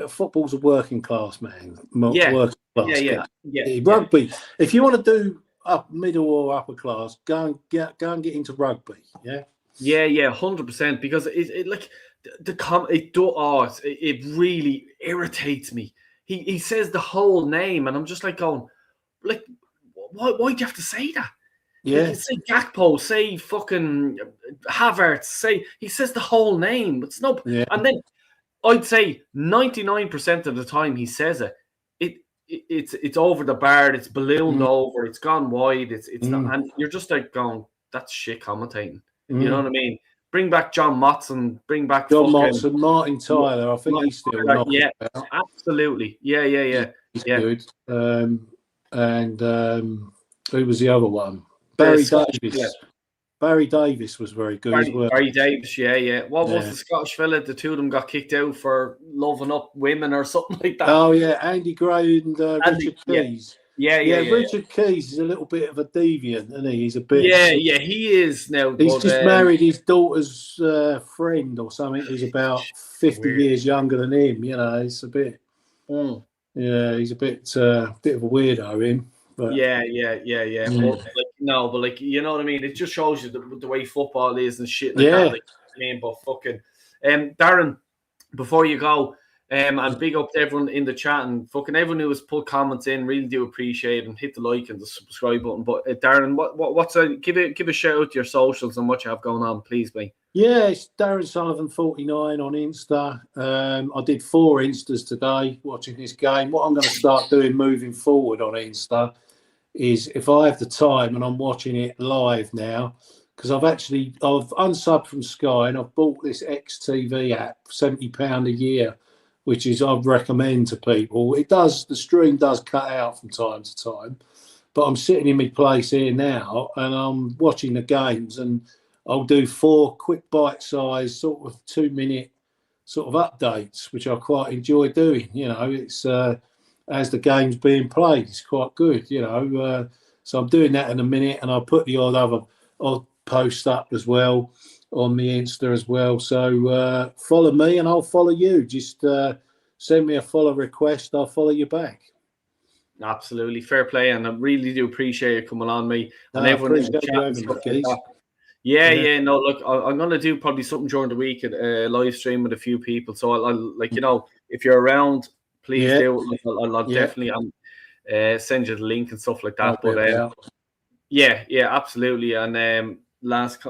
football's a working class, man. Working class. Yeah. Rugby. If you want to do middle or upper class, go and get into rugby. Yeah. Yeah, 100%. Because it like it really irritates me. He says the whole name, and I'm just like going, like, why do you have to say that? Yeah. Like, say Gakpo, say fucking Havertz, he says the whole name. It's no, and then I'd say 99% of the time he says it's over the bar, it's ballooned over, it's gone wide, it's not, and you're just like going, that's shit commentating. You know what I mean? Bring back John Motson, bring back John Motson, Martin Tyler. I think he's still not. Yeah, absolutely. Yeah. He's good. And who was the other one? Barry Davis. Yeah. Barry Davis was very good as well. Barry Davis, yeah. What was the Scottish fella? The two of them got kicked out for loving up women or something like that. Oh yeah, Andy Gray and Richard Keys. Yeah. Richard Keys is a little bit of a deviant, isn't he? He's a bit. Yeah, he is now. He's just married his daughter's friend or something. Who's about 50 years younger than him. You know, it's a bit. Yeah, he's a bit of a weirdo. Him. But, yeah. But like, you know what I mean? It just shows you the way football is and shit like that. Like, I mean, but fucking, Darren, before you go, and big up to everyone in the chat and fucking everyone who has put comments in. Really do appreciate it, and hit the like and the subscribe button. But Darren, what's give a shout out to your socials and what you have going on, please, mate. Yeah, it's Darren Sullivan 49 on Insta. I did 4 Instas today watching this game. What I'm going to start doing moving forward on Insta is if I have the time and I'm watching it live now, because I've unsubbed from Sky and I've bought this XTV app, £70 a year, which is I'd recommend to people. The stream does cut out from time to time, but I'm sitting in my place here now and I'm watching the games, and I'll do 4 quick bite-sized sort of 2-minute sort of updates, which I quite enjoy doing. You know, it's as the game's being played, it's quite good, you know. So I'm doing that in a minute, and I'll put the odd post up as well on the Insta as well. So follow me and I'll follow you. Just send me a follow request, I'll follow you back. Absolutely, fair play, and I really do appreciate you coming on, me, and everyone in the chat. Yeah. No, look, I'm gonna do probably something during the week at live stream with a few people. So I'll like, you know, if you're around, please do. I'll definitely send you the link and stuff like that. But yeah, absolutely. And last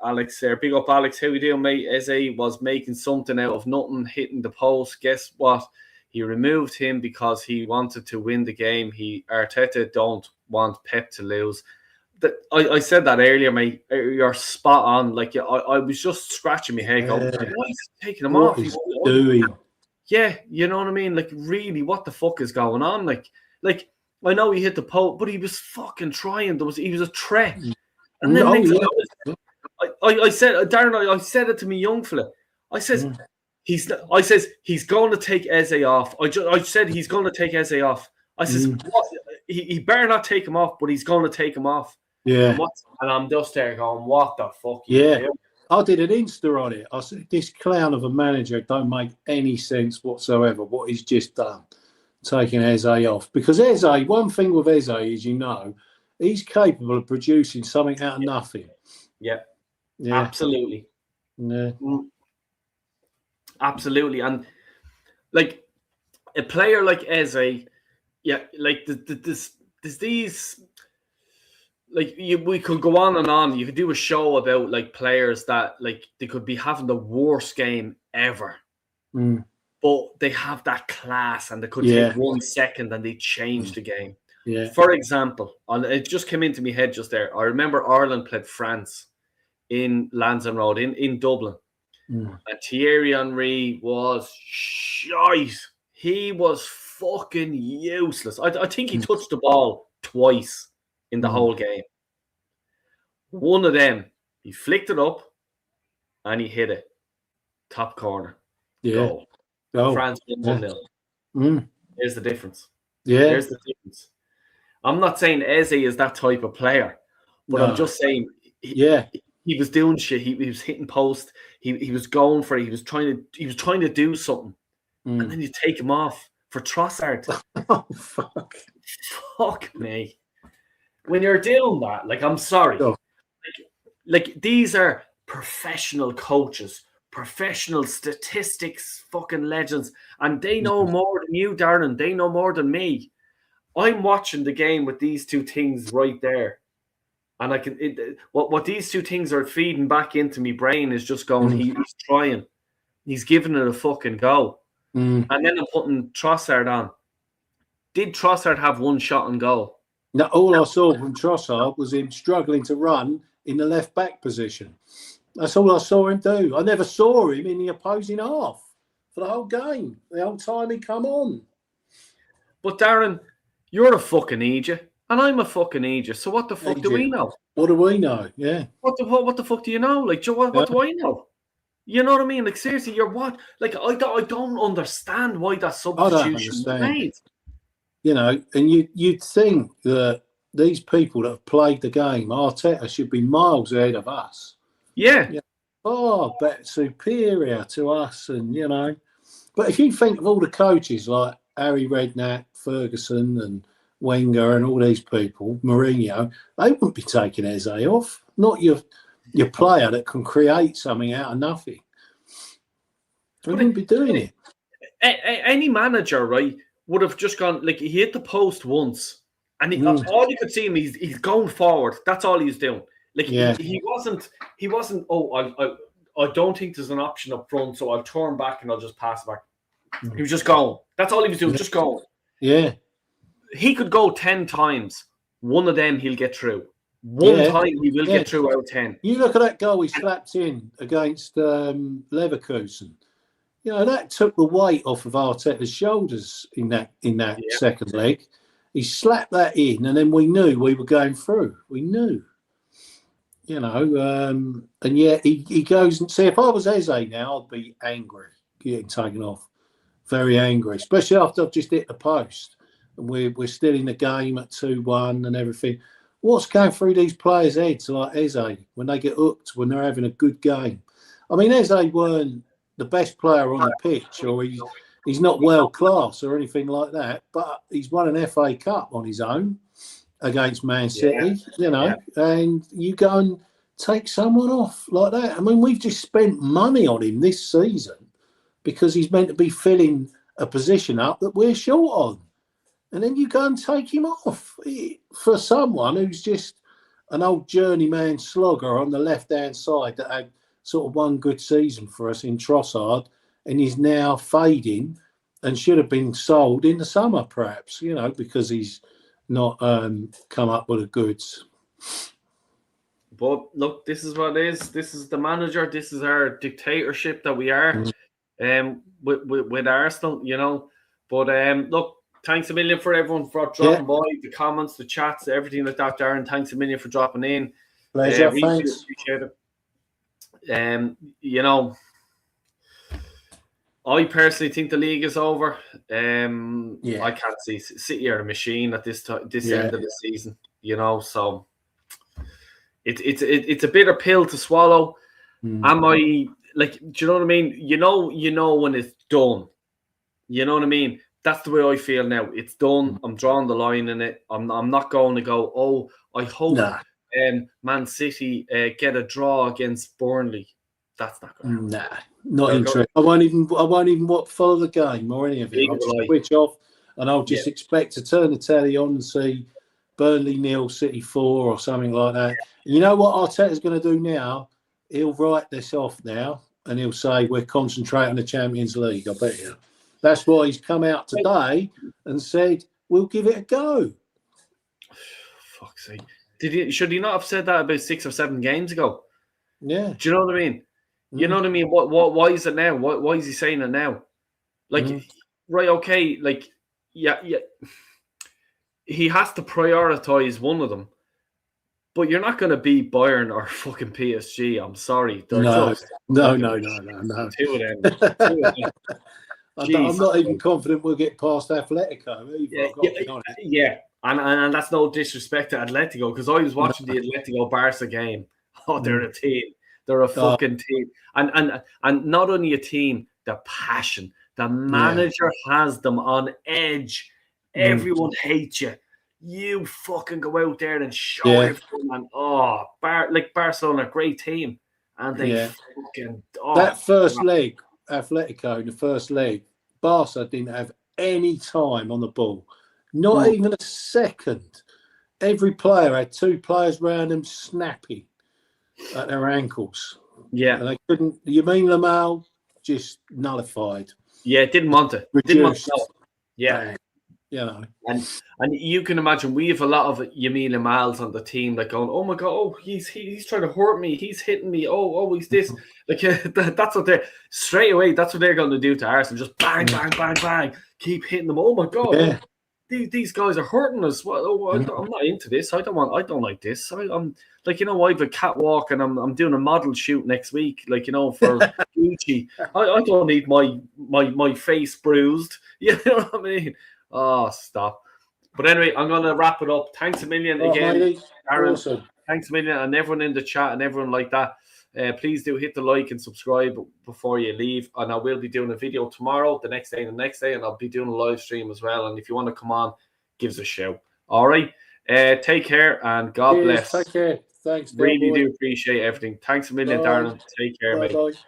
Alex there, big up Alex. How you doing, mate? Eze was making something out of nothing, hitting the post. Guess what? He removed him because he wanted to win the game. Arteta don't want Pep to lose. I said that earlier, mate. You're spot on. Like, I was just scratching my head going, why is he taking him off? What is he doing? Yeah, you know what I mean? Like, really, what the fuck is going on? Like I know he hit the post, but he was fucking trying. He was a threat. And then I said, Darren, I said it to me young fella. I says he's going to take Eze off. I said he's going to take Eze off. I says what? He better not take him off, but he's going to take him off. Yeah. And I'm just there going, what the fuck? Yeah. I did an Insta on it. I said, this clown of a manager don't make any sense whatsoever, what he's just done, taking Eze off. Because Eze, one thing with Eze is, you know, he's capable of producing something out of nothing. Yeah. Absolutely. Yeah. Absolutely. And, like, a player like Eze, like, there's these... Like, we could go on and on. You could do a show about, like, players that, like, they could be having the worst game ever. But they have that class and they could take 1 second and they change the game. Yeah. For example, it just came into my head just there. I remember Ireland played France in Lansdowne Road in Dublin. And Thierry Henry was shite. He was fucking useless. I think he touched the ball twice in the whole game. One of them, he flicked it up, and he hit it. Top corner. Yeah. Goal. Oh, France won 1-0. Mm. Here's the difference. Yeah. Here's the difference. I'm not saying Eze is that type of player, but No. I'm just saying he was doing shit. He was hitting post. He was going for it. He was trying to do something. Mm. And then you take him off for Trossard. Oh, fuck. Fuck me. When you're doing that, like, I'm sorry. Oh. Like these are professional coaches, professional statistics, fucking legends, and they know more than you, Darren. They know more than me. I'm watching the game with these two things right there, and I can. What these two things are feeding back into my brain is just going. He's trying. He's giving it a fucking go. And then I'm putting Trossard on. Did Trossard have one shot on goal? No, all I saw from Trossard was him struggling to run in the left back position. That's all I saw him do. I never saw him in the opposing half for the whole game. The whole time he come on. But Darren, you're a fucking idiot, and I'm a fucking idiot. So what the fuck do we know? What do we know? Yeah. What the fuck do you know? Like, what do I know? You know what I mean? Like, seriously, you're what? Like, I don't understand why that substitution was made. You know, and you'd think that these people that have played the game, Arteta, should be miles ahead of us. Yeah. Far better, superior to us, and you know. But if you think of all the coaches like Harry Redknapp, Ferguson, and Wenger, and all these people, Mourinho, they wouldn't be taking Eze off. Not your player that can create something out of nothing. They wouldn't be doing it. Any manager, right, would have just gone, like, he hit the post once, and all you could see him, he's going forward. That's all he's doing. Like, he wasn't. Oh, I don't think there's an option up front, so I'll turn back and I'll just pass back. He was just going. That's all he was doing, just going. Yeah. He could go 10 times. One of them he'll get through. One time he will get through out of 10. You look at that goal he slapped in against Leverkusen. You know, that took the weight off of Arteta's shoulders in that second leg. He slapped that in, and then we knew we were going through. We knew. You know, and yet he goes and see, if I was Eze now, I'd be angry getting taken off. Very angry, especially after I've just hit the post. And we're still in the game at 2-1 and everything. What's going through these players' heads like Eze when they get hooked, when they're having a good game? I mean, Eze weren't the best player on the pitch, or he's not world class or anything like that, but he's won an FA Cup on his own against Man City, you know, and you go and take someone off like that. I mean, we've just spent money on him this season because he's meant to be filling a position up that we're short on. And then you go and take him off for someone who's just an old journeyman slogger on the left-hand side that had sort of one good season for us in Trossard, and he's now fading and should have been sold in the summer, perhaps, you know, because he's not come up with the goods. But look, this is what it is. This is the manager. This is our dictatorship that we are with Arsenal, you know. But look, thanks a million for everyone for dropping by, the comments, the chats, everything like that, Darren. Thanks a million for dropping in. Pleasure, really thanks. Appreciate it. You know, I personally think the league is over. I can't see City are a machine at this end of the season. You know, so it's a bitter pill to swallow. Am I like? Do you know what I mean? You know when it's done. You know what I mean? That's the way I feel now. It's done. I'm drawing the line in it. I'm not going to go, oh, I hope Man City get a draw against Burnley. That's not going to happen. Nah, not interested. I won't even follow the game or any of it. I'll just switch off and I'll just expect to turn the telly on and see Burnley 0, City 4 or something like that. And you know what Arteta's going to do now? He'll write this off now and he'll say we're concentrating on the Champions League. I bet you. That's why he's come out today and said, we'll give it a go. Fuck's sake. Should he not have said that about 6 or 7 games ago? Yeah. Do you know what I mean? You know what I mean? Why is it now? Why is he saying it now? Like, right, okay, like, yeah. He has to prioritize one of them. But you're not going to beat Bayern or fucking PSG. I'm sorry. They're No, just no, fucking no, no, no, no. two of them. Two of them. I'm not even confident we'll get past Atletico either. Yeah, I've got to be honest. yeah. And that's no disrespect to Atletico, because I was watching the Atletico Barca game. Oh, they're a team. They're a fucking team. And not only a team, the passion. The manager has them on edge. Everyone hates you. You fucking go out there and show everyone. And like Barcelona, great team. And they fucking that first leg, Atletico in the first leg, Barca didn't have any time on the ball. Not even a second. Every player had two players around them snapping at their ankles. Yeah. And they couldn't. Yamin Lamal just nullified. Yeah, didn't want it. Reduced. Didn't want to. Yeah. You know. And you can imagine we have a lot of Yamin Lamals on the team, like going, oh my god, oh he's trying to hurt me, he's hitting me, oh he's this, like that's what they're straight away. That's what they're going to do to Arsenal, just bang bang bang bang, keep hitting them. Oh my god, these guys are hurting us. Well, I'm not into this. I don't like this. I'm like, I have a catwalk and I'm doing a model shoot next week, like, for Gucci. I don't need my face bruised. You know what I mean? Oh, stop. But anyway, I'm going to wrap it up. Thanks a million again, Aaron. Awesome. Thanks a million, and everyone in the chat and everyone like that. Please do hit the like and subscribe before you leave. And I will be doing a video tomorrow, the next day, and I'll be doing a live stream as well. And if you want to come on, give us a shout. All right. Take care and God bless. Take care. Thanks. Really do appreciate everything. Thanks a million, Darren. Take care, mate.